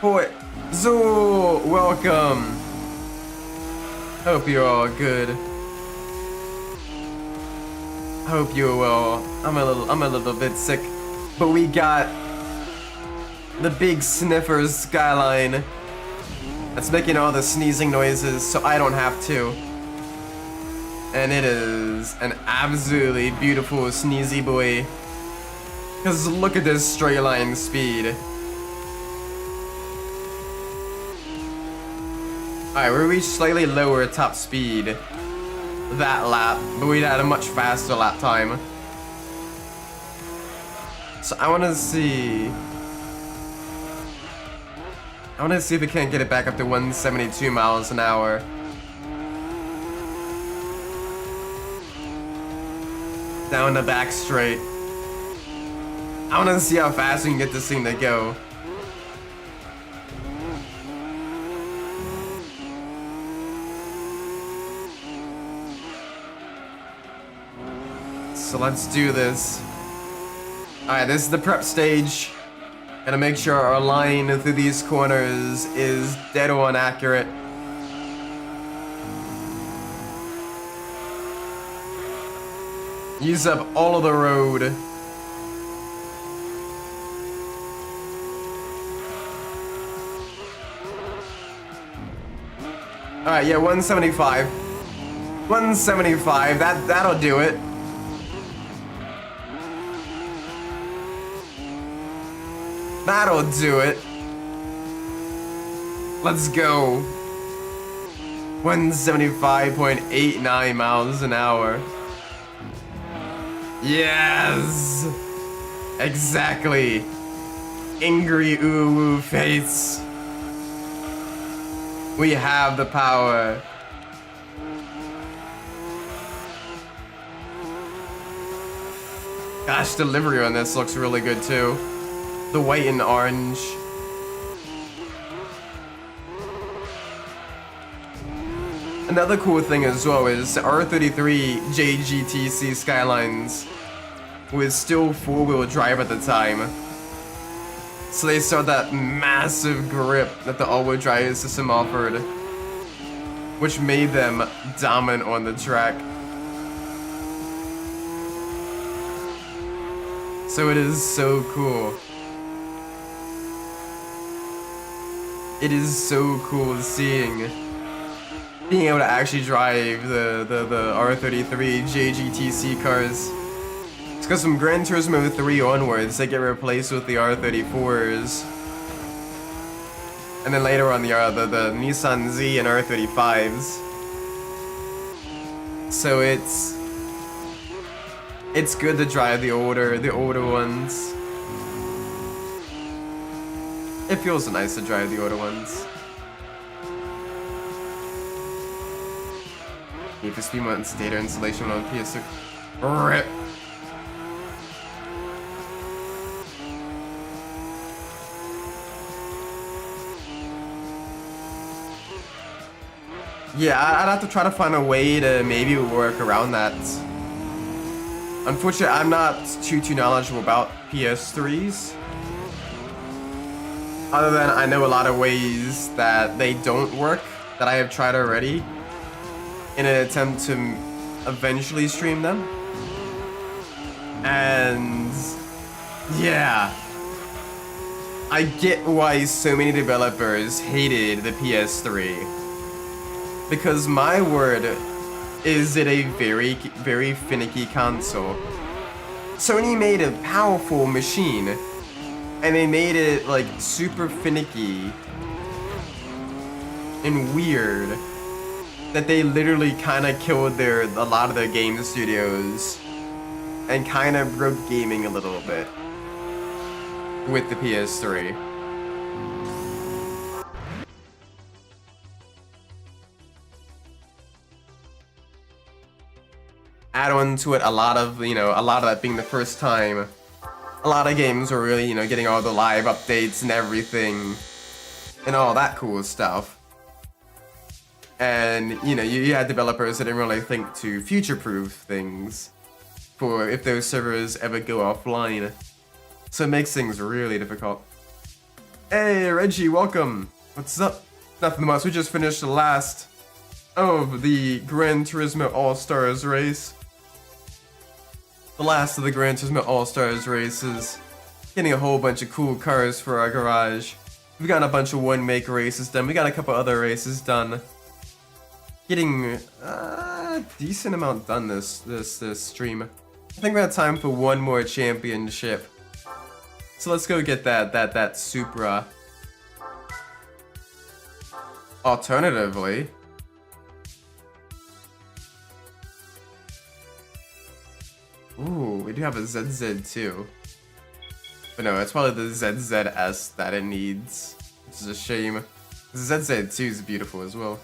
Boy, Zoo, welcome. Hope you're all good. Hope you're well. I'm a little bit sick, but we got the big sniffer skyline that's making all the sneezing noises, so I don't have to. And it is an absolutely beautiful sneezy boy. Cause look at this straight line speed. Alright, we reached slightly lower top speed that lap, but we had a much faster lap time. So I wanna see if we can't get it back up to 172 miles an hour. Down the back straight. I wanna see how fast we can get this thing to go. So let's do this. Alright, this is the prep stage. Gotta make sure our line through these corners is dead on accurate. Use up all of the road. Alright, yeah, 175. 175, that'll do it. That'll do it. Let's go. 175.89 miles an hour. Yes! Exactly. Angry ooh face. We have the power. Gosh, delivery on this looks really good too. The white and orange. Another cool thing as well is R33 JGTC Skylines was still four-wheel drive at the time. So they saw that massive grip that the all-wheel drive system offered, which made them dominant on the track. So it is so cool. It is so cool seeing, being able to actually drive the R33 JGTC cars. It's because from Gran Turismo 3 onwards, they get replaced with the R34s. And then later on the Nissan Z and R35s. So it's good to drive the older ones. It feels nice to drive the older ones. Need for speed mounts data installation on PS3. RIP. Yeah, I'd have to try to find a way to maybe work around that. Unfortunately, I'm not too knowledgeable about PS3s. Other than I know a lot of ways that they don't work, that I have tried already, in an attempt to eventually stream them. And yeah, I get why so many developers hated the PS3. Because my word, is it a very, very finicky console. Sony made a powerful machine, and they made it like super finicky and weird that they literally kind of killed a lot of their game studios and kind of broke gaming a little bit with the PS3. Add on to it a lot of that being the first time a lot of games were really, getting all the live updates and everything and all that cool stuff. And, you had developers that didn't really think to future-proof things for if those servers ever go offline. So it makes things really difficult. Hey, Reggie, welcome. What's up? Nothing much. We just finished the last of the Gran Turismo All-Stars race. The last of the Gran Turismo All-Stars races. Getting a whole bunch of cool cars for our garage. We've gotten a bunch of one-make races done. We got a couple other races done. Getting a decent amount done this stream. I think we have time for one more championship. So let's go get that Supra. Alternatively, ooh, we do have a ZZ too. But no, it's probably the ZZS that it needs, which is a shame. The ZZ2 is beautiful as well.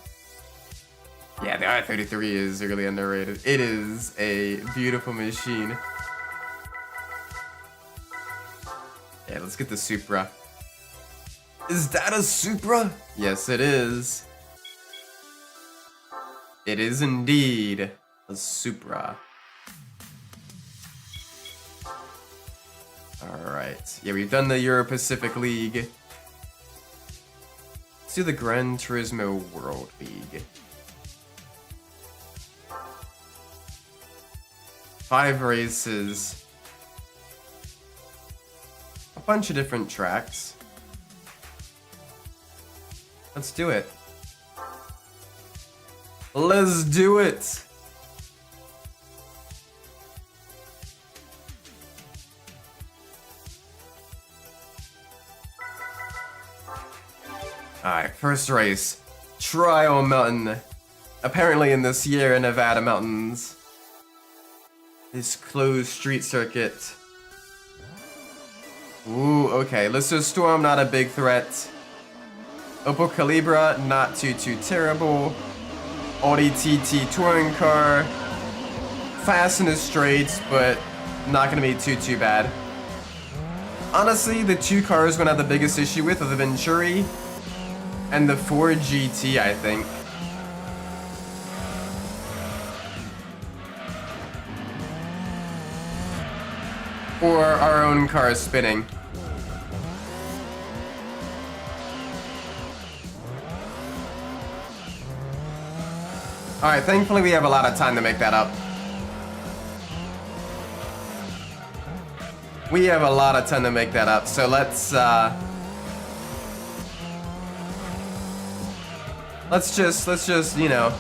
Yeah, the i33 is really underrated. It is a beautiful machine. Yeah, let's get the Supra. Is that a Supra? Yes, it is. It is indeed a Supra. Alright. Yeah, we've done the Euro-Pacific League. Let's do the Gran Turismo World League. 5 races. A bunch of different tracks. Let's do it. Let's do it! Alright, first race. Trial Mountain. Apparently in the Sierra Nevada mountains. This closed street circuit. Ooh, okay. Lister Storm, not a big threat. Opel Calibra, not too terrible. Audi TT touring car. Fast in the straights, but not gonna be too bad. Honestly, the 2 cars we're gonna have the biggest issue with are the Venturi and the Ford GT, I think. Or our own car spinning. Alright, thankfully we have a lot of time to make that up. We have a lot of time to make that up, so let's just, you know,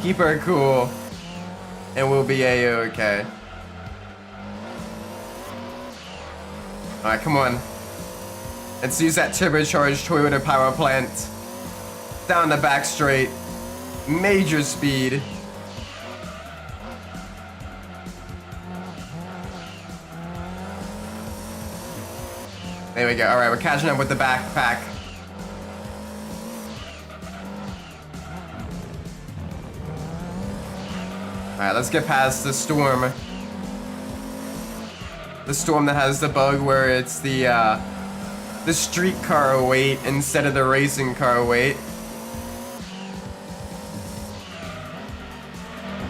keep her cool, and we'll be a-okay. Alright, come on. Let's use that turbocharged Toyota power plant. Down the back straight. Major speed. There we go. Alright, we're catching up with the backpack. Alright, let's get past the Storm. The Storm that has the bug where it's the street car weight instead of the racing car weight.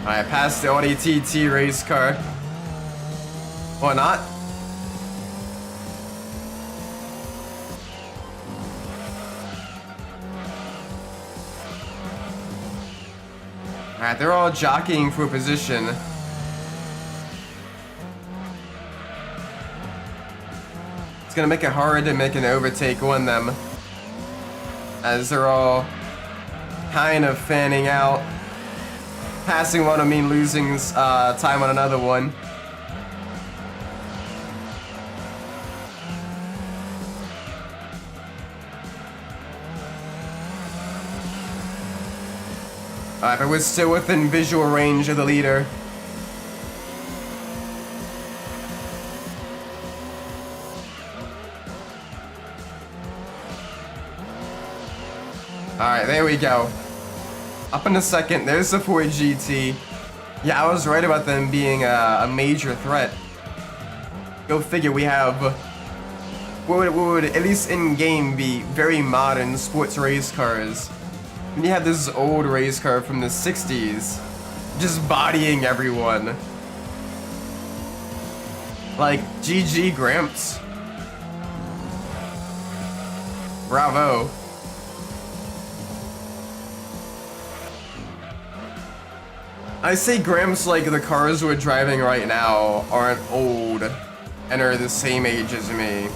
Alright, past the Audi TT race car. Or not. Alright, they're all jockeying for position. It's gonna make it hard to make an overtake on them, as they're all kind of fanning out. Passing one will mean losing time on another one. Alright, but we're still within visual range of the leader. Alright, there we go. Up in a second, there's the Ford GT. Yeah, I was right about them being a major threat. Go figure, we have what would at least in-game be very modern sports race cars. And you have this old race car from the 60s, just bodying everyone. Like, GG Gramps. Bravo. I say Gramps like the cars we're driving right now aren't old and are the same age as me.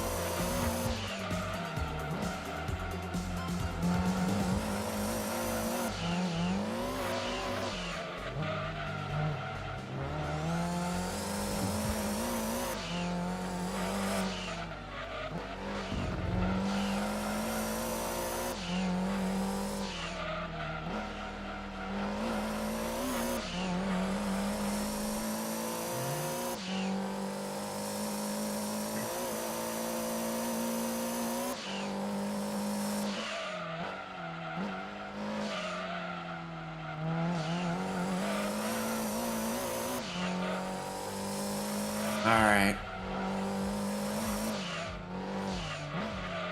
Alright.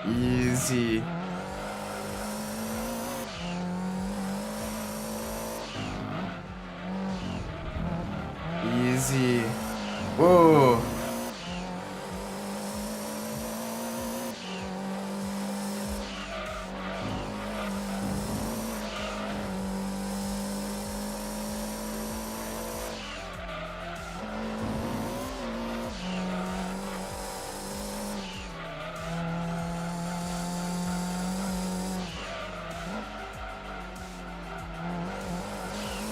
Easy. Easy. Whoa.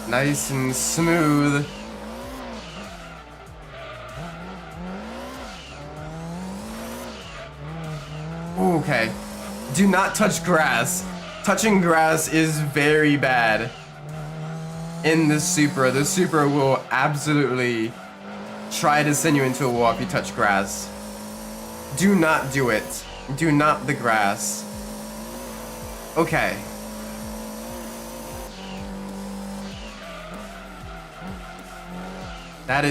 Nice and smooth. Okay. Do not touch grass. Touching grass is very bad. In the Supra. The Supra will absolutely try to send you into a wall if you touch grass. Do not do it. Do not the grass. Okay. That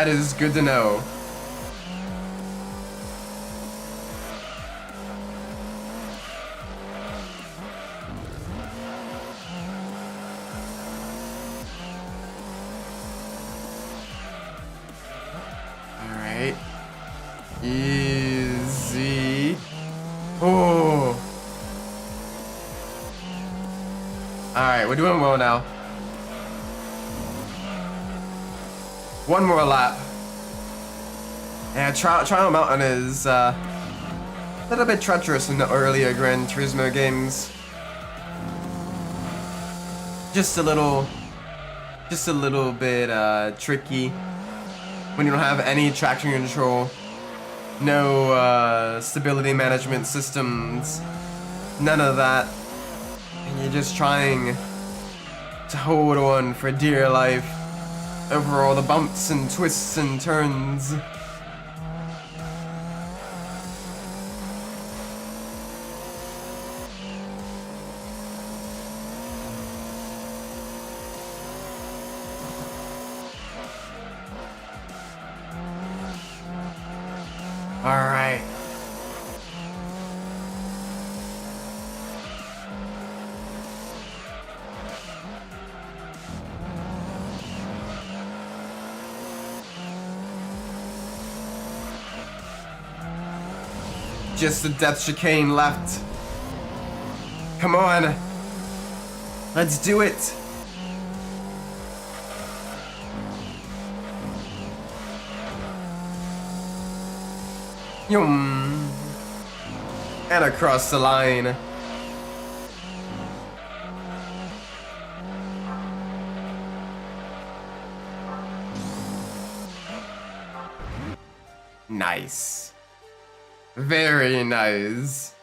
is good to know. All right. Easy. Oh. All right, we're doing well now. One more lap. Yeah, Trial Mountain is a little bit treacherous in the earlier Gran Turismo games. Just a little bit tricky when you don't have any traction control, no stability management systems, none of that, and you're just trying to hold on for dear life over all the bumps and twists and turns. All right. Just the death chicane left. Come on. Let's do it. Yum. And across the line. Nice. Very nice.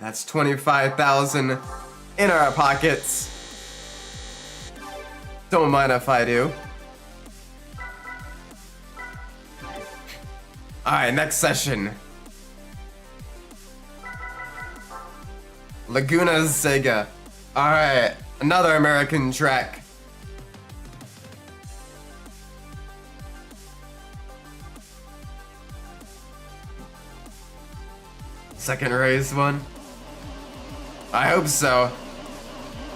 That's 25,000 in our pockets. Don't mind if I do. Alright, next session. Laguna Sega. Alright, another American track. Second race one? I hope so.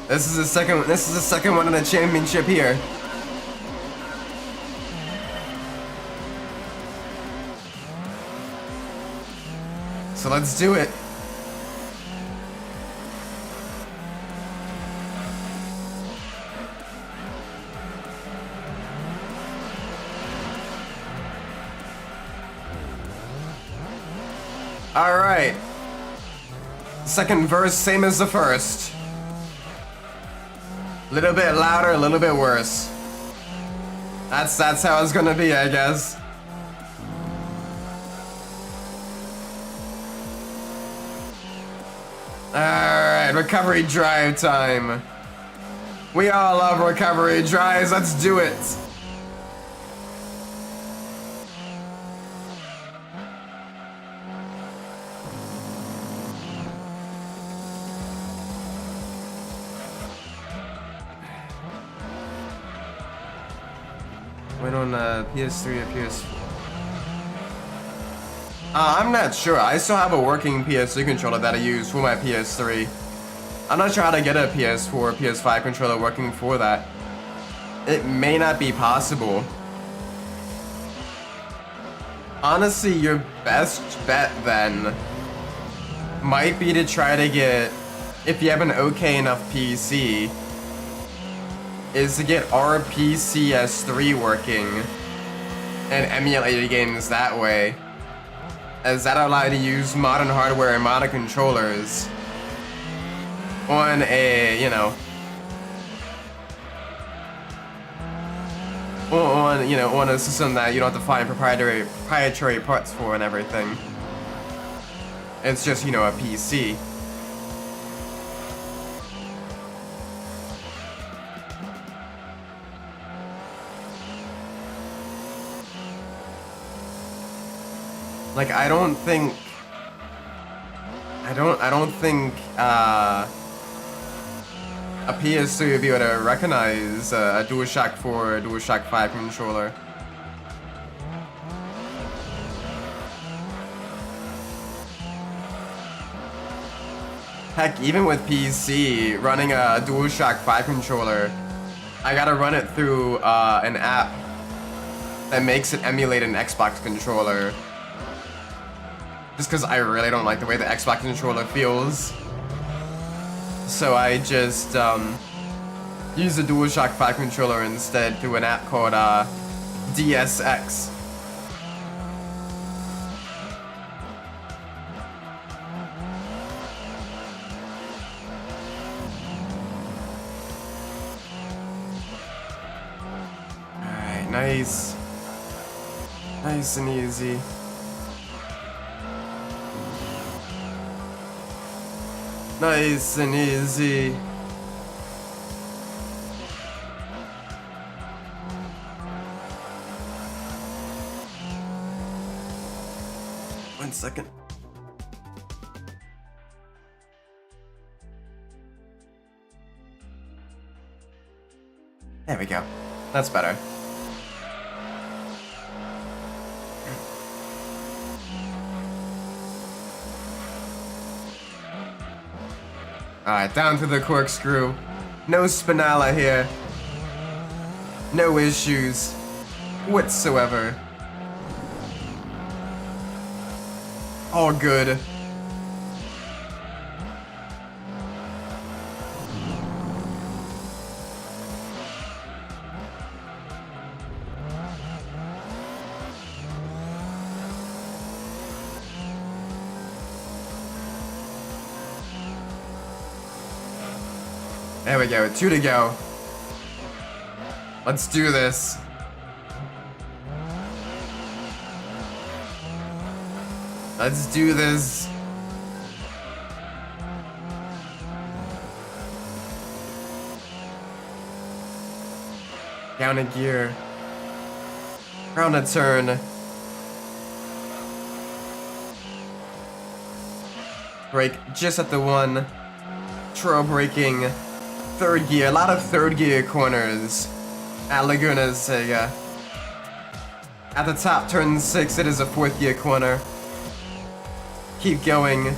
This is the second one in the championship here. So let's do it. Alright. Second verse, same as the first. Little bit louder, a little bit worse. That's how it's gonna be, I guess. Alright, recovery drive time. We all love recovery drives, let's do it. Went on PS3 or PS4. I'm not sure. I still have a working PS3 controller that I use for my PS3. I'm not sure how to get a PS4 or PS5 controller working for that. It may not be possible. Honestly, your best bet then might be to try to get, if you have an okay enough PC, is to get RPCS3 working and emulate your games that way, as that allows you to use modern hardware and modern controllers on a, you know, on a system that you don't have to find proprietary parts for and everything. It's just, you know, a PC. Like, I don't think a PS3 would be able to recognize a DualShock 4 or DualShock 5 controller. Heck, even with PC, running a DualShock 5 controller, I gotta run it through an app that makes it emulate an Xbox controller. Just because I really don't like the way the Xbox controller feels. So I just use the DualShock 5 controller instead through an app called DSX. Alright, nice. Nice and easy. Nice and easy. One second. There we go. That's better. Alright, down to the corkscrew. No spinella here. No issues whatsoever. All good. There we go, 2 to go. Let's do this. Let's do this. Down a gear. Round a turn. Brake just at the one. Trail braking. Third gear, a lot of third gear corners at Laguna Seca. At the top, turn 6, it is a 4th gear corner. Keep going.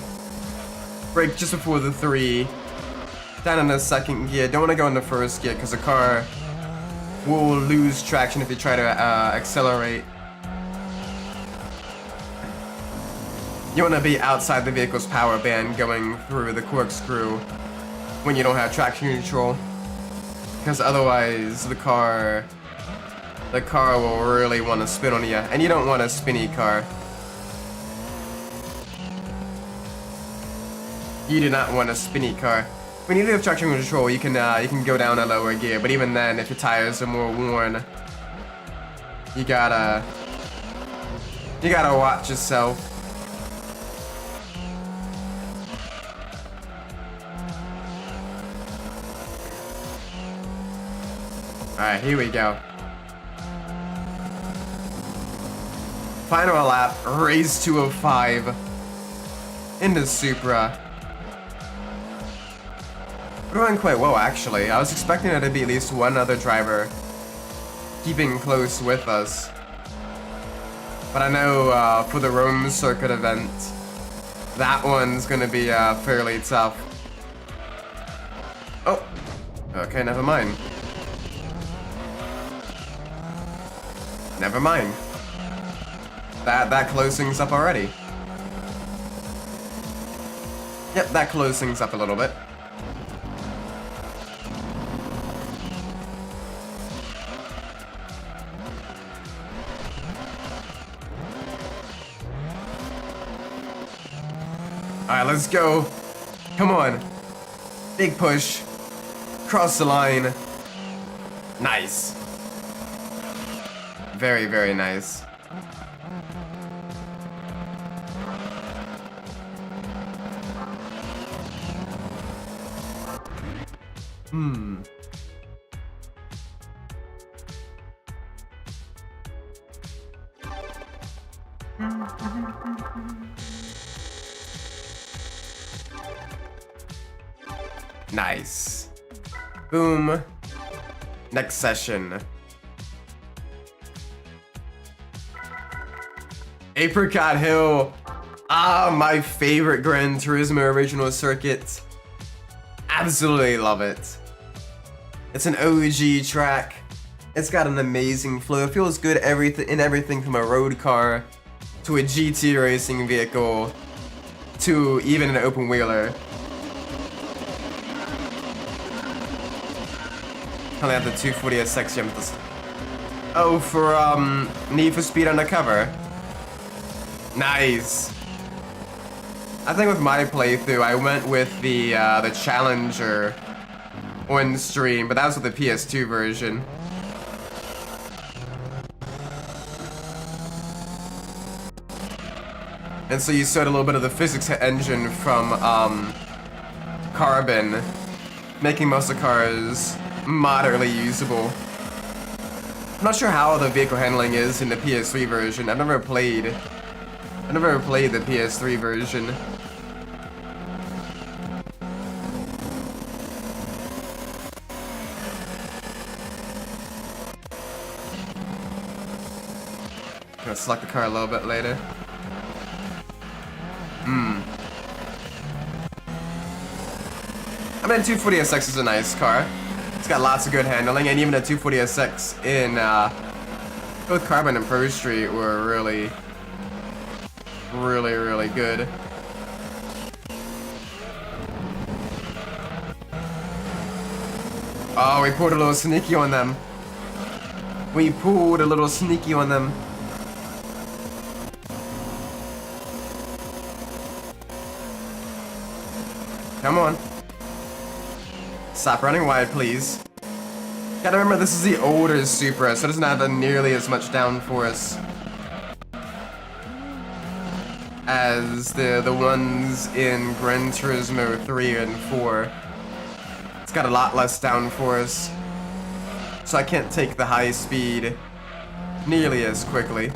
Brake just before the 3. Down in the 2nd gear. Don't want to go in the 1st gear because the car will lose traction if you try to accelerate. You want to be outside the vehicle's power band going through the corkscrew when you don't have traction control. Because otherwise the car will really want to spin on you. And you don't want a spinny car. You do not want a spinny car. When you do have traction control, you can go down a lower gear. But even then, if your tires are more worn, you gotta watch yourself. Alright, here we go. Final lap, race 205 in the Supra. We're doing quite well, actually. I was expecting there to be at least one other driver keeping close with us. But I know for the Rome Circuit event, that one's gonna be fairly tough. Oh, okay, never mind. Never mind. That closed things up already. Yep, that closed things up a little bit. Alright, let's go. Come on. Big push. Cross the line. Nice. Very, very nice. Nice. Boom. Next session. Apricot Hill. Ah, my favorite Gran Turismo original circuit. Absolutely love it. It's an OG track. It's got an amazing flow. It feels good in everything from a road car to a GT racing vehicle to even an open wheeler. I have the 240 SX jumpers. Oh, for Need for Speed Undercover. Nice. I think with my playthrough, I went with the Challenger on stream, but that was with the PS2 version. And so you saw a little bit of the physics engine from Carbon, making most of the cars moderately usable. I'm not sure how the vehicle handling is in the PS3 version. I've never played the PS3 version. Gonna select the car a little bit later. I mean, 240SX is a nice car. It's got lots of good handling, and even a 240SX in both Carbon and Pro Street were really good. Oh, we pulled a little sneaky on them. Come on. Stop running wide, please. Gotta remember, this is the older Supra, so it doesn't have nearly as much downforce as the ones in Gran Turismo 3 and 4. It's got a lot less downforce, so I can't take the high speed nearly as quickly.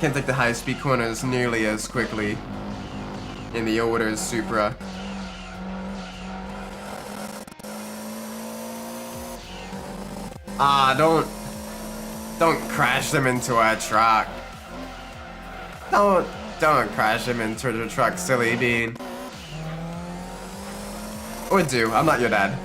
Can't take the high speed corners nearly as quickly in the older Supra. Ah, don't crash them into our truck. Don't crash them into the truck, silly bean. Or do, I'm not your dad.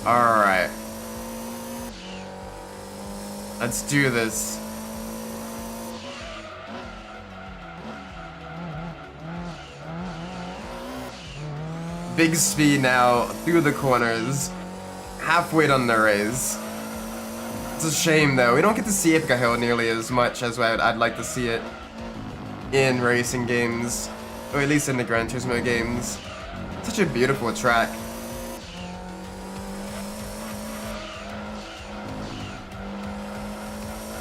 Alright. Let's do this. Big speed now through the corners. Halfway done the race. It's a shame though. We don't get to see Epica Hill nearly as much as I'd like to see it in racing games. Or at least in the Gran Turismo games. Such a beautiful track.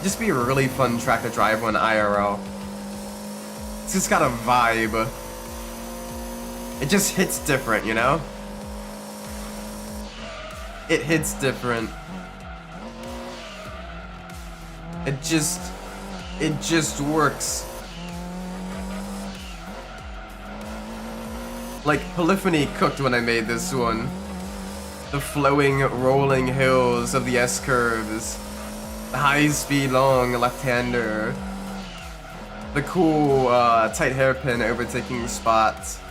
Just be a really fun track to drive on IRL. It's just got a vibe. It just hits different, you know? It hits different. It just works. Like, Polyphony cooked when I made this one. The flowing, rolling hills of the S-curves. The high-speed, long left-hander. The cool, tight hairpin overtaking spots.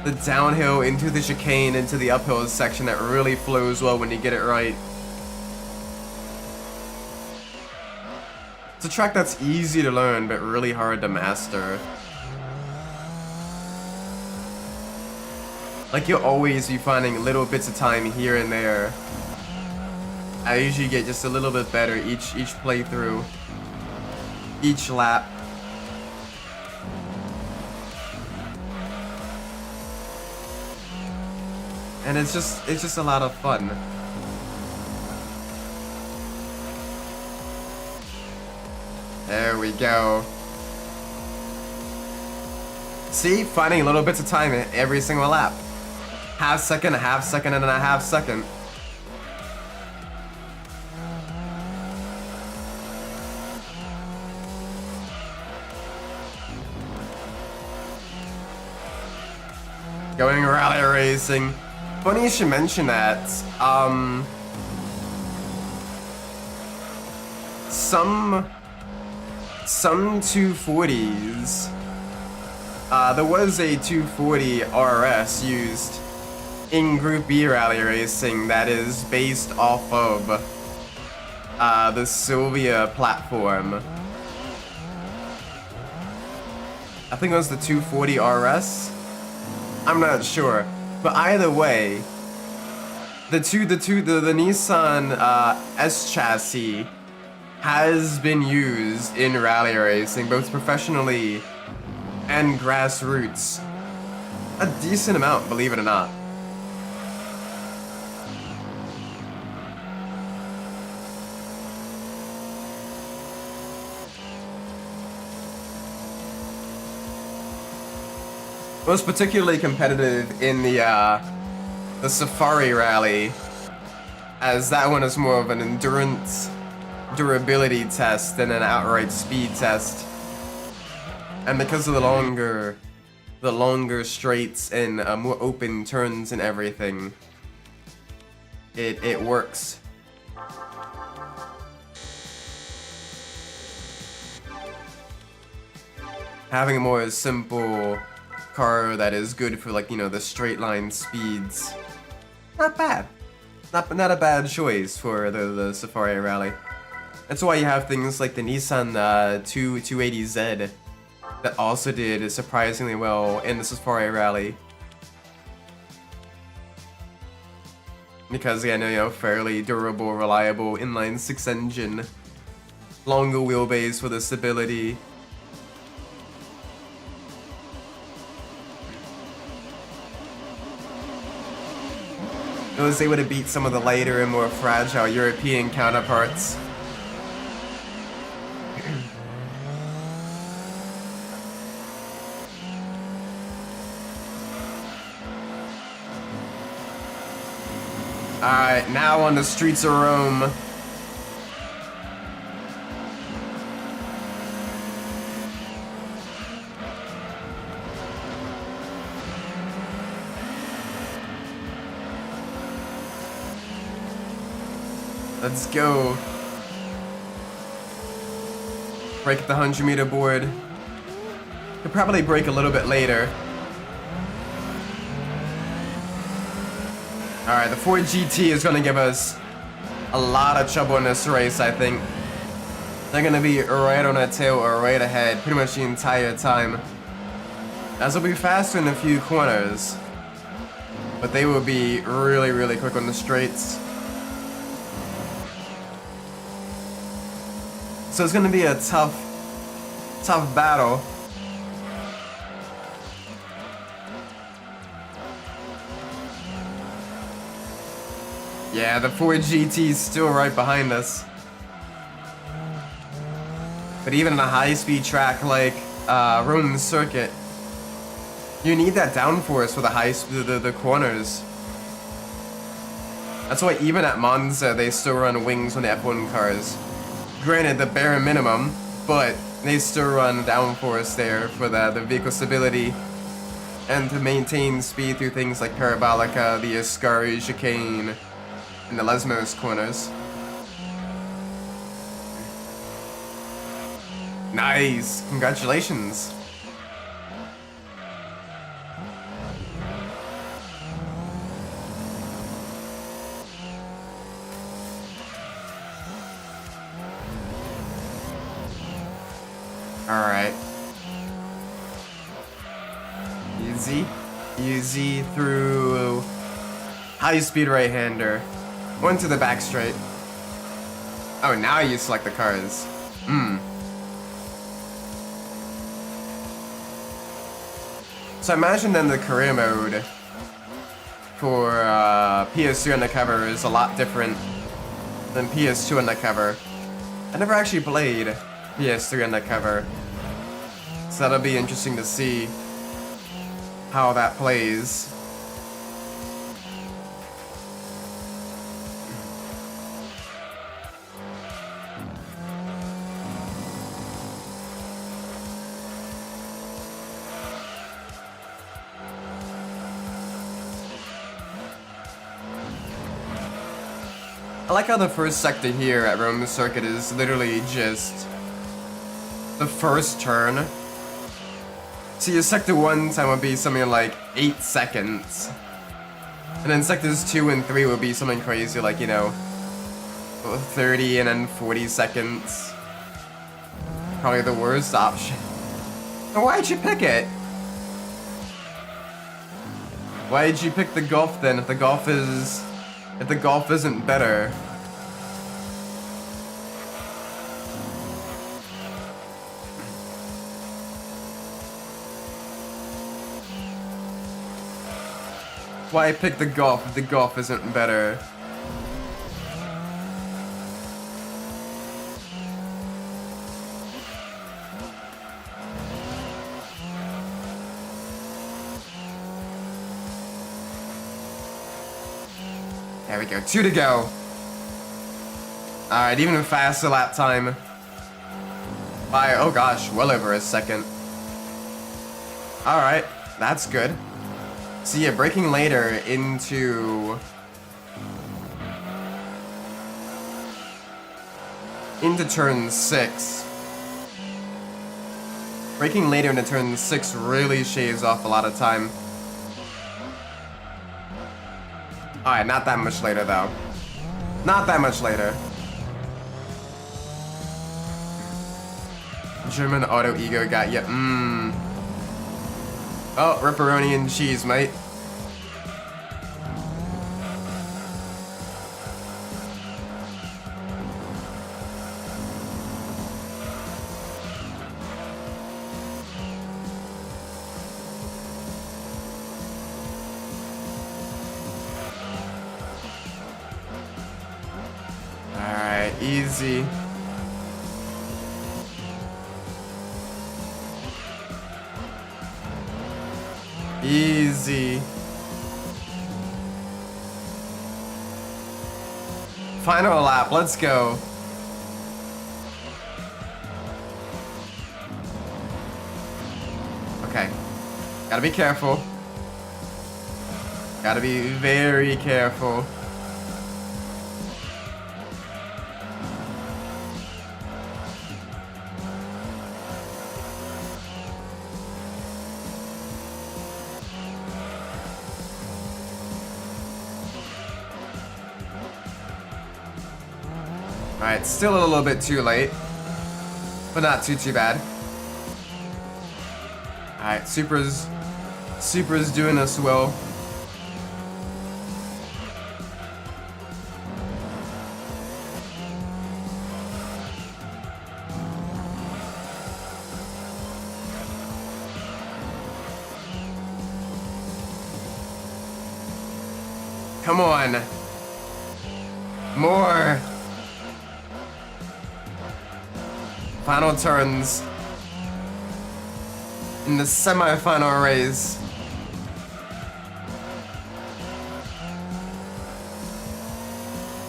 The downhill into the chicane, into the uphill section that really flows well when you get it right. It's a track that's easy to learn, but really hard to master. Like, you'll always be finding little bits of time here and there. I usually get just a little bit better each playthrough, each lap. And it's just a lot of fun. There we go. See, finding little bits of time in every single lap. Half second, and then a half second. Going rally racing. Funny you should mention that. Some 240s. There was a 240 RS used in Group B rally racing that is based off of the Sylvia platform. I think it was the 240 RS. I'm not sure, but either way, the Nissan S chassis has been used in rally racing, both professionally and grassroots. A decent amount, believe it or not. Most particularly competitive in the Safari Rally, as that one is more of an endurance durability test than an outright speed test. And because of the longer straights and more open turns and everything, it works. Having a more simple car that is good for, like, you know, the straight line speeds, not bad. Not a bad choice for the Safari Rally. That's why you have things like the Nissan 280Z that also did surprisingly well in the Safari Rally. Because, yeah, you know, fairly durable, reliable inline 6 engine, longer wheelbase for the stability. it was able to beat some of the lighter and more fragile European counterparts. Alright, now on the streets of Rome. Let's go. Break the 100-meter board. Could probably break a little bit later. Alright, the Ford GT is going to give us a lot of trouble in this race, I think. They're going to be right on our tail or right ahead pretty much the entire time. As will be faster in a few corners. But they will be really, really quick on the straights. So it's going to be a tough battle. Yeah, the Ford GT is still right behind us. But even on a high-speed track like Rome Circuit, you need that downforce for the corners. That's why even at Monza, they still run wings on the F1 cars. Granted, the bare minimum, but they still run downforce there for the vehicle stability and to maintain speed through things like Parabolica, the Ascari chicane, and the Lesmos corners. Nice! Congratulations! Alright. Easy through high-speed right-hander. One to the back straight. Oh, now you select the cars. So imagine then the career mode for PS3 Undercover is a lot different than PS2 Undercover. I never actually played PS3 Undercover, so that'll be interesting to see how that plays. I like how the first sector here at Rome Circuit is literally just the first turn. So your sector 1 time would be something like 8 seconds. And then sectors 2 and 3 would be something crazy like, you know, 30 and then 40 seconds. Probably the worst option. Why'd you pick it? Why did you pick the Golf then if the Golf isn't better? Why pick the Golf if the Golf isn't better? There we go, 2 to go. Alright, even a faster lap time. By, oh gosh, well over a second. Alright, that's good. So yeah, braking later into turn 6. Braking later into turn 6 really shaves off a lot of time. Alright, not that much later though. Not that much later. German auto ego got you. Oh, ripperoni and cheese, mate. Easy. Easy. Final lap, let's go. Okay. Gotta be careful. Gotta be very careful. Alright, still a little bit too late, but not too bad. Alright, Supra's doing us well. Come on. More. Final turns in the semi-final race.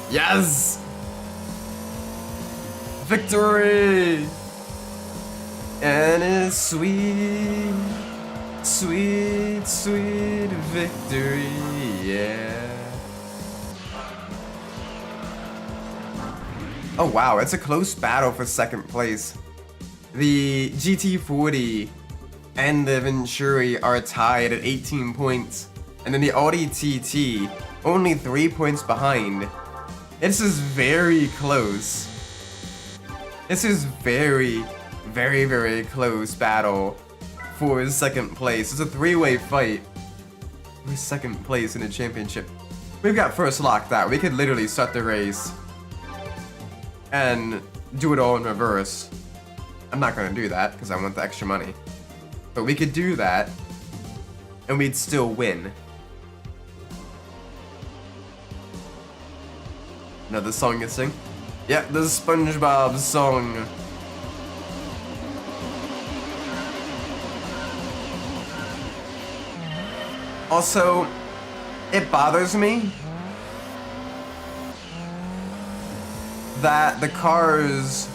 Yes! Victory! And it's sweet, sweet, sweet victory, yeah. Oh wow, it's a close battle for second place. The GT40 and the Venturi are tied at 18 points, and then the Audi TT only 3 points behind. This is very close. This is very, very, very close battle for second place. It's a three-way fight for second place in the championship. We've got first locked out. We could literally start the race and do it all in reverse. I'm not gonna do that because I want the extra money. But we could do that and we'd still win. Another song you sing? Yep, the SpongeBob song. Also, it bothers me that the cars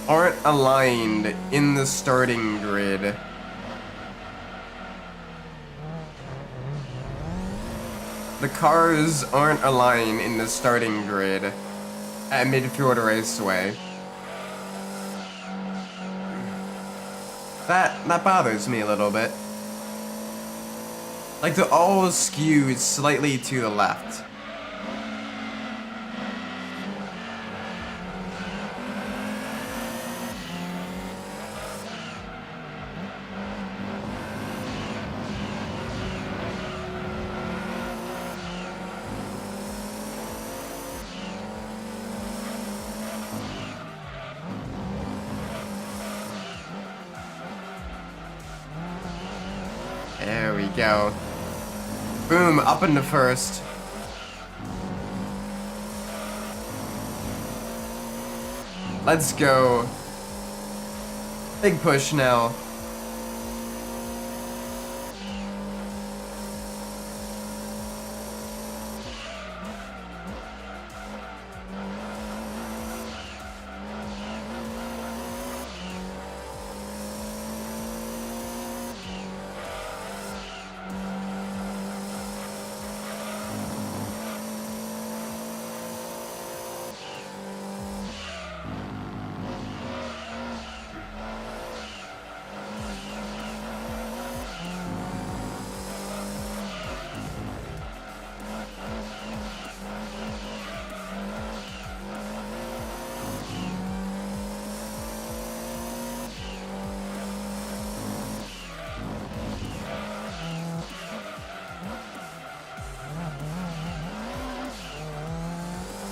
aren't aligned in the starting grid. The cars aren't aligned in the starting grid at Midfield Raceway. That bothers me a little bit. Like, they're all skewed slightly to the left. There we go. Boom, up into first. Let's go. Big push now.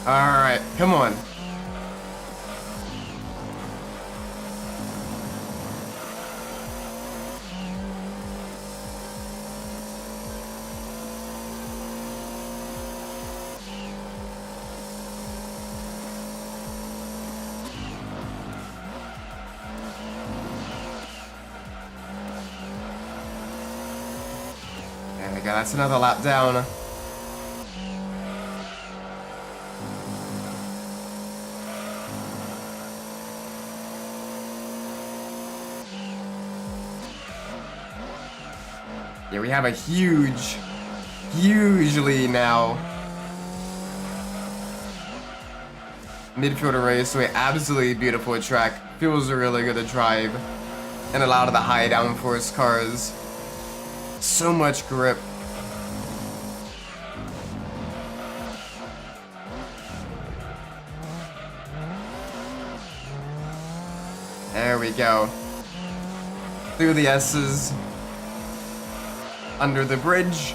Alright, come on. go, that's another lap down. Yeah, we have a huge lead now. Midfielder Raceway, absolutely beautiful track. Feels really good to drive. And a lot of the high downforce cars. So much grip. There we go. Through the S's. Under the bridge.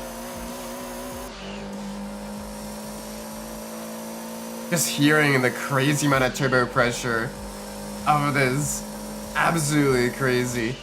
Just hearing the crazy amount of turbo pressure of this. Absolutely crazy.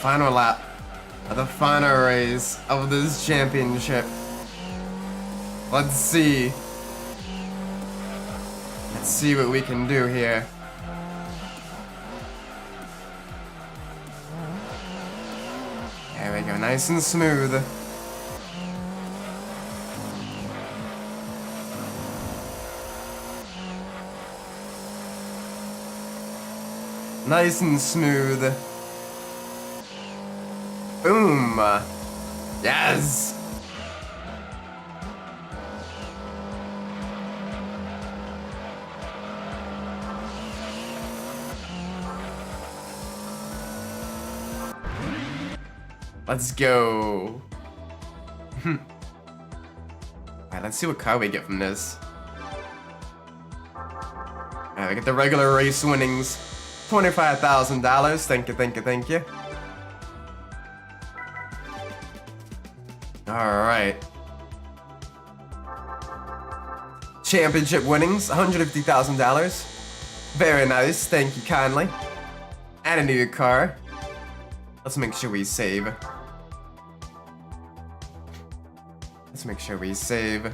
Final lap of the final race of this championship. Let's see. Let's see what we can do here. There we go, nice and smooth. Nice and smooth. Boom! Yes! Let's go! Alright, let's see what car we get from this. Alright, we get the regular race winnings. $25,000. Thank you, thank you, thank you. Alright. Championship winnings, $150,000. Very nice, thank you kindly. And a new car. Let's make sure we save. Let's make sure we save.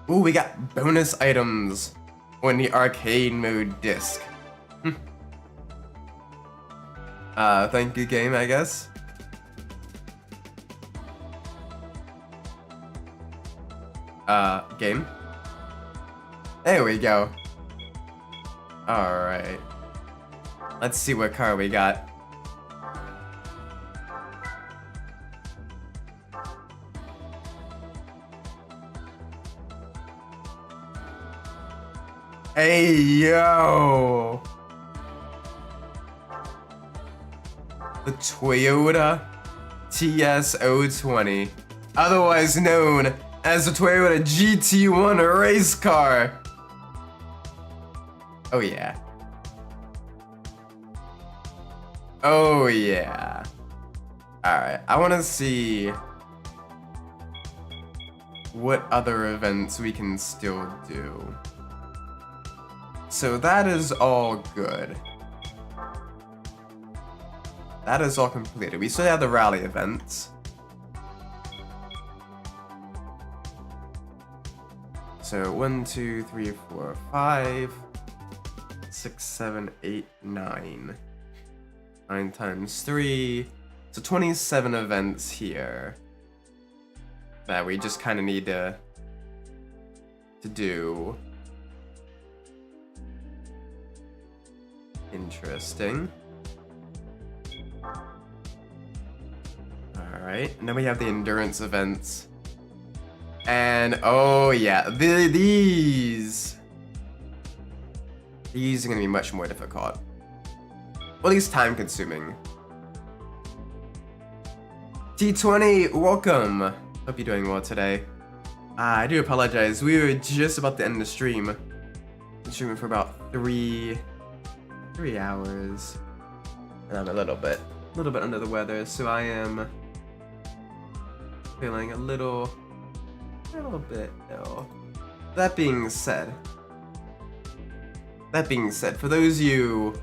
Ooh, we got bonus items on the arcade mode disc. Thank you, game, I guess. Game. There we go. Alright. Let's see what car we got. Hey, yo! The Toyota TS020, otherwise known as the Toyota GT1 race car. Oh yeah. Oh yeah. Alright, I want to see what other events we can still do. So that is all good. That is all completed. We still have the rally events. So 1, 2, 3, 4, 5, 6, 7, 8, 9. 9 times 3. So 27 events here that we just kind of need to do. Interesting. Alright, and then we have the endurance events. And oh yeah, these are gonna be much more difficult. Well, at least time consuming. T20, welcome! Hope you're doing well today. I do apologize, we were just about to end the stream. Been streaming for about 3 hours. And I'm a little bit under the weather, so I am feeling a little bit ill. That being said, for those of you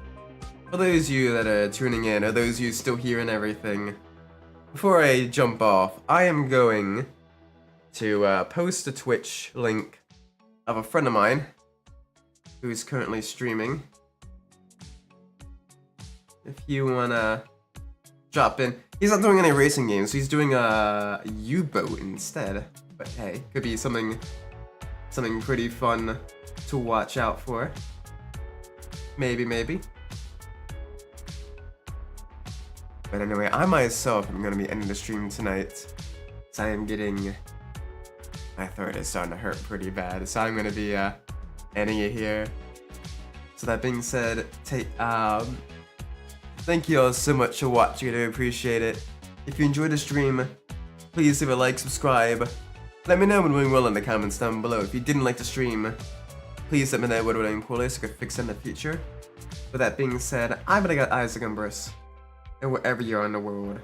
that are tuning in, or those of you still here and everything, before I jump off, I am going to post a Twitch link of a friend of mine who's currently streaming. If you wanna drop in, he's not doing any racing games, he's doing a U-boat instead. But hey, could be something pretty fun to watch out for. Maybe. But anyway, I myself am gonna be ending the stream tonight. So I am getting, my throat is starting to hurt pretty bad. So I'm gonna be ending it here. So that being said, thank you all so much for watching. I do appreciate it. If you enjoyed the stream, please leave a like, subscribe. Let me know when we're doing well in the comments down below. If you didn't like the stream, please let me know what we're doing poorly so I can fix it in the future. With that being said, I've got Isaac Umbras. And wherever you are in the world,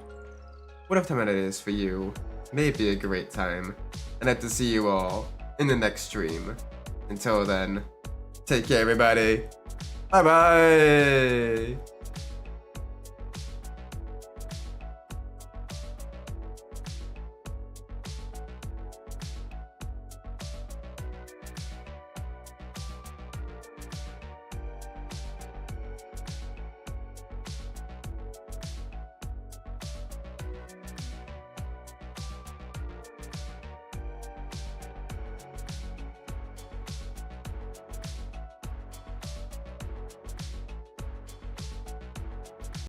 whatever time it is for you, may it be a great time. And I hope to see you all in the next stream. Until then, take care everybody. Bye bye!